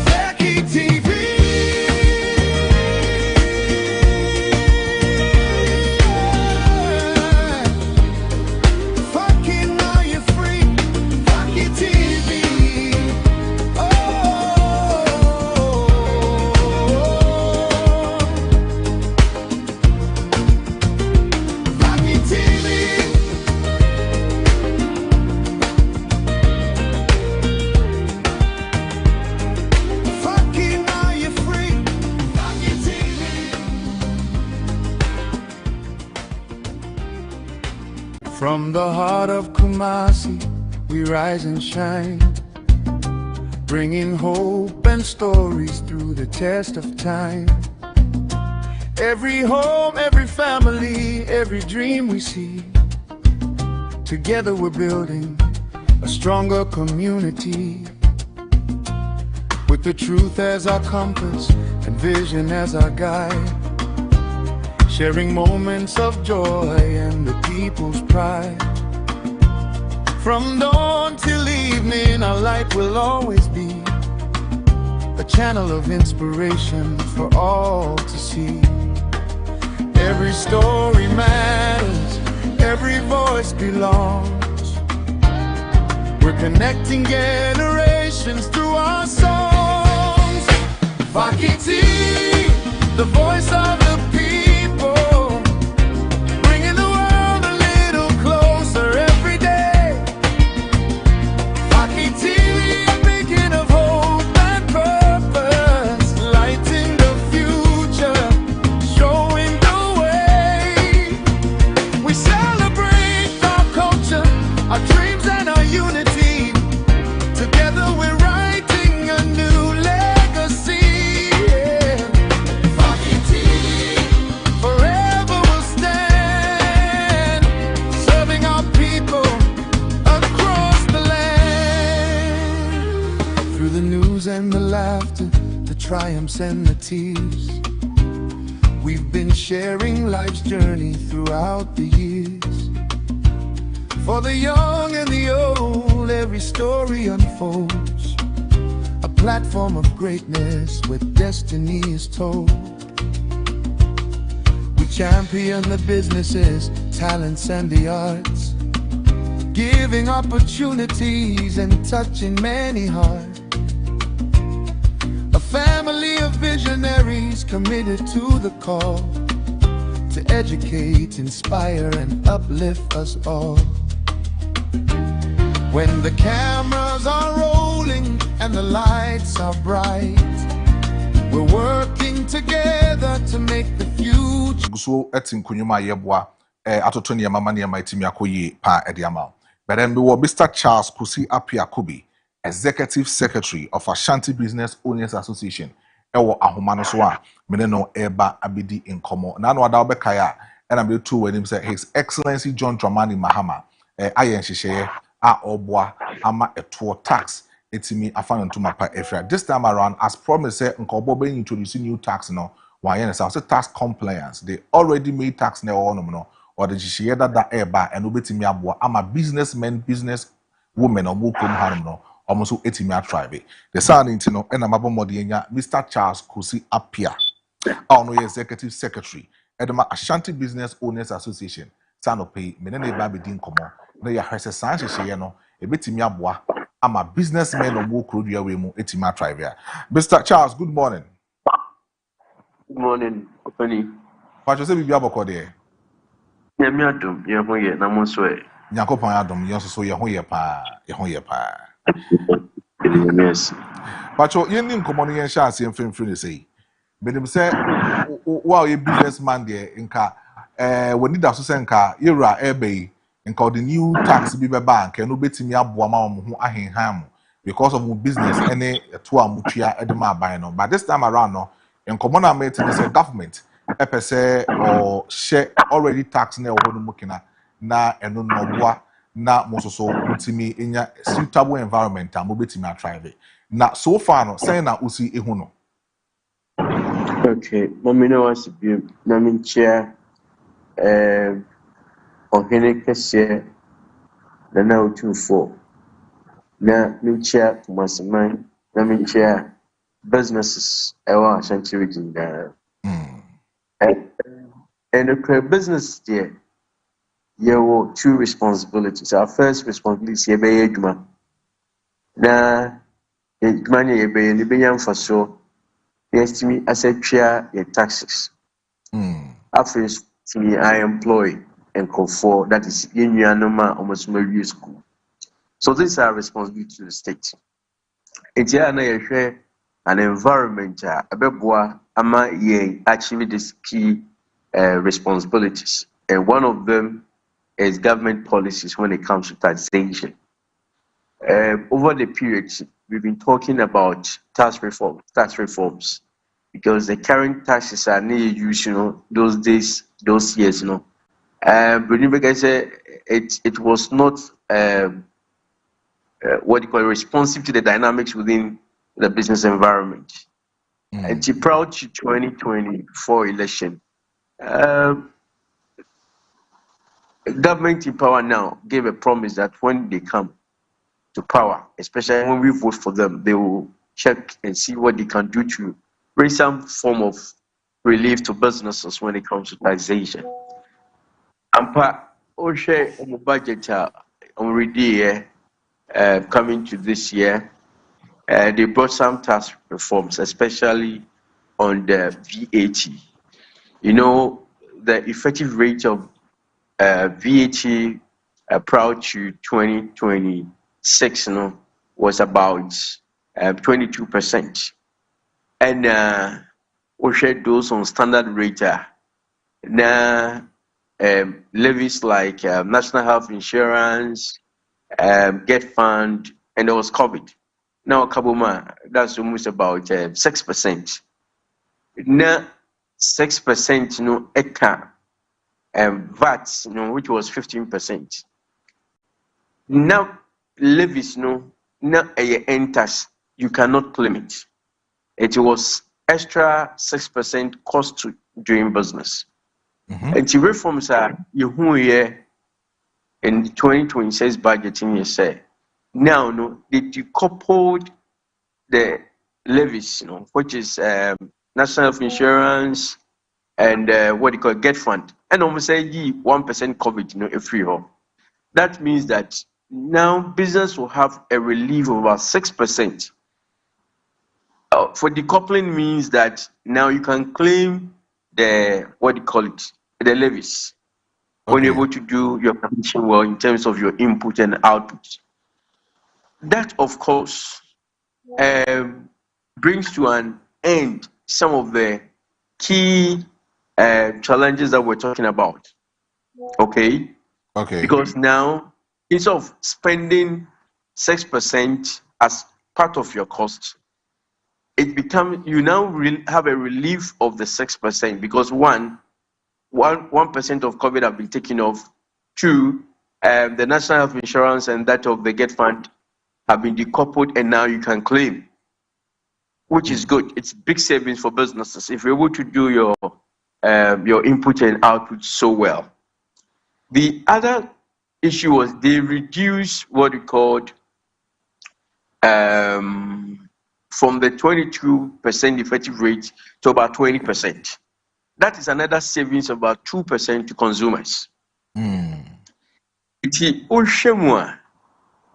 Faki TV. Faki, now you're free. Faki TV. Oh. Faki TV. Faki, now you're free. Faki TV. From the heart of Kumasi, we rise and shine, bringing hope and stories through the test of time. Every home, every family, every dream we see, together we're building a stronger community. With the truth as our compass and vision as our guide, sharing moments of joy and the people's pride. From dawn till evening, our light will always be a channel of inspiration for all to see. Every story matters, every voice belongs. We're connecting generations through our songs. Faki TV, the voice of the people, bringing the world a little closer every day. Faki TV, a beacon of hope and purpose, lighting the future, showing the way. We celebrate our culture, our dreams and our unity. Together we're writing a new legacy. Yeah. Faki TV. news and the laughter, the triumphs and the tears. We've been sharing life's journey throughout the years. For the young and the old, every story unfolds. A platform of greatness where destiny is told. We champion the businesses, talents and the arts, giving opportunities and touching many hearts. A family of visionaries committed to the call to educate, inspire and uplift us all. When the cameras are rolling and the lights are bright, we're working together to make the future. So etin kunyuma yeboa atoto ne mama ne maitimi akoyi pa ediama. But then we were Mr. Charles Kusi Apia Kubi, Executive Secretary of Ashanti Business Owners Association. Ewo ahoma no so a mene no eba abidi inkomo. Na no ada obekaya and I'm two when him say His Excellency John Dramani Mahama ayen hyehyeye a oboa ama eto tax etimi afan ntoma pa efra. This time around, as promised, nkobo be introduce new tax no. Why say tax compliance. They already made tax now no or the hyehyeye that eba and obetimi aboa ama businessmen, business women or mukom hanom no almost etimi tribe. The sound into no and amabomodienya Mr. Charles Kusi Apia. Our no executive secretary Edema Ashanti Business Owners Association. Sano pay menene baby din komo. Na ya hwese san hyehyeye no ebetimi aboa ama businessmen or mu krodua we mu etimi tribe. Mr. Charles, good morning. Good morning, Opani. What you say be aboko there? Yamiadum, Yahoye, Namoswe. Yakopon Adam, you so Yahoye pa. Yes. But you didn't come on here and film say. But them say, wow, a businessman there in car. When did that so car, Ira Airway, and called the new tax be bank, and no betting me up who I ham because of business any 2 mutia edema by no. But this time around, no, and common mate in the government, EPC or share already tax near Honumukina, na and no bois, na moso mutimi in a suitable environment, and mobitimi tribe. Na so far, no, saying na usi ehuno. Okay, Mamino was be Namin chair, or Henekese, the now 2-4. Na new chair to Mastermind, Namin chair businesses, our Ashanti region there. And the business there, you have 2 responsibilities. Our first responsibility is to be Edma. Na money you be Libyan for so. Yes, to me, as a chair, your taxes. After to me, I employ and conform. That is in your normal almost maybe school. So this is our responsibility to the state. It's here I share an environment. Abeboa ama ye achieve these key responsibilities, and one of them is government policies when it comes to taxation. Over the period, we've been talking about tax reforms, because the current taxes are near used, those days, those years, but I say it was not what you call responsive to the dynamics within the business environment. And prior to 2024 election, government in power now gave a promise that when they come to power, especially when we vote for them, they will check and see what they can do to bring some form of relief to businesses when it comes to taxation. And Oshe on budget already coming to this year, they brought some tax reforms, especially on the VAT. The effective rate of VAT prior to 2026 was about 22%. And we shared those on standard rate. Now, levies like National Health Insurance, Get Fund, and there was COVID. Now, Kabuma, that's almost about 6%. Now, 6%, ECA, VAT, which was 15%. Now, levies, now enters you cannot claim it. It was extra 6% cost to doing business. And the reforms are you who here in 2026 budgeting, you say now no they decoupled the levies, which is national health insurance and what you call get fund, and almost say 1% COVID, if you that means that now business will have a relief of about 6%. For decoupling means that now you can claim the the levies when you're able to do your commission well in terms of your input and output. That, of course, brings to an end some of the key challenges that we're talking about. Okay. Because now, instead of spending 6% as part of your cost, it becomes you now have a relief of the 6% because 1% of COVID have been taken off. 2, the national health insurance and that of the get fund have been decoupled, and now you can claim, which is good. It's big savings for businesses if you're able to do your input and output so well. The other issue was they reduced what we called from the 22% effective rate to about 20%. That is another savings of about 2% to consumers.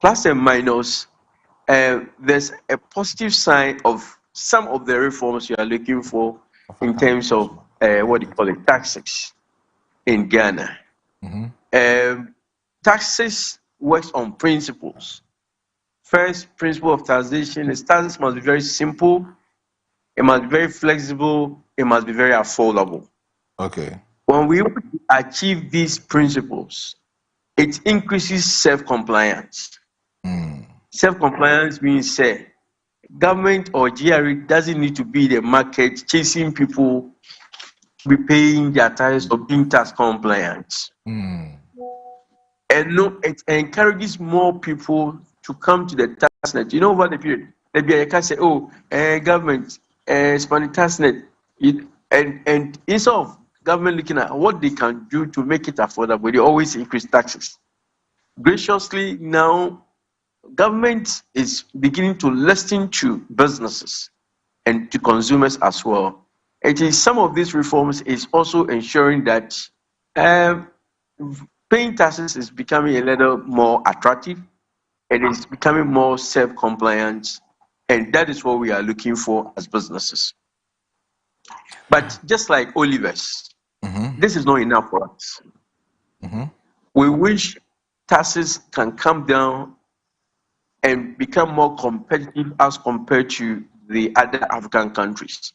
Plus and minus, there's a positive sign of some of the reforms you are looking for in terms of taxes in Ghana. Taxes works on principles. First principle of taxation is taxes must be very simple, it must be very flexible, it must be very affordable. When we achieve these principles, it increases self-compliance. Self-compliance means government or GRE doesn't need to be the market chasing people be paying their taxes or being tax compliant. And no, it encourages more people to come to the tax net. Over the period, maybe I can say, government expanding tax net, and instead of government looking at what they can do to make it affordable, they always increase taxes. Graciously, now government is beginning to listen to businesses and to consumers as well. It is some of these reforms is also ensuring that paying taxes is becoming a little more attractive. It is becoming more self-compliant, and that is what we are looking for as businesses. But just like Oliver's, this is not enough for us. We wish taxes can come down and become more competitive as compared to the other African countries.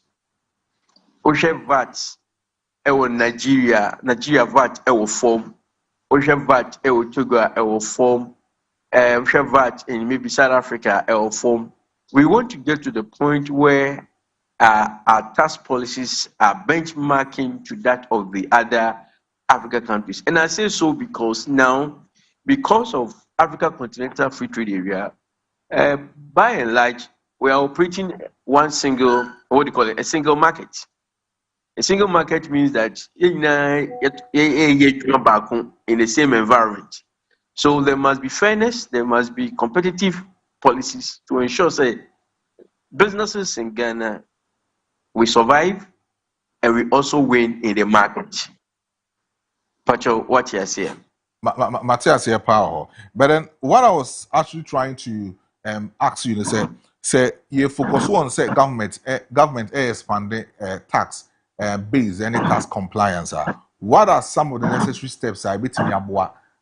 Oshe VAT, Nigeria VAT, form. Oshe VAT, Togo, form. Oshe VAT in maybe South Africa, form. We want to get to the point where our tax policies are benchmarking to that of the other African countries. And I say so because now, because of Africa Continental Free Trade Area, by and large, we are operating one single, a single market. A single market means that in the same environment. So there must be fairness, there must be competitive policies to ensure, businesses in Ghana, we survive and we also win in the market. Pacho, what you are saying? Matthias here, power. But then what I was actually trying to ask you to say you focus on government expanding tax base any tax compliance. What are some of the necessary steps I bet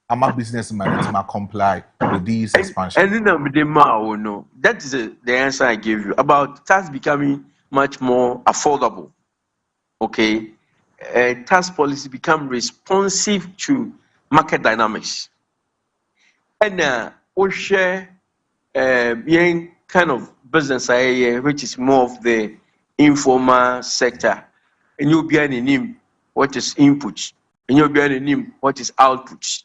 I'm a businessman to comply with these expansions? That is the answer I gave you about tax becoming much more affordable. Okay, tax policy become responsive to market dynamics. And we share kind of business which is more of the informal sector. And you'll be in him what is input, and you'll be in him what is output.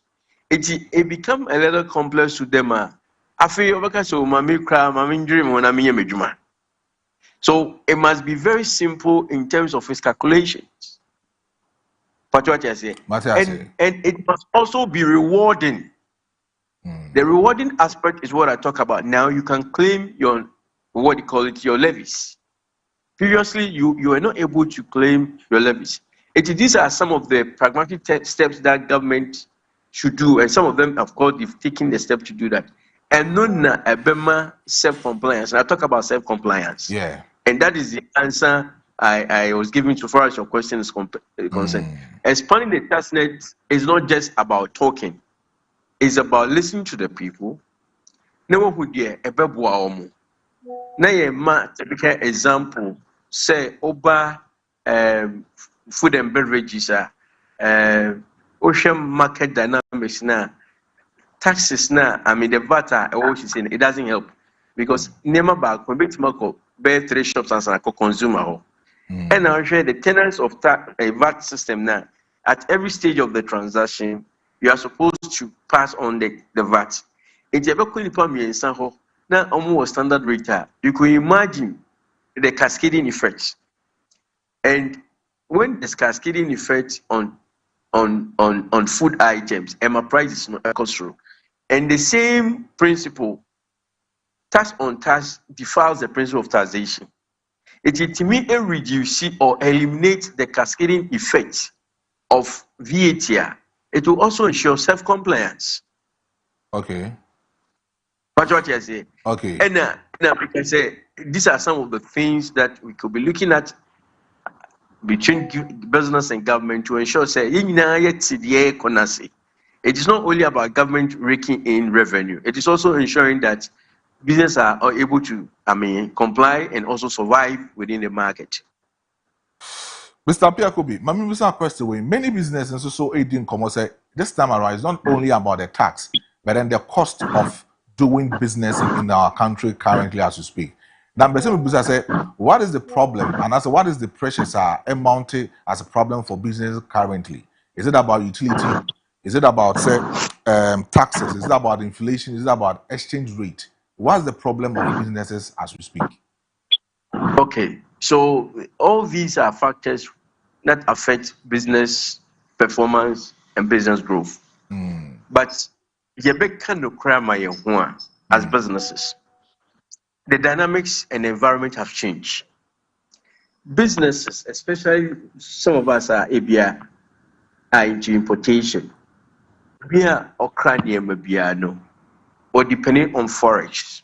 It become a little complex to them Afi obeka so mami kra mami dream when I'm medjuma. So it must be very simple in terms of its calculations. But what I say, and it must also be rewarding. The rewarding aspect is what I talk about. Now you can claim your what you call it, your levies. Previously, you were not able to claim your levies. These are some of the pragmatic steps that government should do, and some of them, of course, they've taken the step to do that. And nona ebema self-compliance. And I talk about self-compliance. Yeah. And that is the answer I was giving so far as your question is concerned. Expanding the tax net is not just about talking. It's about listening to the people. Never would ye ebebua omu. Na ye ma typical example say oba food and beverages ocean market dynamics na taxes na I mean the VAT it doesn't help because nema back when bit mark bear 3 shops and a consumer and now share the tenants of VAT system now at every stage of the transaction you are supposed to pass on the VAT. It's ever now almost standard rate. You could imagine the cascading effect. And when there's cascading effect on food items, and my price is not equal through. And the same principle, tax on tax defiles the principle of taxation. It ultimately reduce or eliminate the cascading effect of VAT. It will also ensure self-compliance. Okay. That's what you say. Okay. And now we can say these are some of the things that we could be looking at between business and government to ensure say it is not only about government raking in revenue, it is also ensuring that businesses are able to comply and also survive within the market. Mr. Piakobi, Mami Musa question many businesses also aiding commerce this time around it's not only about the tax, but then the cost of doing business in our country currently as we speak. Now, Mr. say, what is the problem? And also, what is the pressures are mounted as a problem for business currently? Is it about utility? Is it about say taxes? Is it about inflation? Is it about exchange rate? What's the problem of businesses as we speak? Okay, so all these are factors that affect business performance and business growth. But as businesses, the dynamics and environment have changed. Businesses, especially some of us are into importation. We are or depending on forex,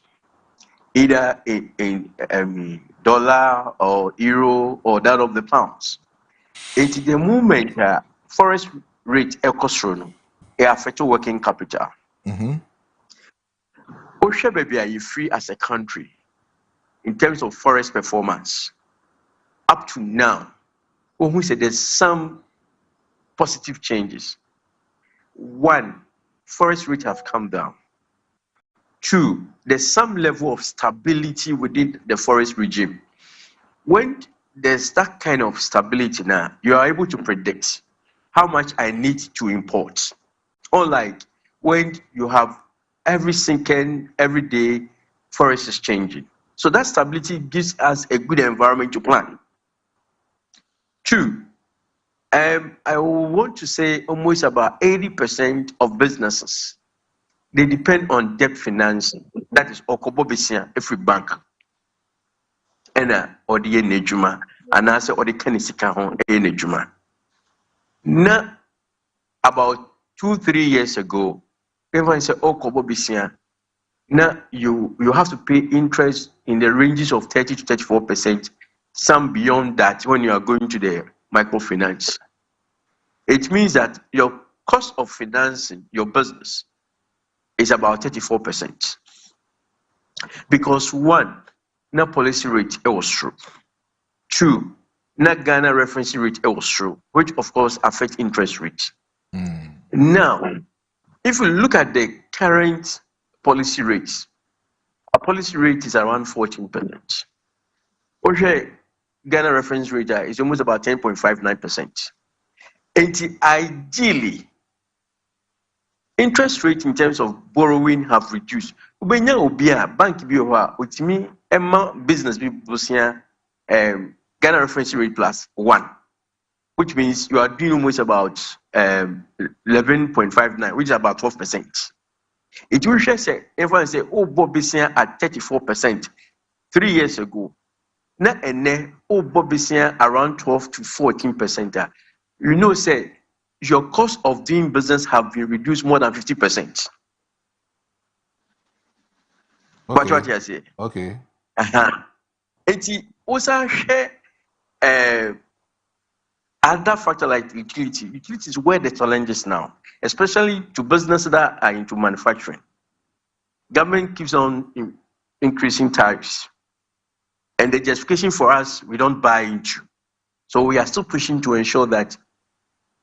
either in dollar or euro or that of the pounds. It's the moment forex rate it affects working capital. Baby, are you free as a country in terms of forex performance? Up to now, we said there's some positive changes. One, forex rates have come down. Two, there's some level of stability within the forex regime. When there's that kind of stability now, you are able to predict how much I need to import. Unlike when you have every second, every day, forex is changing. So that stability gives us a good environment to plan. Two, I want to say almost about 80% of businesses, they depend on debt financing. That is Okobobisia, every bank. Or the Nejuma, and also or the Kenisika home Nejuma. Now, about 2-3 years ago, everyone said, Okobobisia. Now you have to pay interest in the ranges of 30 to 34%, some beyond that when you are going to the microfinance. It means that your cost of financing your business is about 34%. Because one, na policy rate it was true. Two, na Ghana reference rate it was true, which of course affects interest rate. Now, if we look at the current policy rates, our policy rate is around 14%. Okay, Ghana reference rate is almost about 10.59%. And ideally, interest rate in terms of borrowing have reduced. ubenya obi a bank bi ho a otimi emma business bi busia Ghana reference rate plus 1, which means you are doing almost about 11.59, which is about 12%. It will say, everyone say, oh, Bob Bissia at 34% 3 years ago. Now and then, oh, Bob Bissia around 12 to 14%. You know, say your cost of doing business have been reduced more than 50%. Okay. What you say? Okay. And also share other factor like utility. Utility is where the challenge is now, especially to businesses that are into manufacturing. Government keeps on increasing tariffs, and the justification for us, we don't buy into. So we are still pushing to ensure that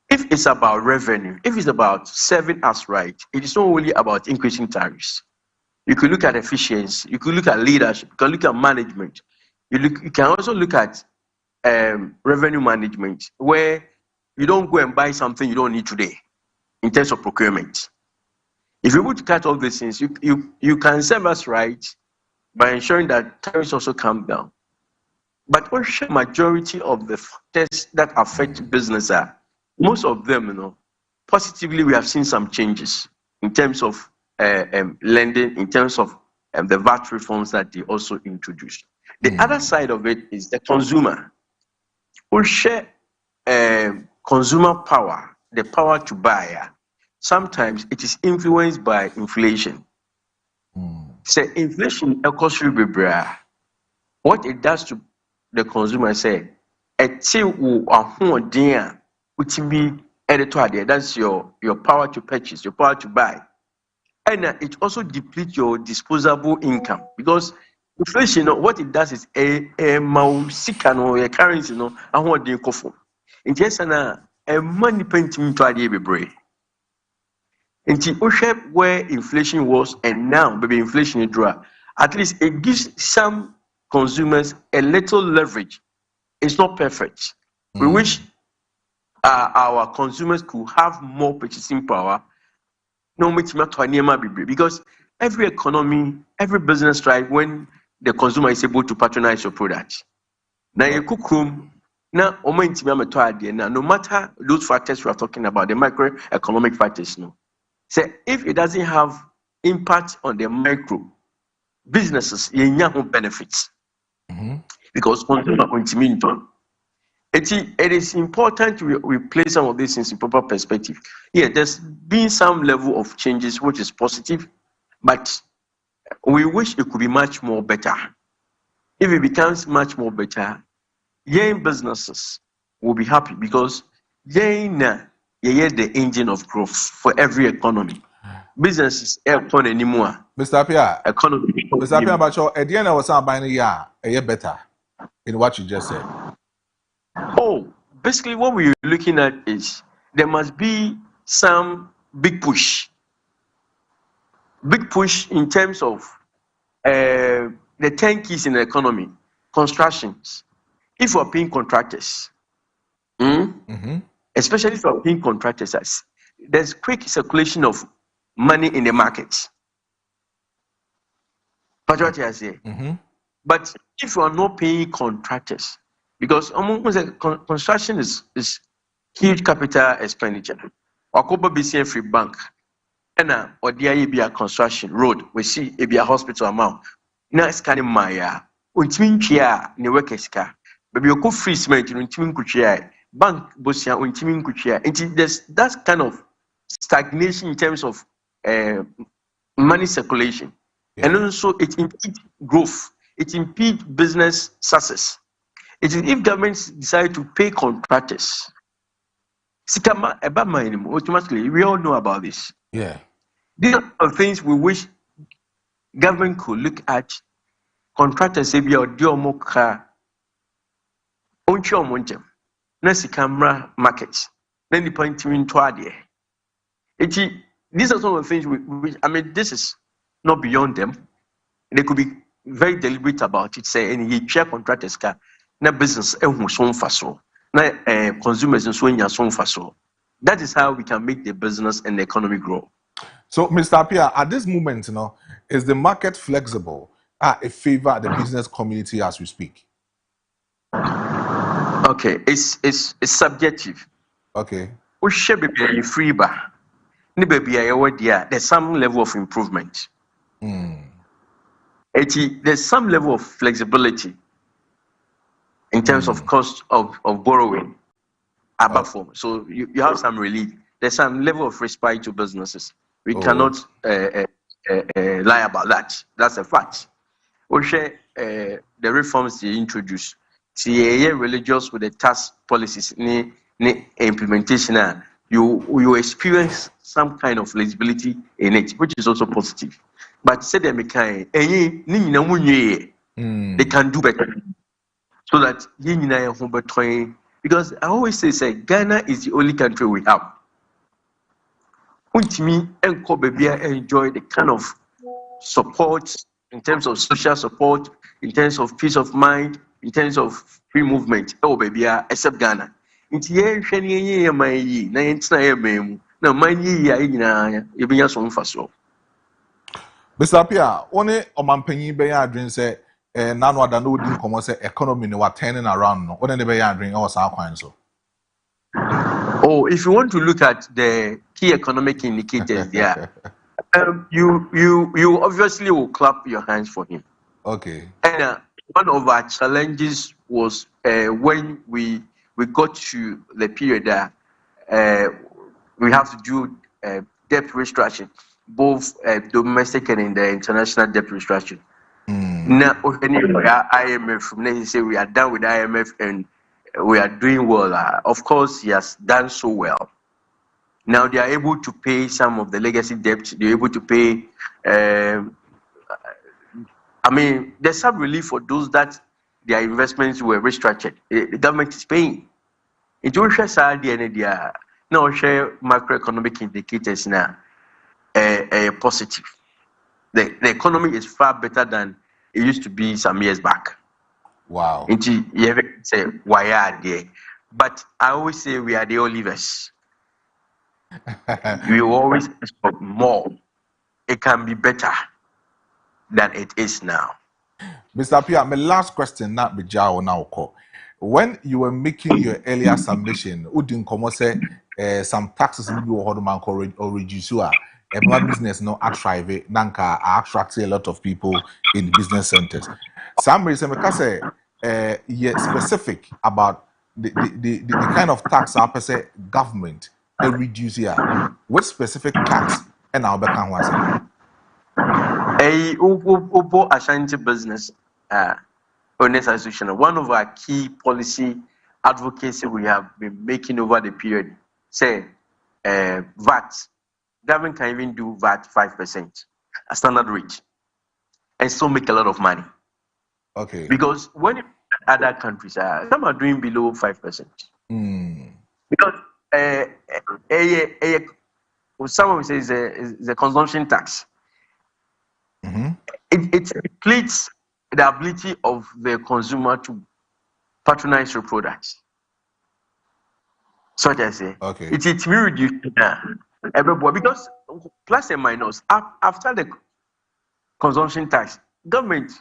if it's about revenue, if it's about serving us right, it is not only about increasing tariffs. You could look at efficiency, you could look at leadership, you can look at management. You can also look at revenue management, where you don't go and buy something you don't need today in terms of procurement. If you would cut all these things, you can serve us right by ensuring that tariffs also come down. But also majority of the factors that affect business are, most of them, positively we have seen some changes in terms of lending, in terms of the VAT reforms that they also introduced. The other side of it is the consumer. We share consumer power, the power to buy. Sometimes it is influenced by inflation. Say inflation equals what it does to the consumer, say that's your power to purchase, your power to buy. And it also depletes your disposable income, because inflation, what it does is a currency, in case a money painting to a brain. Where inflation was and now baby inflation is draw, at least it gives some consumers a little leverage. It's not perfect. We wish our consumers could have more purchasing power. No, because every economy, every business thrives when the consumer is able to patronize your product. Now you cook room. Now, no matter those factors we are talking about, the microeconomic factors, say if it doesn't have impact on the micro businesses, you have benefits. Because it is important to place some of these things in proper perspective. Yeah, there's been some level of changes which is positive, but we wish it could be much more better. If it becomes much more better, businesses will be happy, because the engine of growth for every economy. Businesses airport anymore. Mr. Apia, economy. Mr. Apia, but at the end of some buying a year better in what you just said. Oh, basically what we're looking at is there must be some big push in terms of the 10 keys in the economy. Constructions. If we're paying contractors, especially if we're paying contractors, there's quick circulation of money in the market. But what I say, but if you are not paying contractors, because construction is huge capital expenditure. Wakoba BCN free bank, and or the construction road, we see a hospital amount. Now it's kind of Maya, untmin chia, ne workers car. But you go free cement, untmin kuchia, bank bosia, untmin kuchia. And there's that kind of stagnation in terms of money circulation. And also it impedes growth, it impedes business success. It is if governments decide to pay contractors, automatically we all know about this. Yeah. These are things we wish government could look at. Contractors say be or diomoka oncho nasi camera markets. Then the point in twadie. These are some of the things this is not beyond them. They could be very deliberate about it. Say any share contractors car. Na business na consumers so. That is how we can make the business and the economy grow. So, Mr. Apia, at this moment, is the market flexible? It favor the business community as we speak. Okay, it's subjective. Okay. We should be free bar. There's some level of improvement. There's some level of flexibility in terms of cost of borrowing. So you have some relief. There's some level of respite to businesses. We cannot lie about that. That's a fact. We share the reforms they introduce. See, religious with the tax policies, implementation. You experience some kind of flexibility in it, which is also positive. But say they can do better, so that because I always say Ghana is the only country we have. Me and enjoy the kind of support in terms of social support, in terms of peace of mind, in terms of free movement. Oh, baby, except Ghana. Mr. Pia, only Omanpenny Bay drink say, none other no din come say economy no turning around. No, only the Bay drink or South so. Oh, if you want to look at the key economic indicators there, you obviously will clap your hands for him. Okay. And one of our challenges was when we got to the period that we have to do debt restructuring, both domestic and in the international debt restructuring. Now, IMF from there, he said we are done with IMF and we are doing well. Of course, he has done so well. Now they are able to pay some of the legacy debt. They're able to pay. There's some relief for those that their investments were restructured. The government is paying. It will share macroeconomic indicators now. Positive. The economy is far better than it used to be some years back. Wow. You say why are they? But I always say we are the Olivers. We always expect more. It can be better than it is now. Mr. Pia, my last question not be Jao now. When you were making your earlier submission, Udin Komo say some taxes in your Hoduman or reduce you my business no attrive nanka attract a lot of people in business centers. Some reason say specific about the kind of tax our say government reduce here. What specific tax and I'll become one say? Ubo Ashanti business owners association. One of our key policy advocacy we have been making over the period say VAT. Government can even do VAT 5%, a standard rate, and still make a lot of money. Okay. Because when other countries some are doing below 5%. Because someone says is a consumption tax. It depletes the ability of the consumer to patronize your products. So I say, okay. It's will reduce everybody because plus and minus after the consumption tax, government,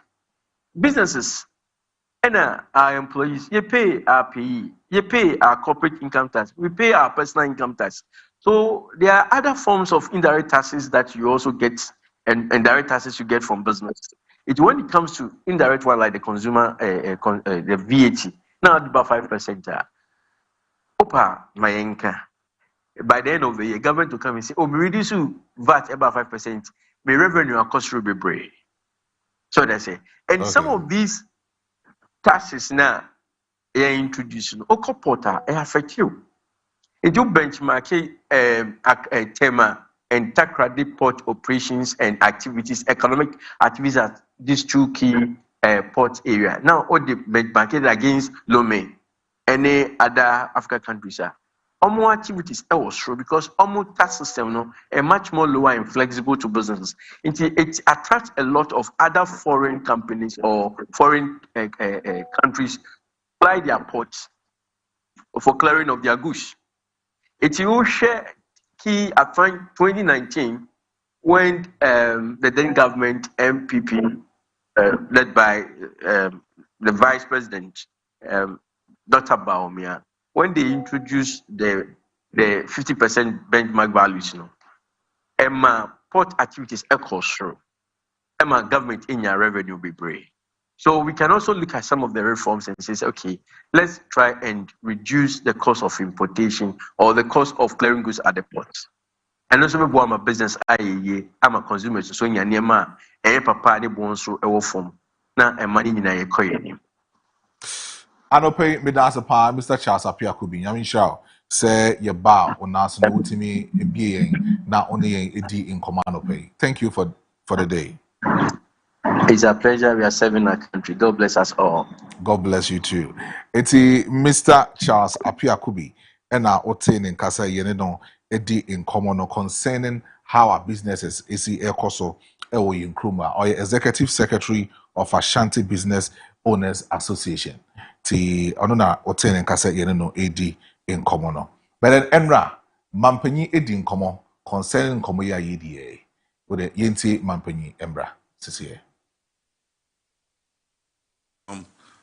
businesses, and our employees, you pay our PE, you pay our corporate income tax, we pay our personal income tax. So there are other forms of indirect taxes that you also get, and direct taxes you get from business. When it comes to indirect one like the consumer, the VAT, now about 5%. Opa, my income. By the end of the year, government will come and say, "Oh, we reduce VAT about 5%. My revenue and cost will be brave." So they say, and some of these taxes now are introduced. Porter, affect you. It do benchmark tema and tax credit port operations and activities, economic activities at these two key port area. Now, all the benchmark against Lome, any other African countries are. More activities was true because almost tax system are much more lower and flexible to businesses. It attracts a lot of other foreign companies or foreign countries fly their ports for clearing of their goods. It will share key at 2019 when the then government MPP, led by the Vice President, Dr. Baumia, when they introduced the 50% benchmark values, Emma port activities echo through. Emma government in your revenue be brave. So we can also look at some of the reforms and say, okay, let's try and reduce the cost of importation or the cost of clearing goods at the ports. And also, I'm a business, I'm a consumer, so in Yanema, papa, any bones through a form. Now, a money in a coin. Anope medasa pa Mr. Charles Apia Kubi nyame hwa say ye ba onaso no utimi ebie na one edi in anope. Thank you for the day. It's a pleasure. We are serving our country. God bless us all. God bless you too. It's Mr. Charles Apia Kubi and our otin in Kasa Yeneno edi in no concerning how our businesses is ekoso ewo in Kruma or executive secretary of Ashanti Business Owners Association. Ti onona otin in Kasa Yeneno edi in no. But then Enra Mampenyi edi in concerning komo ya yedie. Ode yenti Mampenyi Embra sisiye.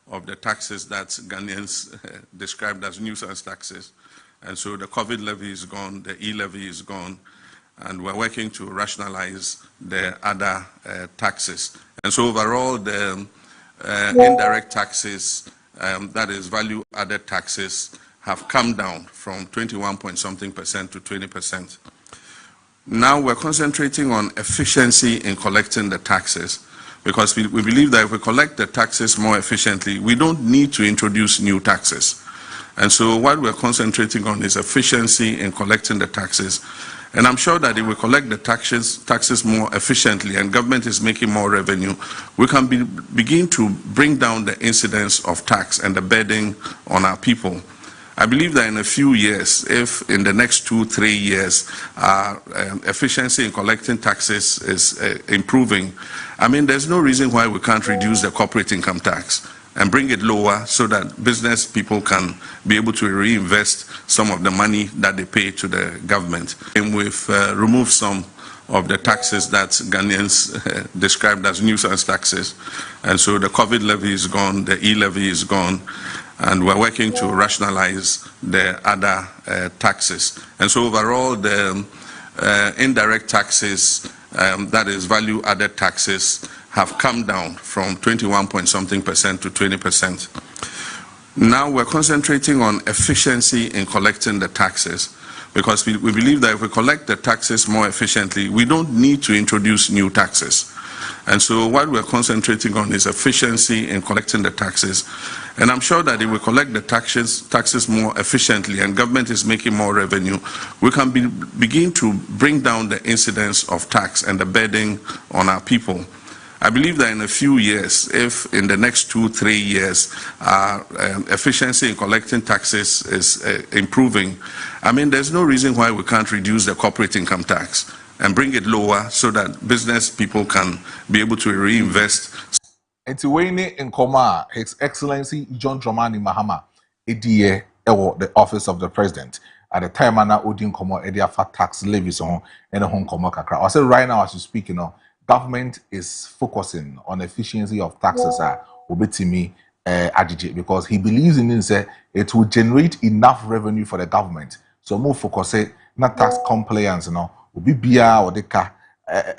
Of the taxes that Ghanaians described as nuisance taxes. And so the COVID levy is gone, the e-levy is gone, and we're working to rationalize the other taxes. And so overall, the indirect taxes, that is value-added taxes, have come down from 21-point-something% to 20%. Now we're concentrating on efficiency in collecting the taxes, because we believe that if we collect the taxes more efficiently, we don't need to introduce new taxes. And so what we're concentrating on is efficiency in collecting the taxes. And I'm sure that if we collect the taxes more efficiently and government is making more revenue, we can begin to bring down the incidence of tax and the burden on our people. I believe that in a few years, if in the next 2-3 years, efficiency in collecting taxes is improving, I mean, there's no reason why we can't reduce the corporate income tax and bring it lower so that business people can be able to reinvest some of the money that they pay to the government. And we've removed some of the taxes that Ghanaians described as nuisance taxes. And so the COVID levy is gone, the e-levy is gone, and we're working to rationalize the other taxes. And so overall, the indirect taxes, that is value-added taxes, have come down from 21-point-something% to 20%. Now we're concentrating on efficiency in collecting the taxes, because we believe that if we collect the taxes more efficiently, we don't need to introduce new taxes. And so what we're concentrating on is efficiency in collecting the taxes. And I'm sure that if we collect the taxes more efficiently and government is making more revenue, we can begin to bring down the incidence of tax and the burden on our people. I believe that in a few years, if in the next 2-3 years, efficiency in collecting taxes is improving, I mean, there's no reason why we can't reduce the corporate income tax and bring it lower so that business people can be able to reinvest. And to Wayne in Koma, His Excellency John Dramani Mahama, EDA, the Office of the President, at the time Anna Odin Komo, Edia Fat Tax Levies on and a Hong Kong Kakra. I said right now, as you speak, government is focusing on efficiency of taxes, Obetimi Adjije, because he believes in it, it will generate enough revenue for the government. So more focus, not tax compliance, Obi bia or the car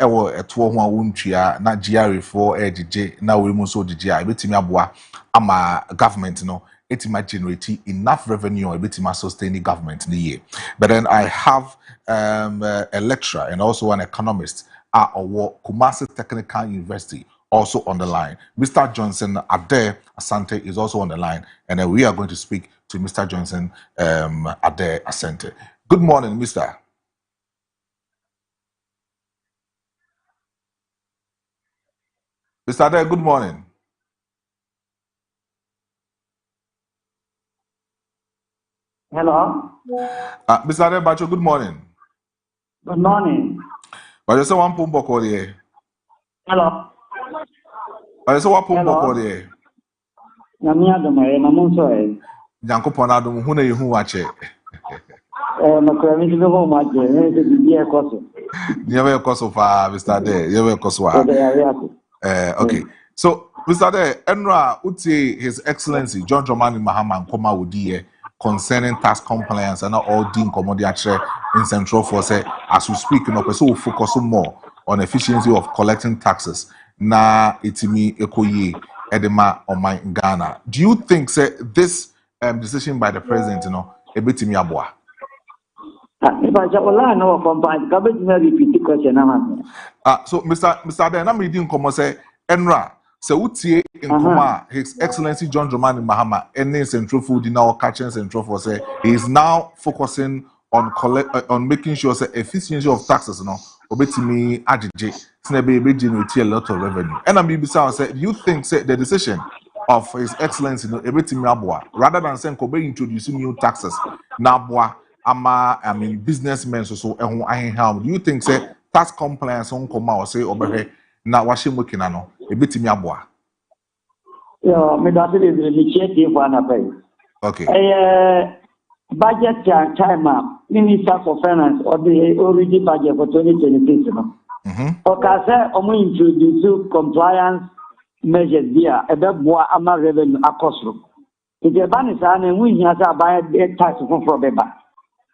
ewo eto ho awuntria na GRA for ejije na we mu so ejije ebetimi aboa ama government etima generate enough revenue ebetima sustain the government in the year. But then I have a lecturer and also an economist at Kumasi Technical University also on the line. Mr. Johnson Ade Asante is also on the line, and then we are going to speak to Mr. Johnson Ade Asante. Good morning, Mr. Mr. Ade, good morning. Hello. Mr. Ade Bacho, good morning. Good morning. But you say one pump call here. Hello. But you say one pump call here. Namia do my namunso. Janko ponado mu na yehu wache. Makrami do ho maje, ne se bibia koso. Never cause of Mr. Day. Never cause of okay. So Mr. Day, Enra Uti, His Excellency John Dramani Mahama and Koma Udie concerning tax compliance and all dean commodity in Central Force as we speak, you know, so we focus more on efficiency of collecting taxes. Na itimi ekoye edema on my Ghana. Do you think say this decision by the president, you know, a bit me abwa? So Mr. Den, I'm reading come say Enra. So utie in Koma, His Excellency John Dramani Mahama, any Central Food in our catching Central for say he is now focusing on making sure say efficiency of taxes, you know, obetimi ajije, be generate a lot of revenue. And I'm say, do you think say the decision of His Excellency, you know, ebetimi abwa, rather than saying Kobe introducing new taxes, nabwa, I mean businessmen so do you think say tax compliance on Koma or say obehe na washing working no ebetimi abwa? Yeah, me that is the initiative for an pay. Okay. Budget time Minister for Finance or the already budget for 2026. Okay, sir, introduce compliance measures here about more revenue across. If the ban is and we have to buy the tax from Beba.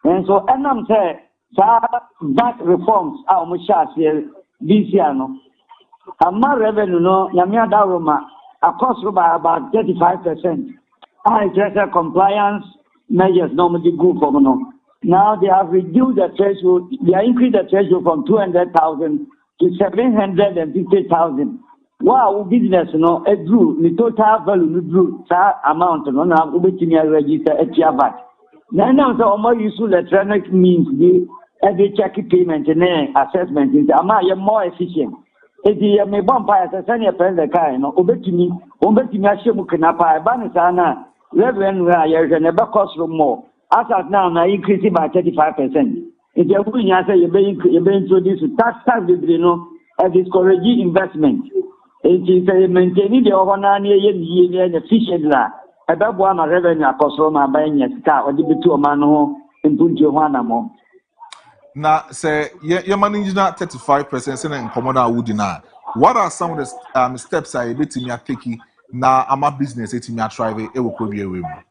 And so, and I'm saying, that reforms are almost here this year. No, more revenue, no, Yamia Daruma, across by about 35%. I just compliance measures normally good for no. Now they have reduced the threshold, they have increased the threshold from 200,000 to 750,000. Wow, business, no, it grew, the total value grew, that amount, no, now we can register a VAT. Now, so more useful electronic means the every check payment and assessment is more efficient. If you may bump by a senior president, no, obetimi, Ashamu Kanapa, Banisana, Reverend Raya, and never cost more. As of now, increasing by 35%. If you're going to say you're being introduced to tax and discouraging investment. It is maintaining the overnight and efficient. About one revenue across Roma buying a car or the two mano in Punjuanamo. Now, say, you're managing that 35% in Commodore Woodina. What are some of the steps I bet me are taking now? I'm a business, it's me a try, it will probably a women.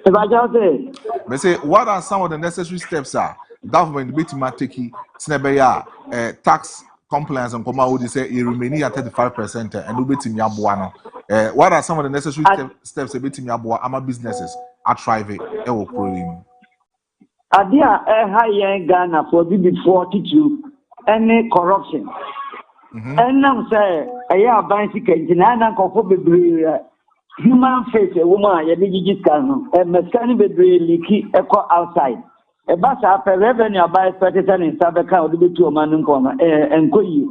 But say, what are some of the necessary steps government bet me taking tax compliance and come out say you remain at 35% and do bet me abuano. What are some of the necessary steps a bet me abuano businesses are thriving? It will probably. Adia high Ghana for the 42 any corruption. And now say a year bicycle and human face a woman a digital a mechanic leaky echo outside. A bus up a revenue by 30% in Sabeka or the two man and Koyi.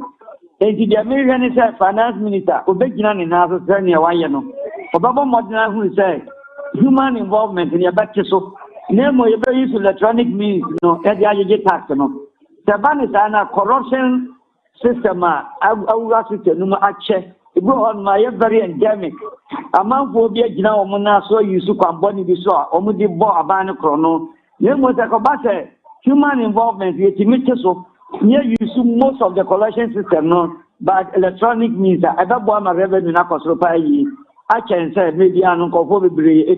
And the American finance minister who began in House of Tanya Wayano. Obama Modena who said human involvement in your back so. Nemo you very use electronic means, no, and the tax, no. The ban is a corruption system. I will ask you to know it go on my very endemic. A man will be a general mona so you so can body this or omudi bo abano chrono. Nemo the Kobase, human involvement, yet so near you most of the collection system, no, but electronic means I don't want my revenue na cosopai. I can say maybe I don't probably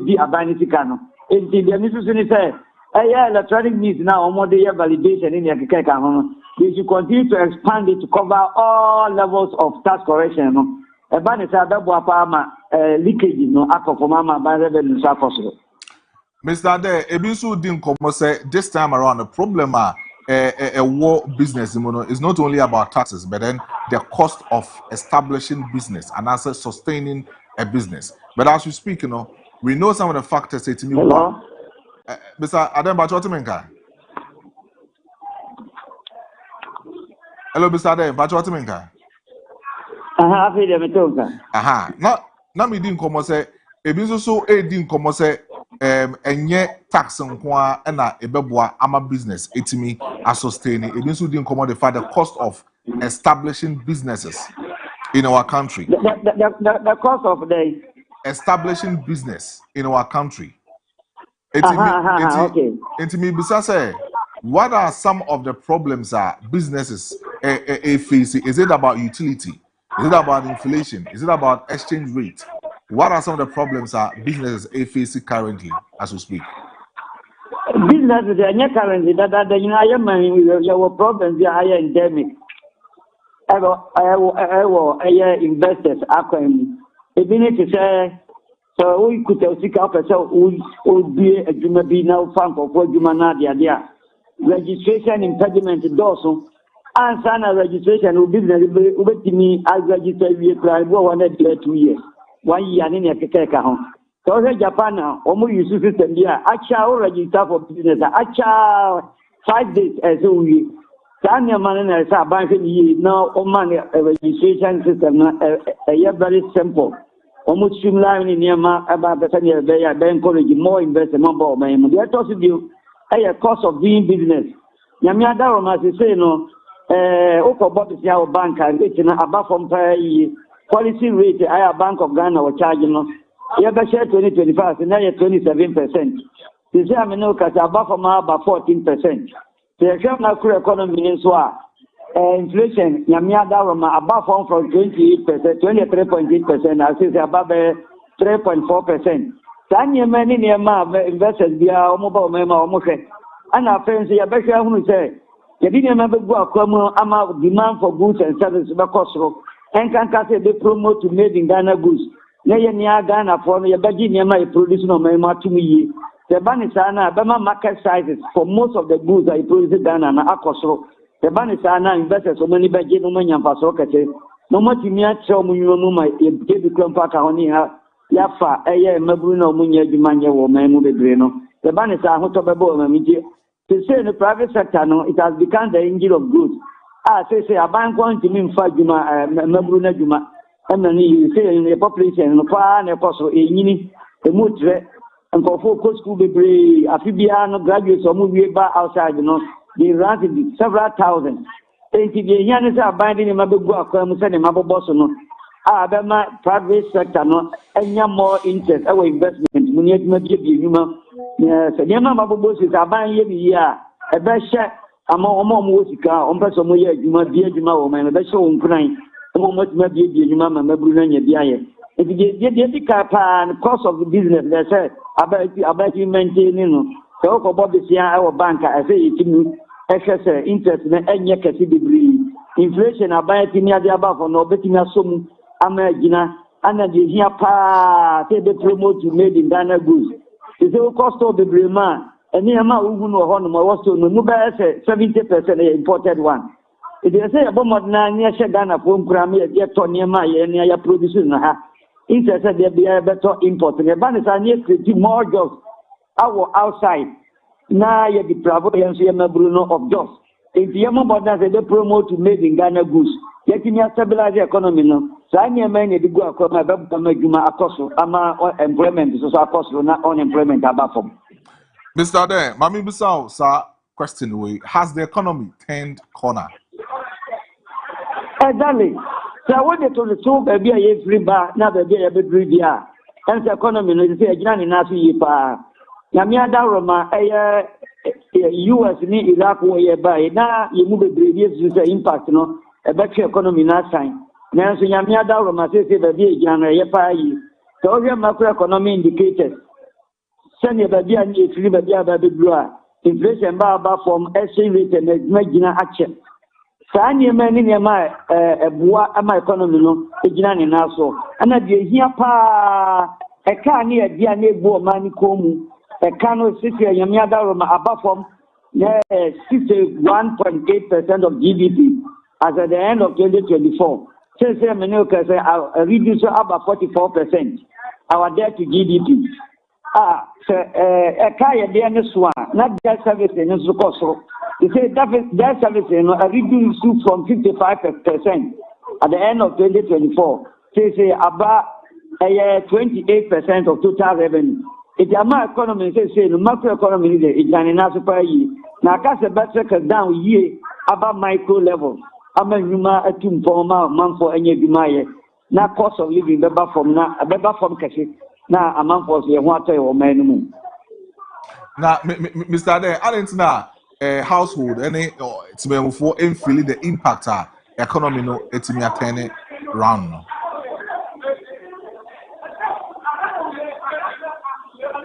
be a banisicano. In the necessary say, electronic means now more the validation in your cake. You should continue to expand it to cover all levels of tax correction. A ban is a double leakage, no, for mama by revenue possible. Mr. Ade, Ebisu didn't come say this time around the problem a war business is not only about taxes, but then the cost of establishing business and also sustaining a business. But as you speak, you know, we know some of the factors that you want. Mr. Adam Bachotimenka. Hello, Mr. Adam Bachotimenka. Now me didn't come say, a business so a didn't come say, and yet tax and qua and a beboa ama business, it's me as sustaining. A business didn't come the fact the cost of establishing businesses in our country. The cost of the establishing business in our country. It's me bisa say what are some of the problems businesses facing? Is it about utility? Is it about inflation? Is it about exchange rate? What are some of the problems businesses facing currently as we speak? Businesses are currently that your problems are endemic. Investors are even to say so we could seek out would be a Jumabi now fund for Jumana registration impediment also and sign a registration will be to me as registered vehicle 2 years 1 year in a keka home. So Japan now almost use system here. Acha register for business. Acha 5 days as we Tanya man as a bank now on registration system very simple. Almost streamline in Yama about the senior they are encouraging more investment more money. They are talking you a cost of doing business. Yamia Darom as you say no Oko Bobby bank and it's above from policy rate a Bank of Ghana or charging no. You have share 2025 and now you're 27%. You say I'm no cause above from about 14%. The economy in Swa inflation, Yamia Daroma above from 28%, 23.8%, as is above 3.4%. Tanya many near investors via mobile memo almost. And our friends, you better who say, you didn't remember what amount demand for goods and services because and can they promote to made in Ghana goods. Near Ghana for your budget near my producing on my to me. The Banisana, Bama market sizes for most of the goods I produce in Ghana and Akosro. The Banisana investors so many budget no money and Pasokate. No much in your show my David Crumpaka on here. Yafa, Mabuno Munya Dimania or Mamu de Breno. The Banisa Hotobabo Mamiji. To say in the private sector, no, it has become the engine of goods. Say a bank going to mean Fajuma, Mabruna Juma. And then you say in the population, no far and apostle, a yini, a mutre, and for 4 school debris, Afibiano graduates or move outside, they ran several thousand. If the Yanis are binding in Mabuwa, Kramusan and Mabobosono, Abema private sector, no, and more interest, our investment, Munyet Mabi, yes, and Yama Mabobos is a buying year, a best share among Mosika, on Personoya, Juma, dear Juma, and a best show on crying, among much maybe Juma, Mabruna, Biaye. If you get the cost of the business, they say, about you maintaining, so about this year, our banker, I say, excess interest and yakasi degree. Inflation, about me at the above, or no betting us some Americana, and then you hear pa, say the promote you made in Ghana goods. It's the cost of the Brema, and the amount who know Honor was to no 70% imported one. If they say about Modna near Ghana from Grammy, yet Tonyama, and near producing her. Interest they be a better import. The ban is a near more jobs outside. Now you the Bravoyans Bruno of jobs. If the Yamabana they promote to made in Ghana goods, getting me a stabilize the economy no. So I near many to go across my Juma Apostle, Ama employment, so Apostle, not unemployment above them. Mr. Ade, Mami Bissau, sir, question away. Has the economy turned corner? Exactly. So I wanted to the baby a free bar, now the day a bit greedy. And the economy is a Johnny Nasi pa. Yamia Daroma, US ni Iraq way by now you move the previous impact, no, a better economy not time. Now, so Yamia Daroma says the day Jana Yapai. So your macroeconomy indicators. Send your baby and you free baby baby blue. Inflation bar from exchange rate and Magina action. Sanya many near my economy no, a Ginan in Nassau. And I did here pa a car near Diane Bo Mani Komu, a cano city, Yamia Roma above from 61.8% of GDP as at the end of 2024. Since Menuka say reduce about 44%. Our debt to GDP. A car at the end of Swan, not debt service in Zukoso. They say that service reduced from 55% at the end of 2024. Say about 28% of total revenue. It's a macro economy, say the macroeconomy is a super year. Now, Casa better down year about micro level. I'm a human at two for a month for any Jumaye. Now, cost of living better from Cassie. Now, a month for the water or minimum. Now, Mr. Ade, I don't know. household any it's me for feeling the impact economy no it's me attend round no.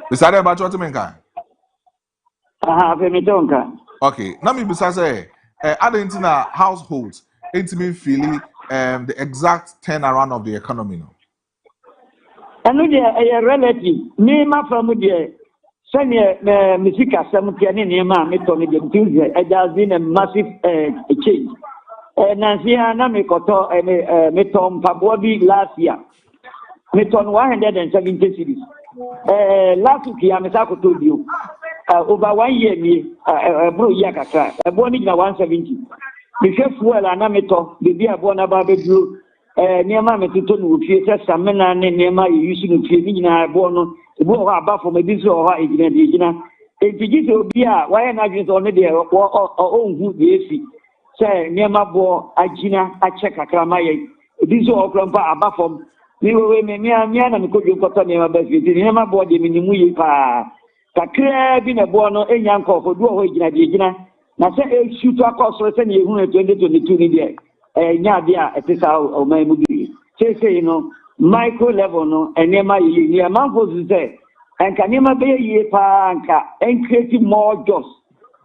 Beside about what mean kan? Okay, now me beside say other households it's me feeling the exact turnaround of the economy no. And a relative, me my family, send a music assembly and Nema, Tuesday, it has been a massive change. Nancy me koto meton Pabuabi last year. Meton 170 cities. Last week, Yamesako told you over 1 year, bro Yakaka, a bonning 170. The chef well and Ameto, the dear Bonababe. Nema metuto no fie se samena ne nema yusu no fie ni nyina ebo no ebo ha aba for me so ha egina ejiji se obi a why na dwen so ne de onhu de efi se nema bo agina ache kakra maye ebi so okrampa aba fom ni we me na me kodwo koto nema ba fi nema bo de minimu yi pa kakra bi na bo no enya nkofo do ho egina na se e shoot akoso se ne ehunu 2022 ni de Nyadia, it is our Mamudi. Say, micro level, no, and Nema, near Mamfos say, and can never be a year panka and creating more jobs.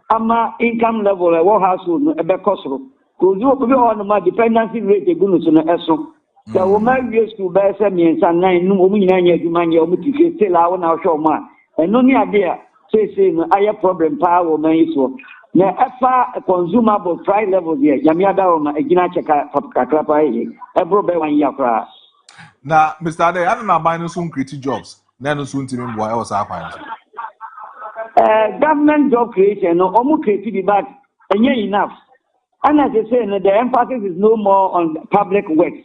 Ama income level, a war household, a becosro. Could you be on my dependency rate, a goodness on the Esso? The woman used to bear some years and 9 women, you man, your muti, still out now, show man. And no idea, say, I have problem power, man, so. Na efa consumable price level there yamiada o ma egina cheka kakrapa yi ebro be 1 year kra na Mr. Ade I na buy no so create jobs na no so ntimi boy e was akwan government job creation no omu create the but enye enough and as I say no, the emphasis is no more on public works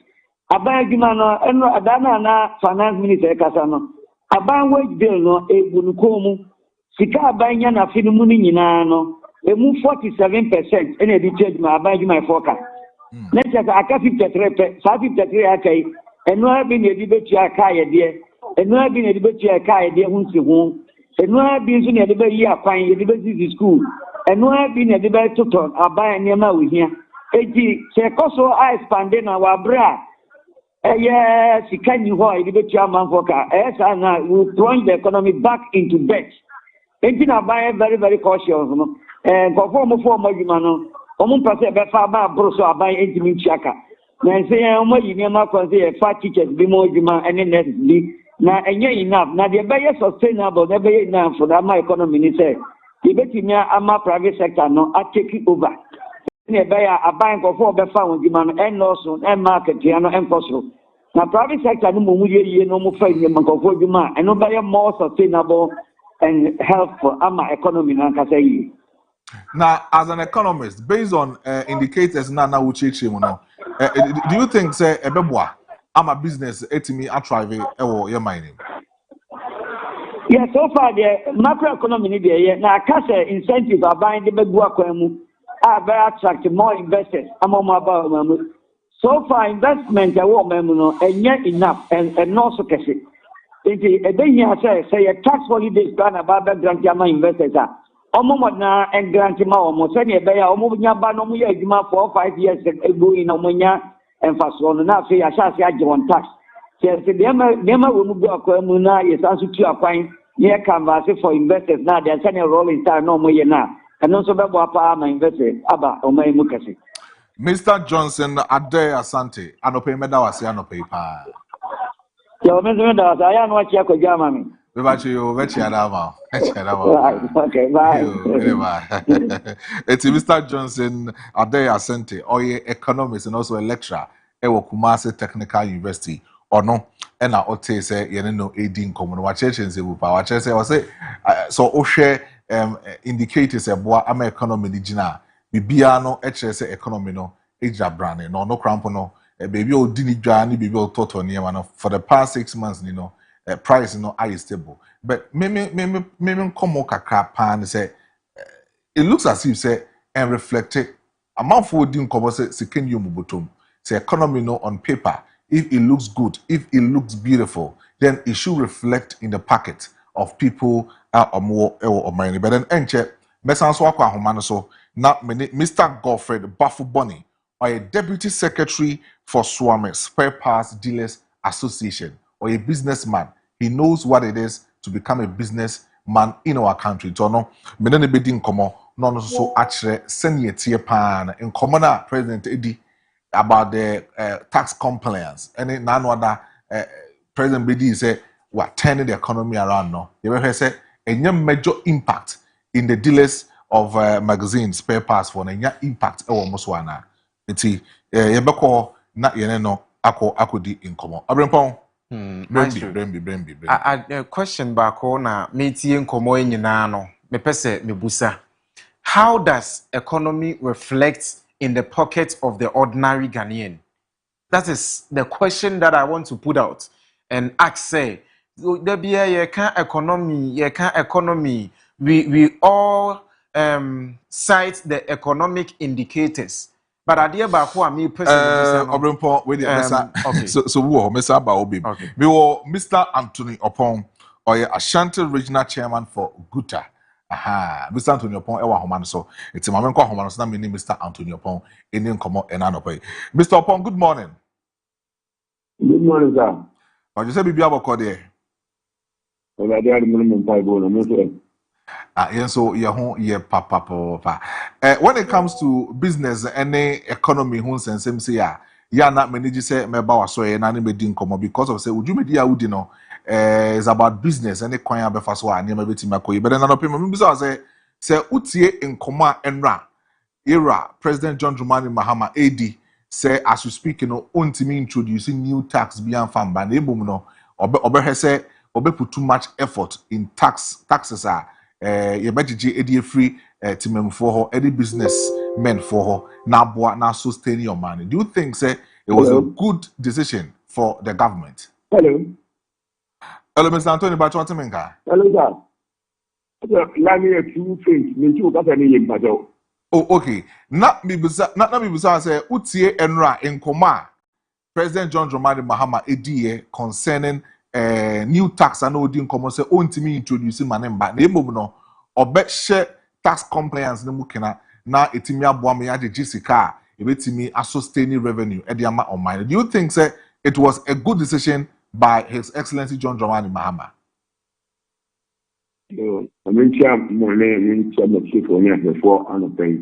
aban adwuma no eno adana na finance minister kasa no aban wage bill no ebunuko mu sika aban nya na finu mu ni nyina no emu 47% ene di change ma abanji my forecast next year aka 53 akai enu abi na edi betu aka ye de enu abi na edi betu aka ye de hunsi hu enu abi nso na edi be yi akwan ye de be school enu abi na edi be tutor aban ne ma we hia eji se koso a expand na wa bra sika ni ho edi betu aman forecast esa na we plunge the economy back into debt eji na aban very very cautious no conform for Magima no, Omumpase Befa Broso Abai Intimate Chaka. Nancy, Omayima consider 5 teachers, Bimojima, and then be now and enough. Now the better sustainable, never enough for the my economy. Say, the better ama private sector no, I take it over. Near a bank of 4 Befa Giman and also and market, Tiano and Costo. Now, private sector no more, no more fighting for Juma, and nobody more sustainable and helpful ama economy. Nankasai. Now, as an economist, based on indicators now do you think say ebeboa am a business etimi atrive ewo your mining? Yeah, so far the macroeconomy there na cash incentive are buying the begua kwemu are very attract more investors among about so far investment that what no enye enough and not so cash. It say a tax holidays plan about grant investors Omo na and grant ma omo se ne be ya omo nya ba no mo ya adwuma 4 5 years ago in omo nya emfaso no na fe ya sha se age on tax se dem wo mu go akwa mu na yes asu tu akwan ye canvas for investors na they send a rolling star no mo ye na eno so be bo apa ma investors aba omo mu kase Mr. Johnson Ade Asante anope meda wase anope pa yo meda wase aya no achi akwa ma we bachi yo vechi adama okay bye it's Mr. Johnson Ade Asante oye economist and also a lecturer ewo Kumasi Technical University ono ena ote say yene no edi nkomo no wa church nze pa wa church say o say so o share indicators eboa ama economy ni gina bibia no e chere say economy no ejira brand no cramp no baby o di ni dwa ni baby o toto ni ma no for the past 6 months ni no price no are stable but me komo kakra pan say it looks as if say and reflected amount for din komo say second you mubotom say economy no on paper if it looks good if it looks beautiful then it should reflect in the pocket of people or more or money but then enche mesan so akwa ahoma no so na Mr. Godfred Bafuboni or a deputy secretary for Swame Spare Parts Dealers Association or a businessman. He knows what it is to become a businessman in our country. So no, me no be din komo no so actually senior tier pan in common President Eddie about the tax compliance. And none other President Bedi say what turning the economy around. No, you ever say a major impact in the dealers of magazines, spare parts for a impact almost one. It's yebeko na yene no akodi in common. Abrempon. Brembi. A question back na metie nkomo nyina no me pese me busa. How does economy reflect in the pocket of the ordinary Ghanaian? That is the question that I want to put out and ask. Say, there be a economy. We all cite the economic indicators. But idea about who me personally, okay. So we are Mr. Baobi. Okay. We were Mr. Anthony Opon, or Ashanti Regional Chairman for Guta. Aha, Mr. Anthony Opon, Ewa Homan. So it's a moment called Homan. So now meaning Mr. Anthony Opon, Indian Komo and Anope. Mr. Opon, good morning. Good morning, sir. What you say, Bibi Aboko there? Well, I did minimum type on. So papa. When it comes to business and economy, who sense say ya not manage say me ba waso e na ne medin komo because of say ujumedi ya udi no is about business and kwan ya befa so ani ma beti makoyi but na no pem me say utie nkomo enra era President John Dramani Mahama AD say as you speak you know untimi introducing new tax beyond farm ban ebum no obe say obe put too much effort in taxes are yebegye edi free timem for her any business men for her na sustain your money. Do you think say it was a good decision for the government? Hello, Mr. Anthony Bachwatimenka. Hello, sir. Two things. Oh, okay. Not me bisa say utie enra enkoma President John Dramani Mahama edie concerning new tax and odi nkomo say ontimi introducing manemba na emom no obe share tax compliance na mukena na etimi aboa me age gisika ebetimi sustain revenue ediama on mine. Do you think say it was a good decision by His Excellency John Dramani Mahama? No, I mean for me before on the pay.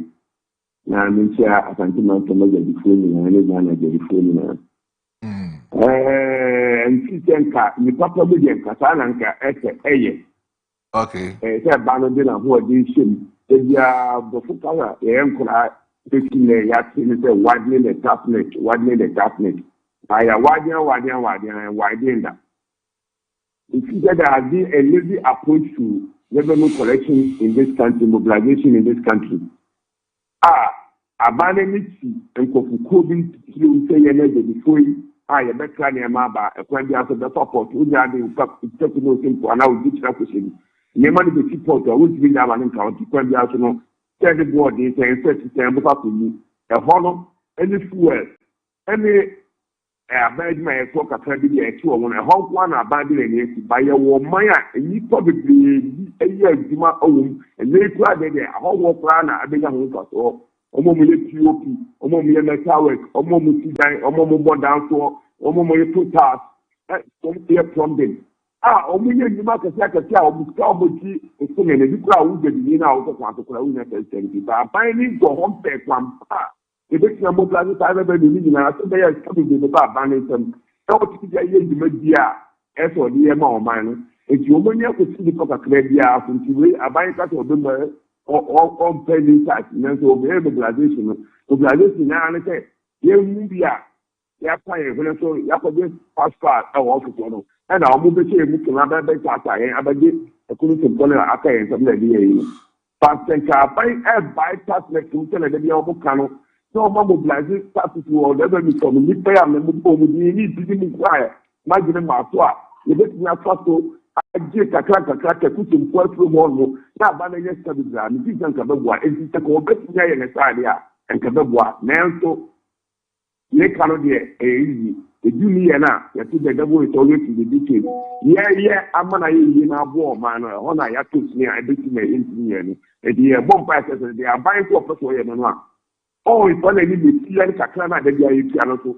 Now I mean I can't remember the phone and the phone. And Sitanka, the Papa Million Casalanka, okay. Say Banadina who are this shim. They are the Fukara, the Emperor, taking the Yatin, widening the tapnet. I are widening that. If you said there has been a lazy approach to revenue collection in this country, mobilization in this country. Abandoning and Kofukobi, you say, before you better than Maba, a quantity of the support, which are the technical simple and now digital question. Never the support, I would be there and county, quantity of no, tell the board, they say, a honor, any fuel, any bad man talk a friendly two on a whole one abandoning it by a woman, and you probably a year Dima own, and they cried there, a whole war plan, I beg a home or POP, network, down to two tasks, don't hear from them. You must have a child with Calbuty, and so many crowd with the out of the finding for home pay one. The big number of I ever believe in us, they are coming to the bar banning. Don't see the media, as for the amount of mine. If you only have to see the coca credit, since you are buying that of them or pending tax, and so mobilization. Mobilization now, and say, you media, you are paying when so you have to passport or office. And I'll move the chair, looking at that data, and I get a couldn't component after and something like the but then buy tax next to the canal. So, mobilizing status will never be from the pay and the need to be quiet. Imagine my thought. You get me a photo. I get a crack, put in quite through one. Now, Banner yesterday, and this is Kababwa, and it's a competition in Australia and Kababwa. Now, so, they cannot be easy. The junior na ya to the devil is always in the details. Yeah, amana ye na bo man on ya to me I bet me engineer ni. E the bomb prices they are buying for person ye no. Oh, if only the million kakra na de ya yi piano so.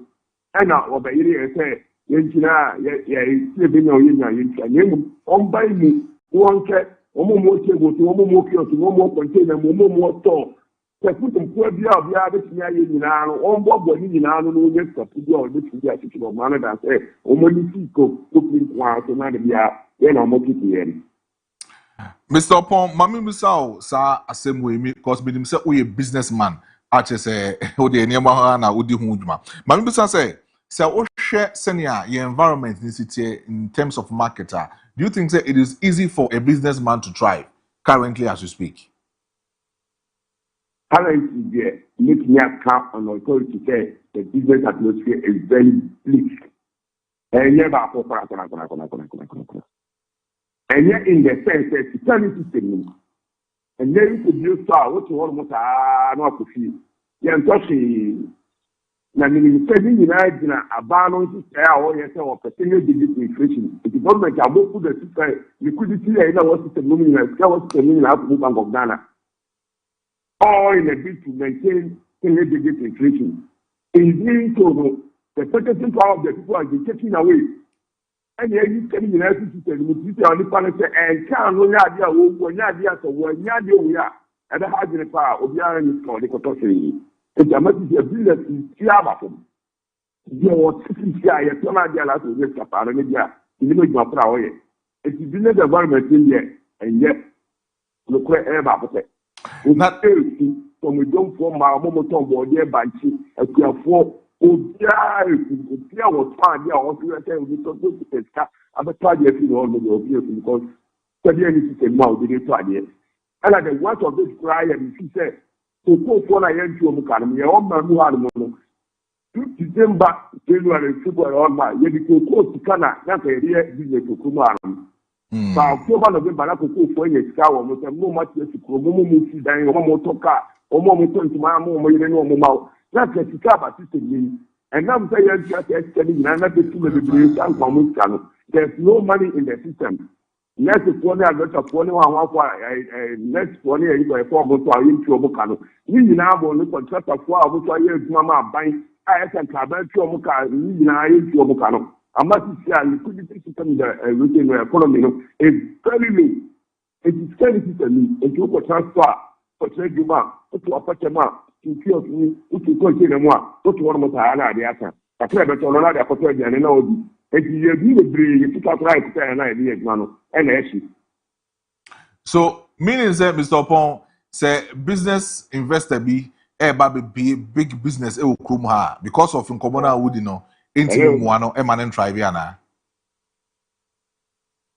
And now obeyiri say yenchina ya e be no yin na yenchina nemu on buy me won ke omo mo table to omo mo kiosk omo container mo store. Put them poor be out the other nyinaa no on bobo ni nyinaa no no nye kapu bi o de ti ya ti man that say omoni fi ko pin kwa so na de bia ye na mo kiti ye. Mr. Pom, mami misao sa asem we mi because me nim say we a businessman. Ache say o de eniema ha na odi hu dwuma. Mami bisa say o hwe senior your environment in city in terms of marketer. Do you think say it is easy for a businessman to thrive currently as you speak? Currently, there, make me account on authority to say the business atmosphere is very bleak. And yet, and yet, in the sense that it's turning system, and then you could use what you want not to feel. You're talking. Now, in a balance or yourself, a single digit inflation. If the government can move the system, liquidity, and what's the meaning of Bank of Ghana. All in a bid to maintain single-digit inflation. In doing so, the purchasing power of the people has been taken away. And the you can in every system, which is on the planet, and can't know the idea of one idea of one idea we are. And the hard in the power of the iron is called the Kotoshi. It's a matter of business in Kiabatum. There was 60 years, a ton of the last of the Kappa, and the image of power. It's the business environment in there, and yet, look where ever. Not from we don't form our moment on board there by a for was fine. Yeah, also we don't go to test. I'm a target in all the obvious because studying is a mouth, they didn't try it. And at the worst of this cry, and she said, to go for a young to Academy, your own man who had a mono. December, January, February, all my, you can go to Cana, not a real business to Kumaran. October, November, I could go for a scour, but I'm no much less to Kumu, dying, one more talker, or more to my mom, you know, mouth. That's a Chicago system. And I'm saying, just telling you, I'm not the two of the British and Common Channel. There's no money in the system. Next one, I got a 21 next one, you go a form of our intro. You now want to contract a 4 hours, Mama buying. I can cover two car, you know, I'm not to say liquidity system in the retail economy is very low. It is very system. It will transfer for trade demand, to apartment, to kiosk, to contain more, to one more time. I tell you, all the opportunity and know it is really brilliant to talk right and idea, man, and actually. So, meaning that Mr. Pong say business investor be be big business because of Nkomona would know into Muano Emanen Triviana.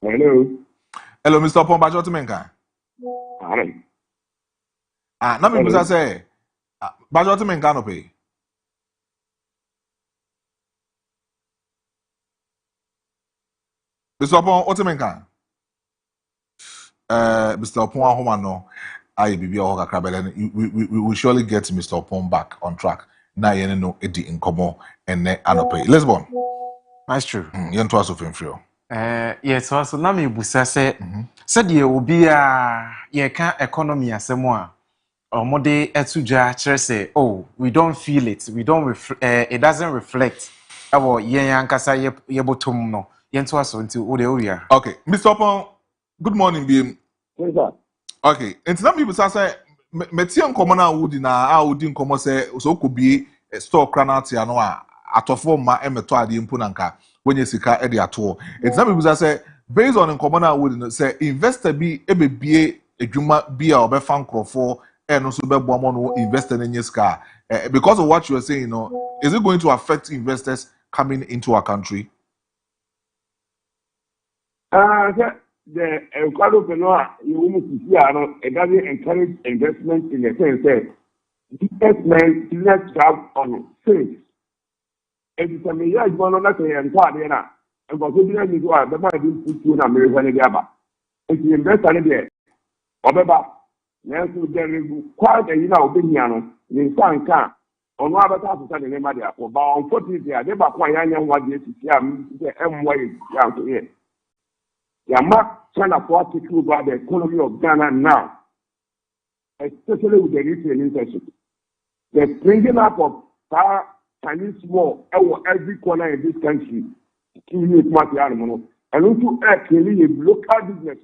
Hello, Mr. Pong Bajotimenka. Nami Musa say Bajotimenka no pay. Mr. Pong Otimenka. Mr. Pong Homano. We will surely get Mr. Pong back on track. Now you know Eddie in Como and Anope. Lisbon. That's true. You want to ask of him. Yes, also na me busa said ye obi a ye kan economy asemo a omode etudwa kire say oh we don't feel it, we don't it doesn't reflect our yen yankasa ye botom no yen to aso nti wo de oria. Okay, Mr. Pong, good morning BM. Yes, sir. Okay, and some people say Metian Commona would in our would in Como say so could be a store cranati anoa atofo ma emeto adi impunanka when you see car at all. And some people say based on Commona would say investor be a juma be or be fan for and also be bomono investor in your car because of what you are saying, is it going to affect investors coming into our country? The Ecuador, you almost see, it doesn't encourage investment in the sense that business have on sales. It is a major one on that and Quadena, and for business is what the man didn't put you in America. If you invest on it, or Baba, Nancy, there is quite a opinion in some car. on one other time to name of the but unfortunately, I never quite young what this is down to here. Yama China for take over the economy of Ghana now, especially with the retail industry. The springing up of Chinese war every corner in this country, and also actually a local business.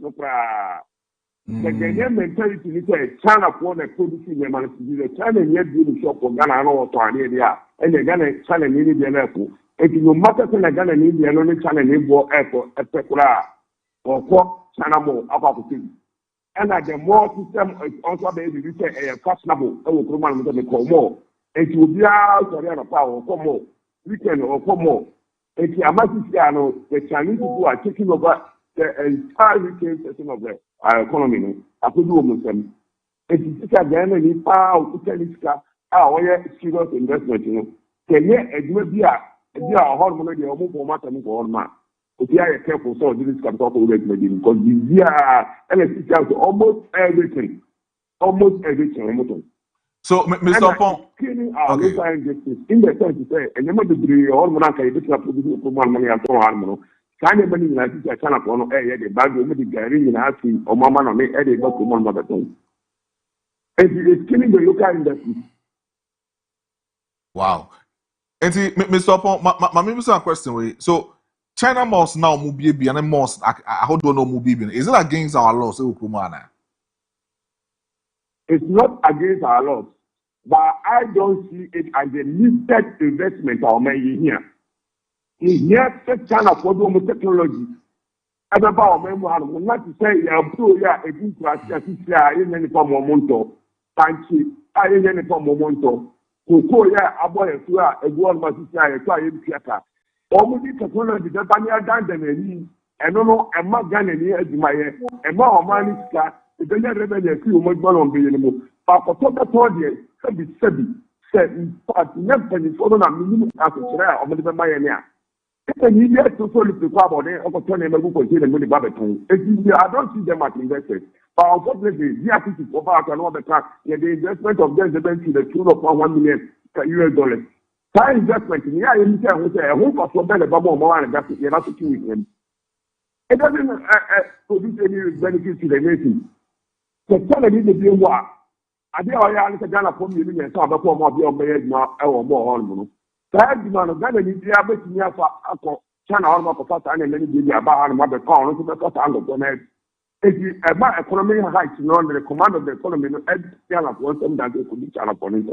The Ghanaian mentality is China for the producing the manufacturing. China yet do shop for Ghana or Area, and the China need the airport. If no matter when Ghana need the only China need more airport, a particular or China more about the and at the more system also be fashionable, I will come on with the call more. It will be out of power or more weekend or more. If you are the Chinese people are taking over the entire retail section of the economy. I could do almost them. If you take again any power to tell this guy, serious investment, can you be a hormone, the almost matter for man. If you are careful, so this can talk over because this year, and it's almost everything. So, Mr. Pong, killing our local injustice in the sense to say, and never degree or money can produce money at all. Can anybody in Nigeria can upon the bag of the Gary in asking or Mamma on me, Eddie, not to one mother tongue. And it's killing the local industry. Wow. And see, Mr. Pong, my question. So, China must now move and must I don't know move. Is it against our laws? It's not against our laws, but I don't see it as a limited investment or money here. In here, China for the technology. As about member, not to say a good class, in any form of monto, Panchi, in any form of monto, who a boy, a good master, a client theatre. Almost technology, the Banya Dandani, and no, a Magan as my a more money scar, the Benya revenue, few more on being but for total audience, said, in fact, never for a minimum as a rare of the Mayania. It's an idiot to solve the problem of a tournament who contain the money Babaton. I don't see them as investors. But unfortunately, the attitude of our another time, the investment of them to the tune of $1 million US. That investment in the area will say, I hope I saw better about more and that's you're not with him. It doesn't produce any benefit to the nation. So tell me the deal what I did all the Ghana from you and some of your marriage or more on. That demand of Ghana is the average near for China or for and then give you about and what the corner to the first angle on it. If you about economy heights, the command of the economy, and Ghana wants them that they could be China for it.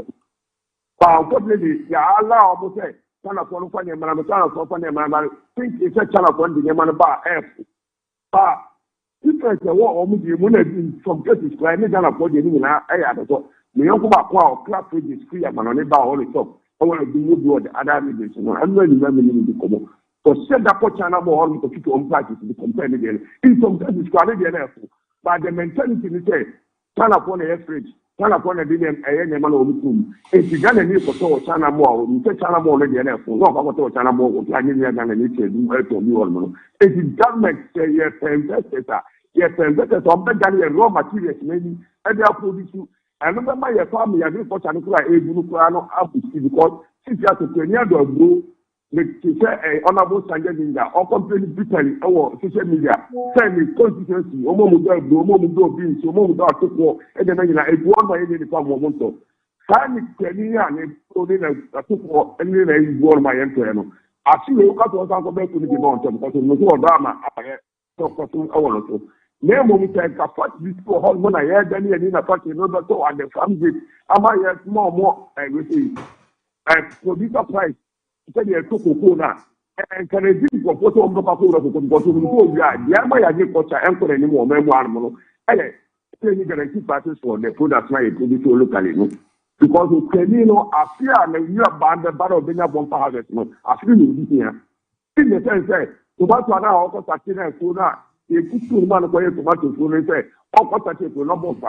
But unfortunately, Allah almost said, China for one year, China for 1 year, think it's a China for the Yaman bar F. But if it's a war almost the money from cases, I need China for the Nina, I had a thought. The young power class is free and on about all the top. I want to do the other regions. I'm not remembering the common. So set that for China more to keep on practice to compare again. In some cases, but the mentality is China for the average. China for the billion a man of the if you got a need for China more, you take China more than the airport. No, I want to China more, what I need to need to do to you all. If the government say yes, investors, on better raw materials, maybe, and they are producing. I remember my family, I didn't watch an because since you have to turn your door, to say honorable standard in there, or completely Britain or social media, send me constituency, or more beings, or more took and then I want my any form of monto. Find it, and I took war, and then I won my internal. I see you got to go back to the mountain because no drama. I talk for 2 hours or so. Name me take a fat this for when I had any in a party, no, but so and the family. Am I yet more, I will say. And for this price. Said you took Kona and can I think of what on the Pacola to go to the Yama Yakocha and for any more memoir. I think you keep parties for the products now to be locally. Because you can I fear and you are banned the battle of the Bomba harvest. I feel you here. In the sense that tomato now also starting and Kona, you put 2 man away tomato food and say, oh, what I take to number of 10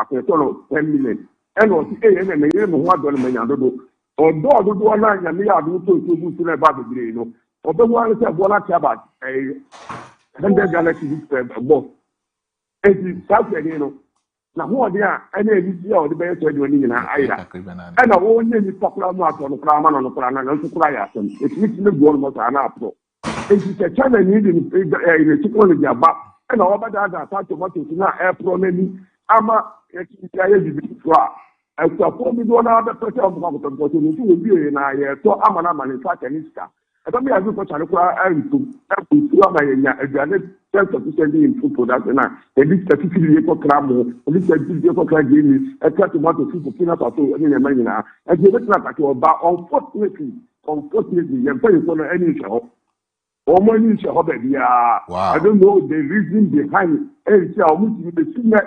million. And was and $1 although I do one and me, I do to about the green. Although one said, well, I about a 100 galaxies both. It is South, na ho ode a ene edisi a ode be so ade oni nyina ayira ena wo nye ni pakura mu ato no kra ma no kra na no kra ya asem etimi timi go no ta na apro enti se chana ni di technology aba ena wo bada da ta tomato na airpro na ni ama etimi ya ye di so a ekwapo mi do na da pressure of ko to ni ti obi na ye to ama na manufacture ni ska ebe ya zuko chale kwa aritu eku ama yenya aduane 10% in food production na ebi certificate ko kramo ebi certificate ko kragi ni eka tomato soup kina pato ni na manyina e je betina ka to ba unfortunately yem pay ko na any show o mo ni show be dia I don't know the reason behind it say o mu ti be sine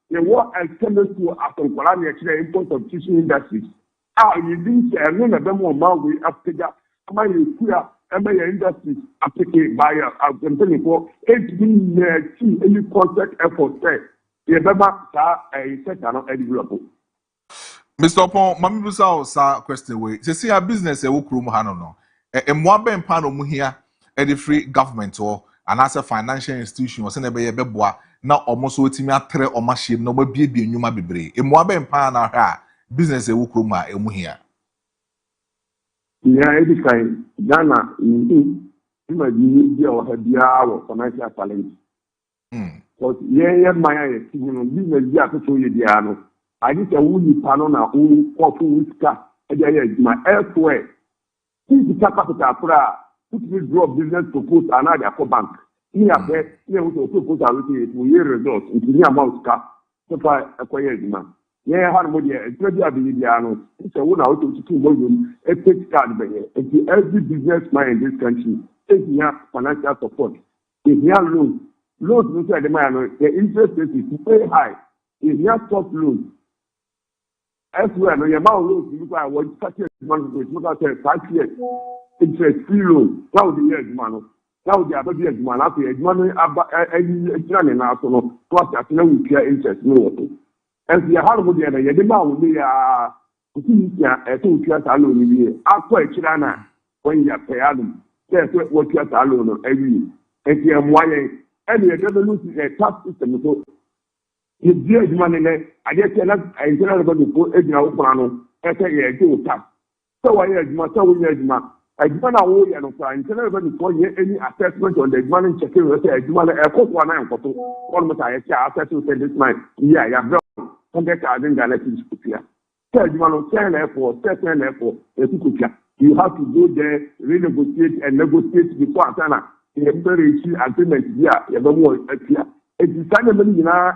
ye what alternative to atonkola na kire import of tissue industries you didn't say no na be mo ma we after ama yekuya ama ya industry apeke by a company for 8 million any concept effort say ye beba sa sector no develop. Mr. Pon, mami busa o sa question we. Se see a business e wo krum ha no. E mo ben pa no mu hia e the free government or and as a financial institution o se na be ye beboa na omo so otimi atre omo hye no mabiebie nnwuma bebre. E mo ben pa na ha business e wo krum a e mu hia. Yeah, it is kind. Ghana, imagine you have the hour financial challenge. But yeah, my business, you have to show you the ano. I just a woolly panel now, who whisker, my elsewhere. Since the capital put this drop business proposal another bank. Here, there was a proposal with year results into the amount so far acquired demand. Yeah, Harmony, it's ready to be the ano. It's a 1 out of 2 volume. It takes card by and every businessman in this country taking up financial support. If you have loans inside the man, the interest rate is very high. If you have soft loans, elsewhere, no, your amount loans you look at what 30 months ago, look at 5 years interest free loan. Now the years, man. Now the other years, man, after money, any now, so plus that no we pay interest, no. And the Harmony, the demand will be a two years alone. After a China, when you are paying, that's what you are alone every year. And the MYA, and you never lose a tax system. So, if there's money there, I just cannot, I cannot go to put a plan, and say, yeah, do tax. So I had my so we had my. I do not know and cannot go to any assessment on the money checking. I do not have one eye for almost I assess to say this man. Yeah, I have 100,000 galaxies. Tell you want to sell airport, certain airport, you have to go there, renegotiate and negotiate before Anna. You have very agreement here, you have more here. It is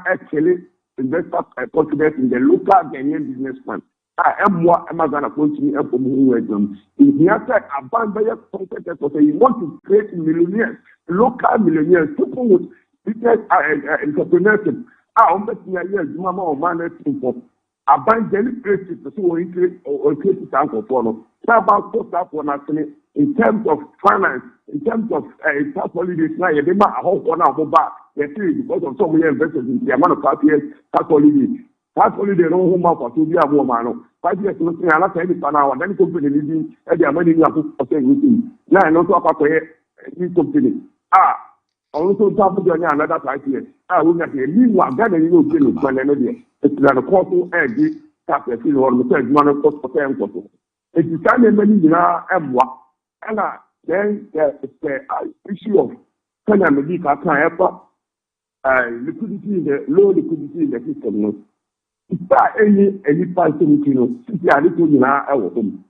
actually investor confidence in the local Ghanaian businessman. I am more Amazon approaching up from who is them. If you have said abandon your competence, you want to create millionaires, local millionaires, people with business entrepreneurship. I'm betting a year, Mama or man, abandon places or increase time for follow. How about post up on in terms of finance, in terms of tax holidays, now you demand a whole one of back. Because of some investors in the amount of 5 years tax holiday. Tax holiday don't home up for 2 years more man. 5 years nothing I not any for now, then company living and their money you have to everything. Now I know to up any company. Also top of another 5 years. I will not hear meanwhile Ghana you know business man another. It's not a cost to egg tax fee or the money cost for 10 cost. It is time money now and what and then there is the issue of can I make a kind liquidity in the low liquidity in the system. No. Is there any person you know? If you are little now, I will come.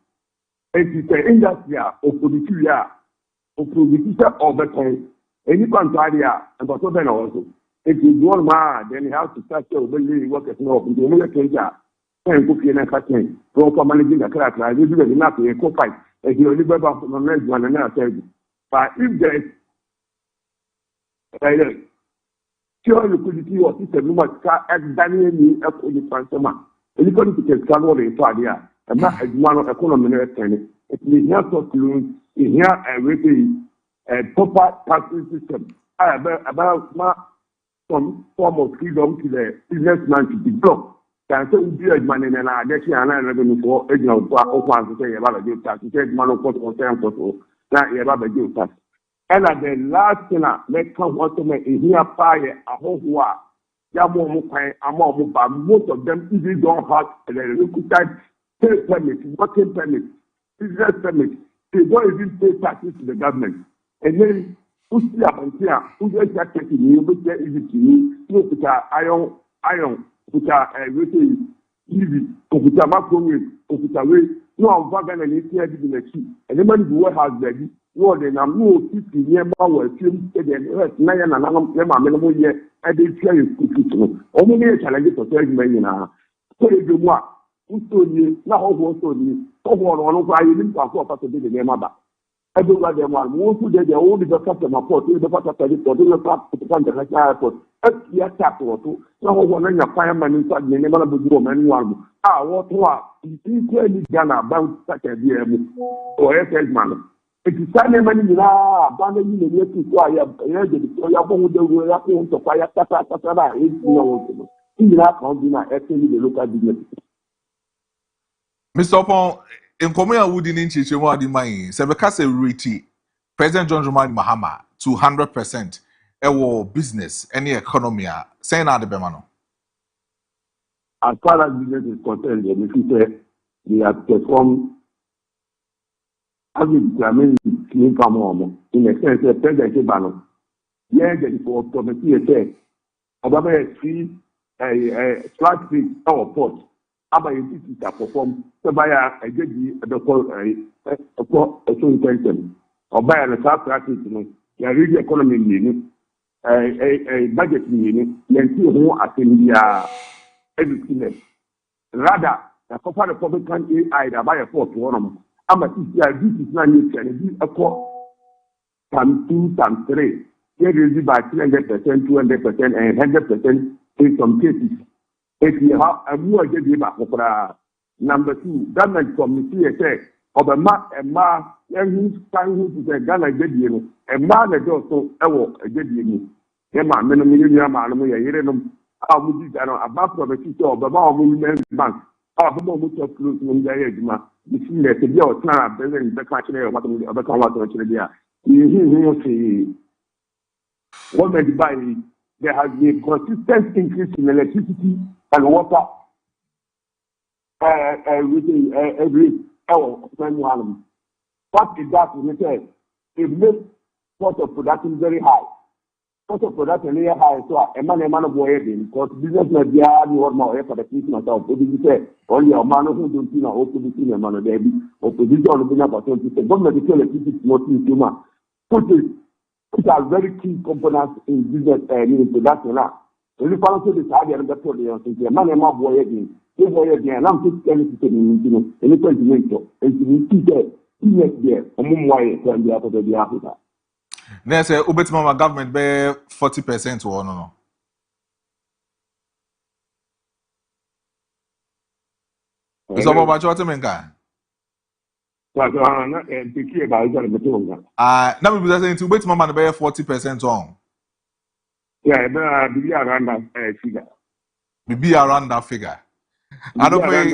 It is the industry of producer of the time. Any country and but then also. If you one man, then you have to start to really work at no. You know, and cook in a cutting. Go for managing the crack. I will do enough to a co-fight. And you only better from the next one and another. But if there is pure liquidity or system, you must add Daniel up in the consumer. And you can take a scan in Fadia, and not as one of economy. It is not so loans in here and with a proper taxing system. About some form of freedom to the businessman to develop. Can say we do money and I get you and I revenue for a of one to say about a tax. You take money for 10 for now you have a deal tax. And at the last thing, let's come what to make here fire a whole war. Most of them even don't have a required pay permit, working permit, business permit. They don't even pay taxes to the government. And then who's just taking you, which is easy to you, which are iron, which are easy, which are microwave, which are way. No, I'm going to need to be in the key. And the man who has ready. No, then I'm no 50 years more film, and then 9 and I'm minimum year, and they tell you to only a challenge for 30 million. So if you want, who told you, now who told you, on why you didn't talk about the name about. Everywhere they want, most of them only the customer port, the customer for the the airport. Yes, capital too. Now, when you're fireman inside the name of the woman, one. What? You clearly Ghana about such a dear or a man. It is Sunday money now, abandoning the year to fly up, so you're going to fire Tata, in that county, actually the local business. Mr. Upon, in Korea wouldn't inch you the money. Sebekase reti President John Dramani Mahama to 100% ewo business, any economy, saying out the Bemano. As far as business is concerned, they have performed as we determine in a sense, the President Ibano. Yes, for committee said, Obama see a flat street our port. About a city that perform so by a good a intention or by a South practice, a real economy meaning, a budget meaning, and see who are in the everything. Rather, the corporate Republican AI that buy a port to one. I'm a teacher, this is not new, and this is a port times 2 times 3. They receive by 300%, 200%, and 100% in some cases. If you have a more good number 2, government committee said, of a man, and who's time who is a Ghana good year, a man that also a good year. Emma, minimum, I would be about the teacher of the Women's Bank. Our moment of close in the Edma, the senior to be our time, then the question of what we become what you see. Women by there has been consistent increase in electricity and water every hour. What is that? It makes cost of production very high. Cost of production very high, so a man of wedding, because business may be hard or more for the Christmas of what did you say? Only a man who don't see no opposition, a man of baby, opposition of the number 20. Government electricity is not in human. Which are very key components in business in production now. So you follow this idea and that's what they are saying. Man, I'm not boying. They boy again. I'm just telling you, any continental, and you see that, there, and why when they are to the Africa. There's a Ubetimama government be 40% or no. It's about what you mean, guy. Now we be saying to wait mama be 40% on. Yeah, be around that figure. Be around that figure. I don't pay.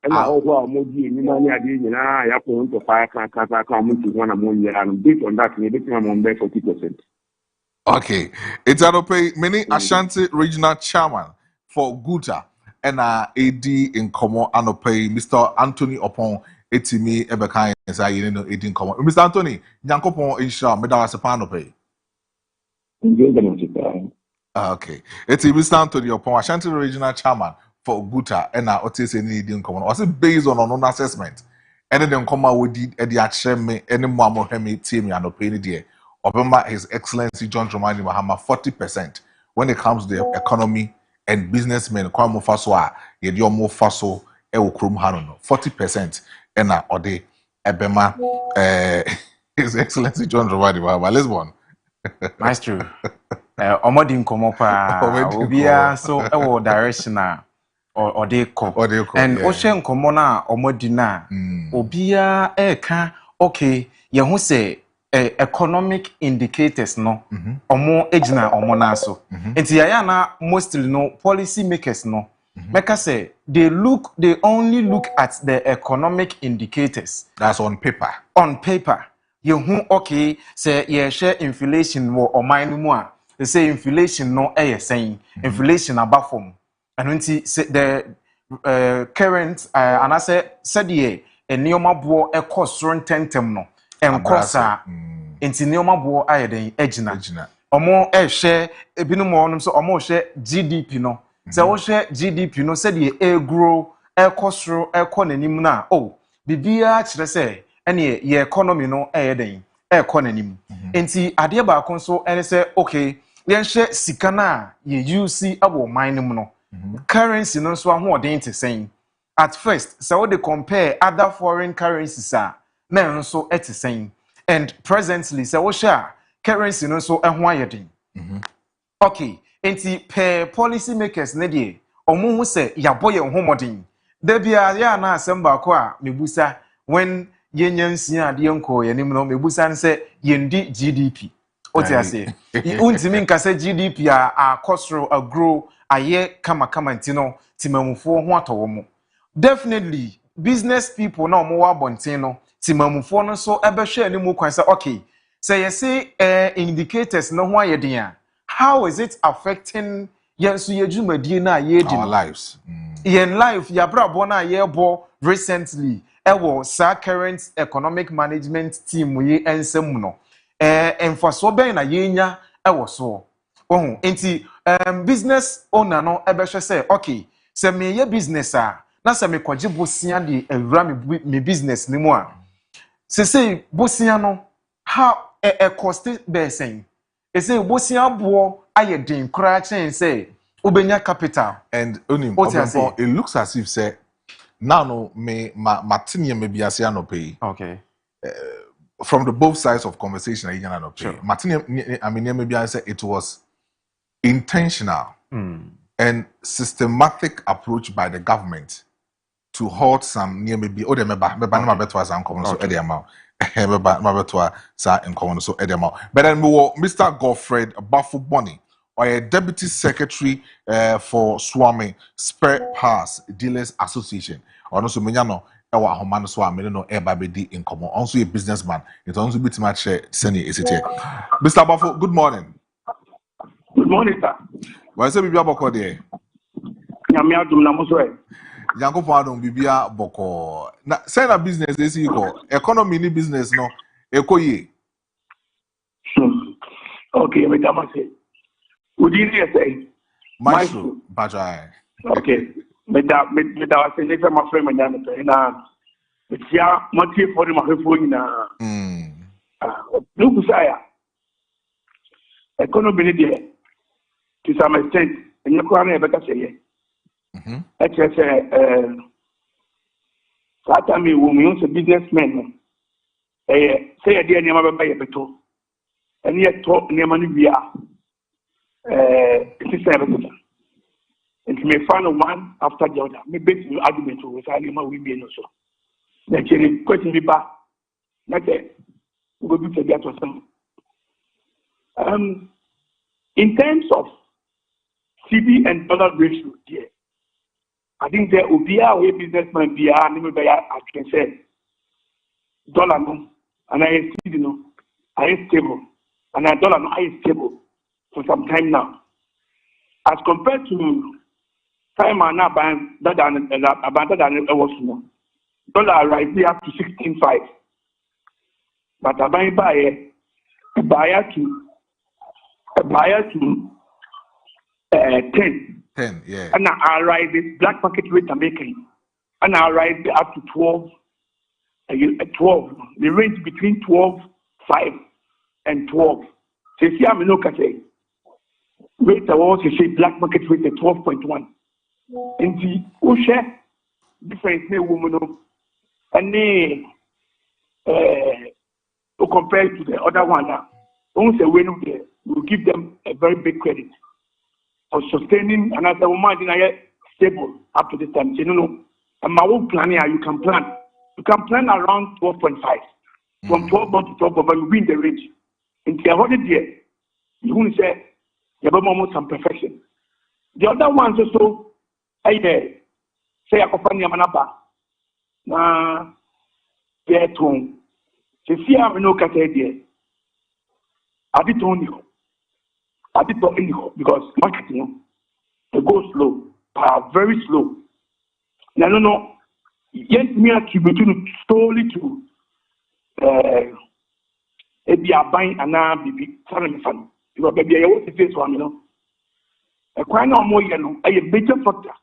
And I over Moji, Nimani Adi, I want to fire Kaka come to 1 year and based on that, maybe I'm on 40%. Okay. It's I don't pay many Ashanti regional chairman for Guta and AD in common and pay Mr. Anthony upon etimi ebekan say you know edin come Mr. Anthony nyankopon insha me da wasepano pay okay it's Mr. Anthony upon Ashanti regional chairman for Guta and na otese ni edin come was based on assessment and then come with the akyere me any mo amohweme team anope ni de obema His Excellency John Dramani Mahama 40% when it comes to the economy and businessmen kwa mo faso a ye de omo faso e wo krom ha no 40% ena ode ebema His Excellency John Dramani Mahama Lisbon maestro omodi nkomo pa obia so e wo direction a ode ko and o hye nkomo na omodi na obia e ka okay ye hu say economic indicators no omo ejina omo na so enti ya na mostly no policy makers no make us say they only look at the economic indicators that's on paper you hu okay say ye share inflation wo oman mu a they say inflation no saying inflation above form and when the current and I said the neoma bo e cost run tentem no en kosa enti neoma bo ayeden ejina omo share ebinom onum so omo share GDP no say wo share GDP no said the grow e cost e ko nanim na oh bibia kire say ene ye economy no eyeden e ko nanim enti ade ba kon so ene say okay yen share sika na ye use abo man no currency no so ahoden te saying at first so they compare other foreign currencies na so et saying and presently so we share currency no so ho ayedin okay enti per policy makers ne de omo hu se yaboye homodin da bia ya na asem ba ko a mebusa when yenyansia ade enko yenim no mebusa nse yendi GDP oti ase untimi nkase GDP a kosro a grow aye kama ntino timamufo ho atowo mo definitely business people na omo wa bonten no timamufo no so ebehwe animu kwan say okay say you see indicators no ho ayedin a how is it affecting yensu yedwumadie na yedi our lives yen life ya brabo na yebo recently ewo sa current economic management team yi ensem no enfaso ben na yenya ewo so ohun enti business owner no ebehwe say okay se me ye business na se me kwaje bosia de awura me business ni mu a se say bosia no how cost be saying e say bosia bo ayedin kra chen say obenya capital and onim it looks as if say now no me matini me biase anope okay from the both sides of conversation I no pay matini I mean me biase it was intentional and systematic approach by the government to halt some near maybe or me ba na beto as ankom so e dey amount me ba ma beto sa enkom so e dey amount but then Mr. Godfred Bafuboni or a deputy secretary for Swami Spare Pass Dealers Association or no so menya no e wa homa no so a me no e ba be di enkom also a businessman it also bit much senior is it here Mr. Bafu, good morning. Good morning, sir. Why say bibia boko there nyame adum na mo so e Yankopon adom bibia boko na say na business dey see ko economy ni business no ekoye okay me tama say udin dey say maestro bajai okay me da say ne fe ma friend me nyame to na tia motive for ma hefo nyina look saya economy ni dey to some extent enye kwa na e beka say actually that time we were businessmen say a dear near by a beto and yet talk near money we are it is everything and may find one after the other maybe argument with animal we be also the question be back like we will be to get to some in terms of CB and dollar ratio here I think there will be a way businessman be a name by I can say dollar no and I see I stable and a dollar no I stable for some time now. As compared to time and abandoned it was no dollar right up to 16.5. But I buy a buyer to 10, yeah. And I ride this black market rate I'm making. And I ride up to 12. 12. The range between 12.5 and 12. So see I'm no say. Rate I also say black market rate at 12.1. And the Usha different woman and they compared to the other one now. Once a win there, we'll give them a very big credit for sustaining another woman stable up to this time. So, and my own plan here, you can plan. You can plan around 12.5. From 12 to 12, you win the range. And the other day, you will say, you have almost some perfection. The other ones also, say, I can manapa. Na, yeah, tone. So, see, I'm no cat idea. I did tell you. I did not anyhow because marketing it goes slow, very slow. No. Yet me attribute slowly to be a buying and now be fun. Because baby, I want to face one, a quite no more, a better factor.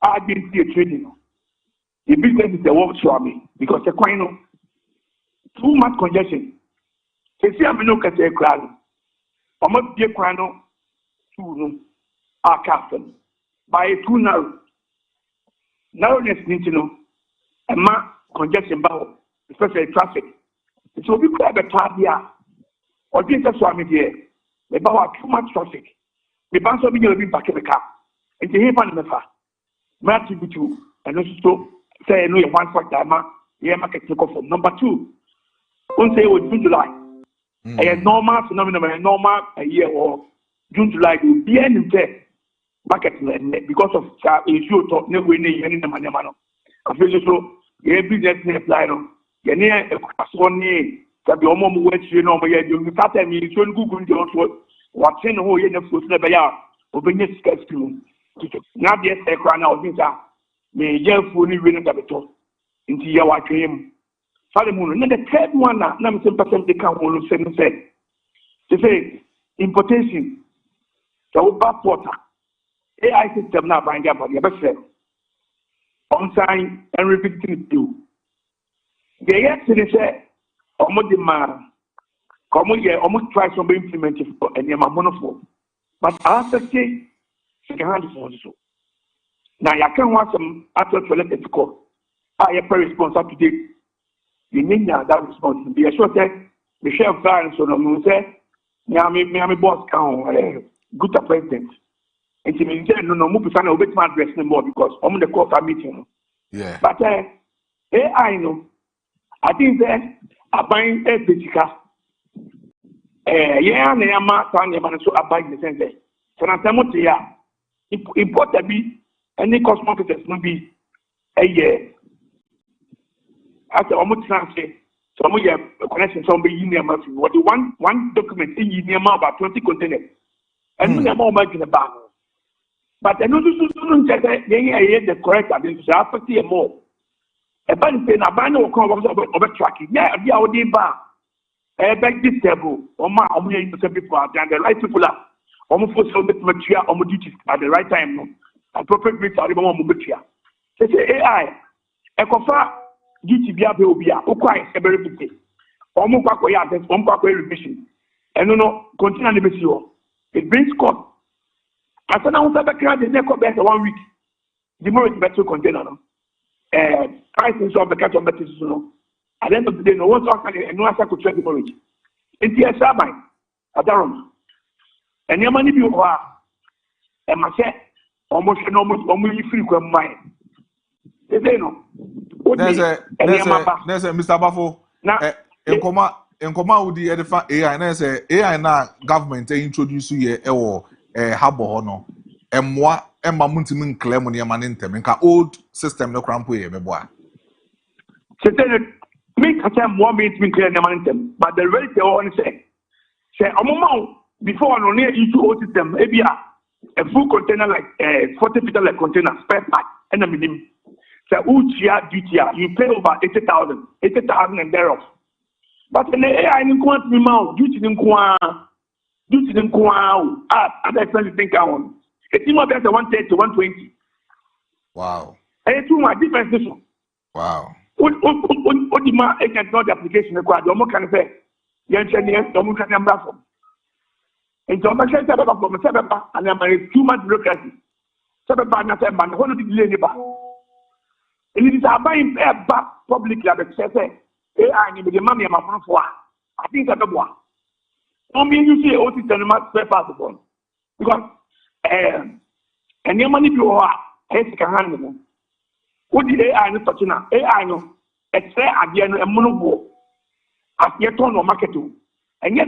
I didn't see a trading. The business is the work for me because the quite too much congestion. You see, I'm not going to crowd. I'm not be a crowd too are captain by a too narrow. Narrowness needs to know a congestion bow, especially traffic. So we could have a tabia or this is what I mean about too much traffic. The bounce of me will be back in the car. And the heaven in the car. Match you to and also say no one factor, yeah, market take off. Number two, don't say it June, July. A normal phenomenon, a normal a year or June, July will be in there. Market because of issue to no winning any money. I feel so, your business apply. You're near a one name. That the Omo which you know, you start a meeting, Google, watching the whole year of food never are, open your sketch to now, yes, a crown out things are. May yell fully win at the top into your dream. Father Moon, and the third one, now, some percent they can't hold say. They say importation, so back water. AI system now buying up on your best friend. On sign and repeating it too. They actually say, almost demand, come here, almost try some implemented and you're my monophone. But after say, second hand is also. Now, you can't want some actual toilet to call. I am very responsible today. You need that response. Be assured that the share of clients on the say, Miami boss count, good president. And she means no move to a bit more address no more because I'm the call for meeting. Yeah. But I know. I think that I buying a physical. Yeah, and I'm not so I buy the sense that. So I'm saying, important be any cosmetics will be a year. After almost transfer, some of your connection, some be in your mouth. What the one document in your mouth about 20 containers. And when I'm all making a bag. But I know this is the correct identity. I have to more. A band saying a band will come over tracking. Yeah, the Audi bar. A bag this table, or my only people are the right people are almost for some material or duties at the right time. Appropriate rates are even more material. They say AI, a confer duty be able to be a very big thing. Almost revision. And no, continue to be it brings cost. I said, I was a crowd in the neck of 1 week. The more it's better container. Prices of the catch of better. At the end of the day, no one's talking and no answer could check the mortgage. It's the Sabine, at the room. And your money be over. And my set almost frequent mind. They say no. There's a Mr. Bafo. In Koma would the edify AI and I say AI na government introduce you habo no emwa emma muntimin claim on your man intem nka old system no crampo ye meboa. Make a time more means clear them, but the rate they all say a moment before only issue old system, maybe a full container like 40 feet like container spare part and a minimum. So you pay over 80,000 and thereof. But in the AI in quantity amount, duty in Kwao, other expenses think on. It's more better 130 to 120. Wow. And it's too much difference. Wow. What the man agent not the application required? No more can say, young Chinese, no more can number from. And so much from the and I'm a 2 months bureaucracy. Sababa, not a man, what did you lay about? And it is a buying back public lab, AI need the money I'm a for. I think that's the one. I mean, you see, what is the spare part of one? Because, and your money you are, I can handle them. What the AI no touching now? AI no, it's fair at the end of a monobo. As yet, on no market too. And yet,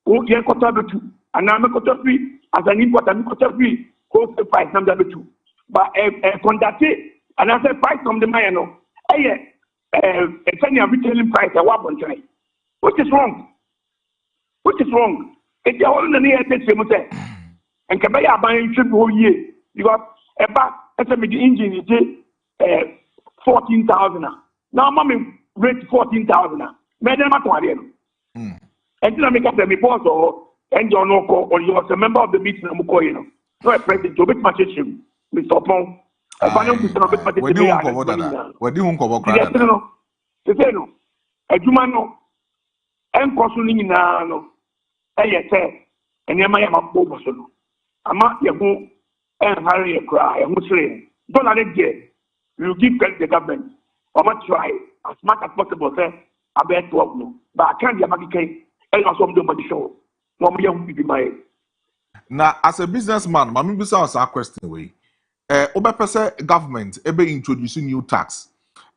oh, you're cut up two. And I'm a cut up three. As an import, I'm cut up three. Cost the price number two. But a contact, and I said, price from the Mayano. It's any retailing price at 1.3. Which is wrong? Which is wrong? It's all in the near text, and can buy a buying trip whole year. You got a back as a engine, you take 14,000. Now, mommy rate 14,000. Madam Aquarium. And then I make up the report and you're no call, or you're a member of the meeting. I'm calling you. No, a president to make my children, Mr. Pong. I don't know what do you cover that? What do you cover credit? The Zeno, a Jumano, and Cosuling no, a say, and Yamaya Bobosono. I'm not your home and hurry a cry, and what's saying, don't let it get. You give credit the government. I'm not try as much as possible, sir. I bet 12 no, but I can't get my cake and also do my show. No, me young people, my. Now, as a businessman, my maybe sounds a question way. Obepese government ebe introducing new tax,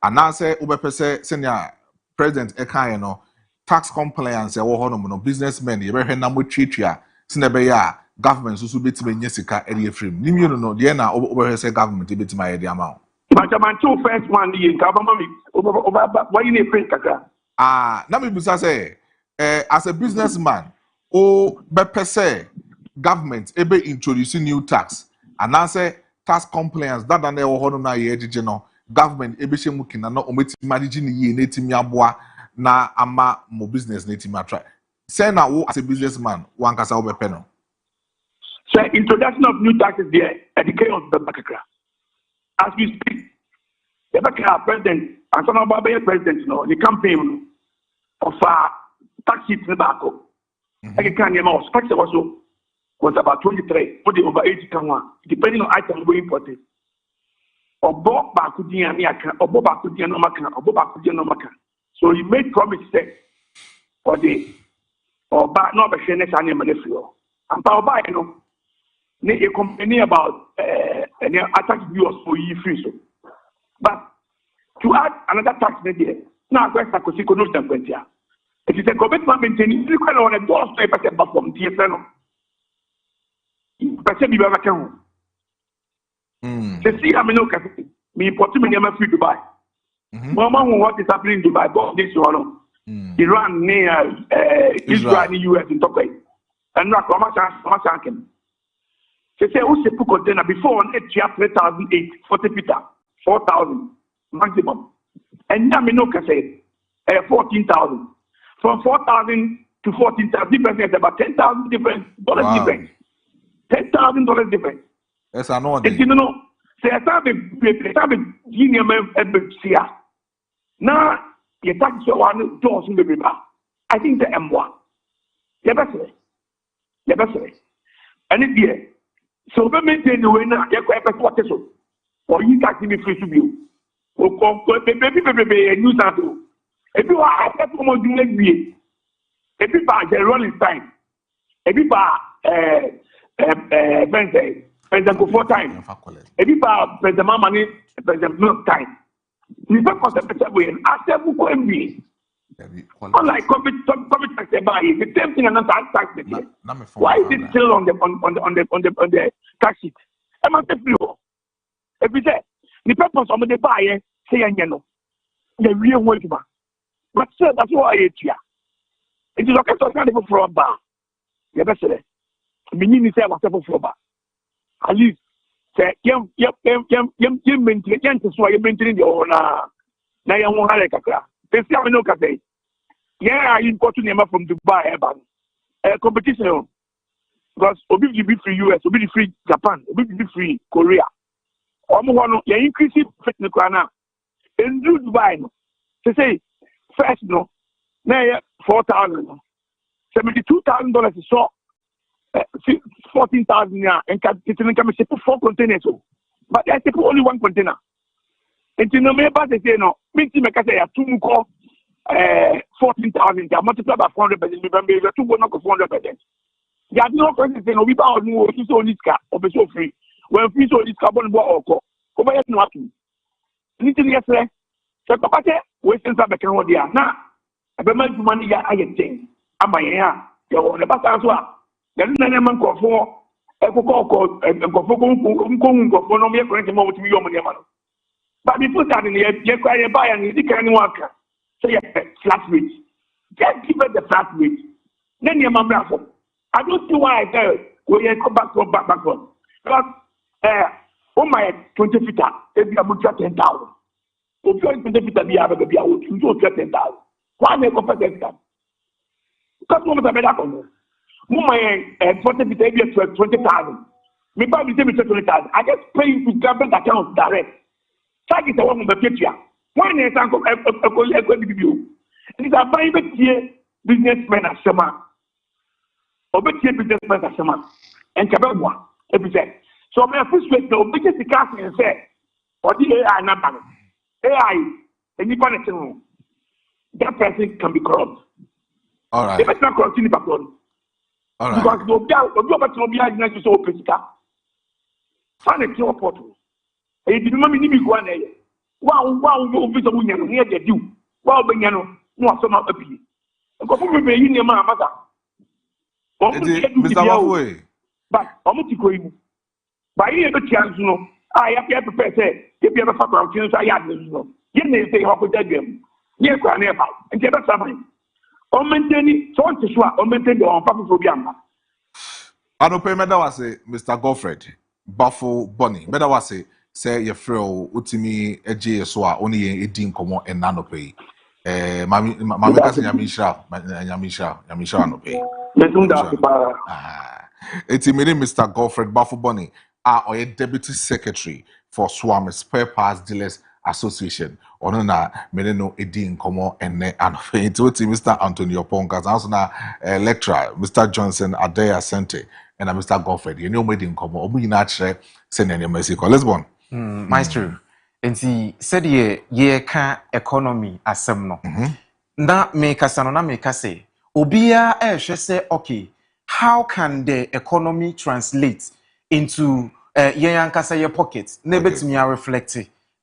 and now say obepese senior president eka no tax compliance ewo hono no businessmen ye behwe na mo twetwa sinebe ya government so betime nye sika eri efrem nimi no de na obehwe say government betime ye de amount. Man, two first one in Kabamami, why you need print kaka? Na me bisa say, as a businessman, bepese government ebe introducing new tax, and I say tax compliance that na ewo hono na ye no government ebe shemu kina no ometi manage ni ye na timi aboa na ama mo business na timi attra. Say na wo as a businessman, wan kasa obepe no. So introduction of new taxes there, educate of the Bakaka. As we speak, the Bakaka president and some of our presidents, the campaign of tax sheets in the back. I can't name out. Tax also was about 23, for the over 80 depending on items we imported. Obo Bakudian Yaka, Obo Bakudian Nomaka, Obo Bakudian Nomaka. So he made promises for the or back not a Shenex animal. And Power you know. A company about attack viewers for you free so. But to add another tax there, now question because you no stand point here. It is a government maintaining you can on a doorstep back from TSN. But be back home. See, I'm no capacity. Me importing me never free to buy. Mama, what is happening in Dubai? Bought this one. Iran near Israel and US in Tokyo. And not how They say, who should put container before on 3,008, 40 Peter, 4,000 maximum. And now we know can say 14,000. From 4,000 to 14,000 difference is about $10,000 difference, difference. $10,000 difference. Yes, I know. And you know, say I start with junior here. Now you tax your one doors in the river. I think the M1. Yeah, that's right. And it's here. So we maintain the way now. You're quite what is so. Or you can't be free to view. Or baby, news and so. If you are a more doing it, if you buy the rolling time, if you buy President go 4 times, if you buy President money, President milk time. You don't concept way and ask them who can be. Unlike COVID tax, the same thing and not tax. Why is it still on the tax sheet? I must tell you. If we say the purpose of the buyer, say the real way to buy. But sir, that's why I here. It is okay to kind of for a bar. You better say, meaning say whatever for a bar. At least say, maintain so you maintain the owner. Now you won't have a crack. They say, I know, Cafe. Yeah, I import name from Dubai, competition. Because Obi be free US, Obi be free Japan, Obi be free Korea. You increase fitness now. And do Dubai, they say, first, no, now $4,000. $72,000 is so 14,000 and can ship 4 containers. But I ship only 1 container. And you know, maybe they say no, me see me say ya 2 call 14,000. I multiply by 400%. Remember, you 2 go knock 400%. You have no question say no, we buy no, it's only car or be so free. When free so this carbon board or call, come here no happen. Anything yesterday, so papa say we send some back on there. Now, I be man money ya I thing. Am I here? You want the back as well. There is no man call for. Go no me correct mo with me your money man. But before that, you quite buy and you can work. So, flat rate. Just give it the flat rate. Then your mom raffle. I don't see why I tell we come back. Because oh my 20 feet, if you are 10,000. If you are 20 feet, you have to be able to do 10,000. Why they compare that? Because one of the better come. My 40 feet, if you are 20,000. Me buy me 20,000. I just pay you to government account direct. Tag it one of the future. One is a review. These are private businessmen as Shema. Obey businessmen as Shema. And Kabelwa, every day. So my first way to obey the casting and say, or the AI number. AI, and you want to that person can be corrupt. All right. If it's not corrupt, it's not corrupt. All right. Because the object is so critical. Find a clear portal. And you didn't mean to be one day. Wow, you visit a woman near the dew. Wow, Benyano, no, some of the people. And go for me, you my mother. Mr. Wafue. But I'm not going. By any other chance, you know, I have to prepare, say, if you have a fuck around, I had this, you know. You need to say, how could that be? Yes, I never. And get us something. On maintaining, so to sure, on maintaining on Papa Fobiama. I don't pay Medawase, Mr. Godfred, Buffalo Bonnie. Medawase, say your friend, Utimi, Eji, so only a din common and nano pay. Mamma Cassin Yamisha no pay. It's immediate Mr. Godfred Buffalo Bonnie, or a deputy secretary for Swam Spare Parts Dealers Association. Onona meneno edin komo ene anofe it Mr. Antonio Ponkas also na lecturer Mr. Johnson Adea Sente and Mr. Godfred you know medin komo omu nyina kire se na emesi ko Lisbon maestro enti said ye ka economy asem no na me kasa no na me kase obia ehwe se okay how can the economy translate into ye yankasa ye pocket na betumi a reflect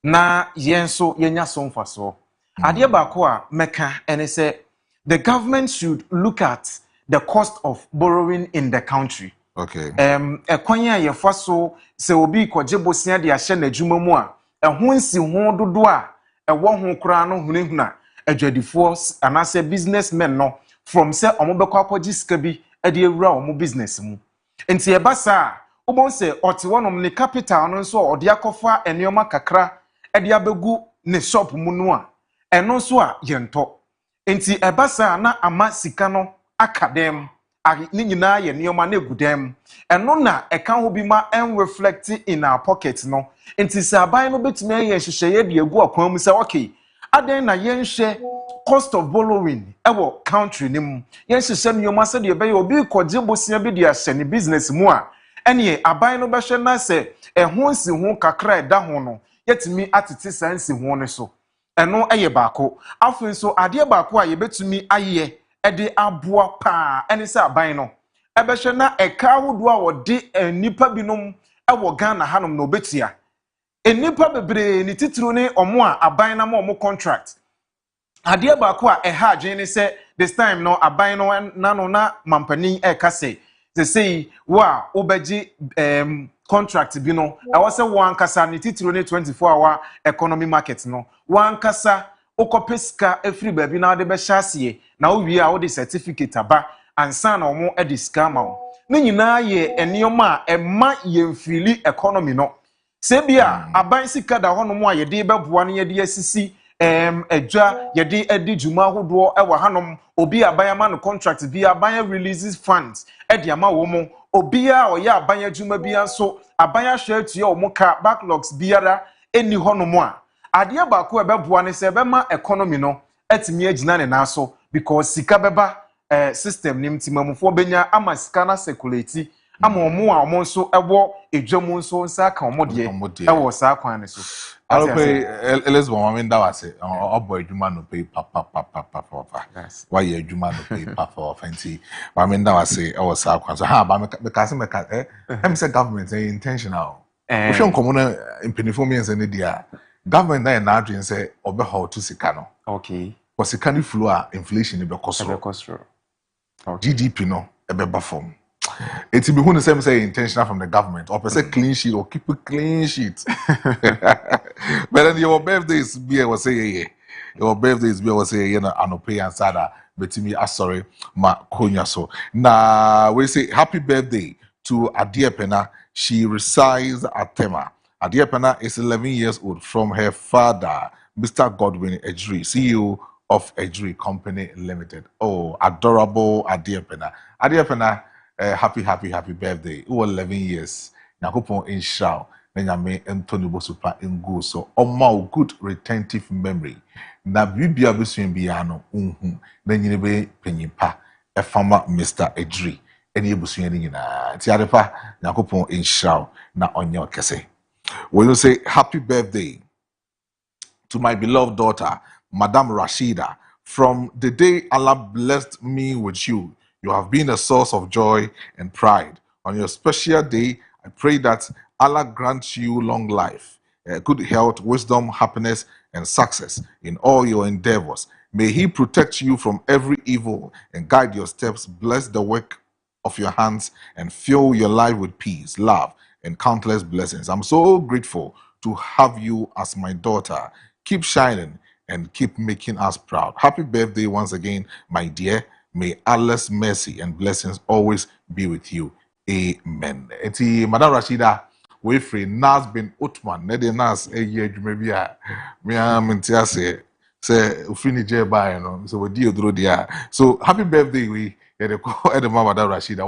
na yenso yenya so mfaso ade ba ko a meka ene say the government should look at the cost of borrowing in the country. Okay. Ekwan ya yefaso se obi koje bosia de ahye na adwuma mu a ho nsi ho dodo a ewo ho kra no hunehuna adwadifo anase businessmen no from say omobekọ akọji sika bi ade ewura omo business mu enti ebasa obon se ote wonom ne capital no nso ode akofa enioma kakra ede abegu ne shop mu no a eno so a yento enti ebasa na ama sika no akadem ni nyina ye nioma na egudem eno na eka ho bi ma en reflect in our pocket no enti se aban no betumi ye hyehyeye de egu akwan mu se okay aden na yenhye cost of borrowing ewo country nim yenhyehyɛ nioma se de be ye obi koje bosia bi de ahye ne business mu a ene aban no behwe na se ehon si ho kakra eda ho no yetimi atete sansi ho ne so eno eye baako afun so ade baako a yebetumi aye ede aboa pa ene se aban no ebehwe na eka hodo a wode nipa binom ewo Ghana hanom no betia enipa bebre ni titiro ne omo a aban na mo contract ade baako a eha adwen ne se this time no aban no nano na mampani ekase say wa obeji contract bi no e wose wan kasa ni titiro ne 24-hour economy market no wan kasa okopeska efri ba bi na de be hyase na owie a wo de certificate aba ansa na omo e de scam wo ne nyina ye enioma a ema ye mfili economy no se bia aban sika da hono mo a ye de beboa ne ye de asisi edwa ye de edi juma hodo e wa hanom obi abayama no contract bi abaya releases funds e de ama wo mo obi a oya abaya juma bi anso abaya hwe tuye wo mo ka backlogs biara eni honom a ade ba ko e beboa ne se be ma economy no atimi agina ne na so because sika beba system nim timamufo benya ama sika na circulate ama omo a omo nso ewo edwamu nso nsa ka omo de ewo sa kwan ne so I'll pay Elizabeth. I mean, that was it. Boy, you man no pay papa. Why you man no pay papa? Fancy. I mean, that was it. I was so so. But because I'm say government intentional. We should come on in penifomia and the government that now doing say obe how to sikano. Okay. Because sikani flow inflation ebe cost. GDP no ebe bafom. It's be who the same say intentional from the government or per se clean sheet or keep a clean sheet. But then your birthdays be I was say your birthdays be I was say you know pay and sada betimi asori ma konya so. Na we say happy birthday to Adiepena. She resides at Tema. Adiepena is 11 years old from her father, Mr. Godwin Ejri, CEO of Ejri Company Limited. Oh, adorable Adiepena. Adiepena, happy birthday. You 11 years. Nakupon in Shao. Nyame Anthony Bosupa Ngu so oma good retentive memory na bibia besuen bia no unhu na nyine be panyimpa e fama Mr. Edri ene ebusuen ni nyina ti adepa Yakopon inshao na onye okese. We will say happy birthday to my beloved daughter Madam Rashida. From the day Allah blessed me with you, you have been a source of joy and pride. On your special day, I pray that Allah grants you long life, good health, wisdom, happiness, and success in all your endeavors. May He protect you from every evil and guide your steps, bless the work of your hands, and fill your life with peace, love, and countless blessings. I'm so grateful to have you as my daughter. Keep shining and keep making us proud. Happy birthday once again, my dear. May Allah's mercy and blessings always be with you. Amen. Eti Madam Rashida, we free Nas bin Utman. Nede Nas year maybe me am say ufini je ba no. So we deal through there. So happy birthday we Madam Rashida.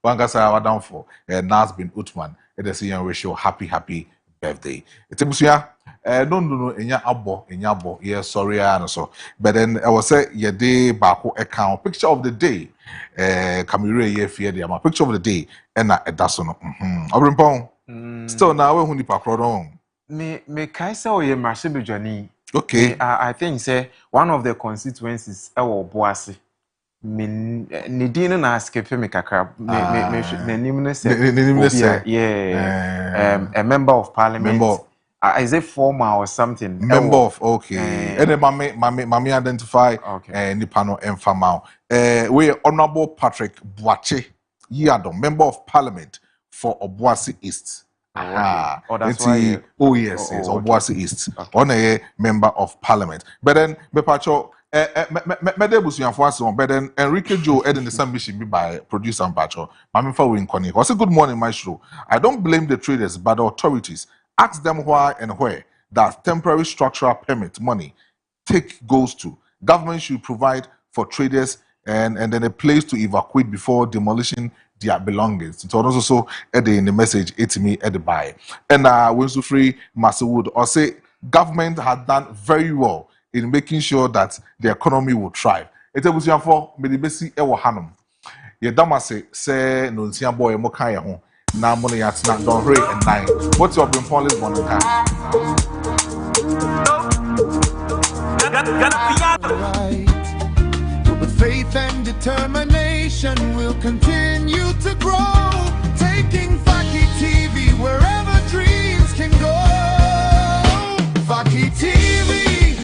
Wankasa wadam for Nas bin Utman. Ede say yan wish you happy birthday. Eti busuya no enya abo yeah sorry and so. But then I was say your day bako account picture of the day. Kamire ye fear the ama picture of the day and na edaso no still now we hu nipa kro me kai say oye machine journey. Okay. I think say one of the constituencies e wo Boase me ne din na skip me kakra me nim ne say yeah a member of parliament. Is it former or something? Member of okay. And then mami identify nipa no emfama. We Honorable Patrick Boache Yadom, member of parliament for Obuasi East. That's why. Oh yes, Obuasi East. On a member of parliament. But then Bepacho but then Enrique Joe Eden the same mission by producer Pacho. Mami fa win koni. Was a good morning, my show. I don't blame the traders, but the authorities. Ask them why and where that temporary structural permit money goes to. Government should provide for traders and then a place to evacuate before demolishing their belongings. It was also in the message it me at the buy. And Winston Free Masawood or say government had done very well in making sure that the economy will thrive. It was for Medibesi Ewa Hanum. Ye damase say no nsia boy mo kan ye ho. Na mo ya tena don hurry and 9. What's your Brimpon Lisbon car? With faith and determination, we'll continue to grow, taking Faki TV wherever.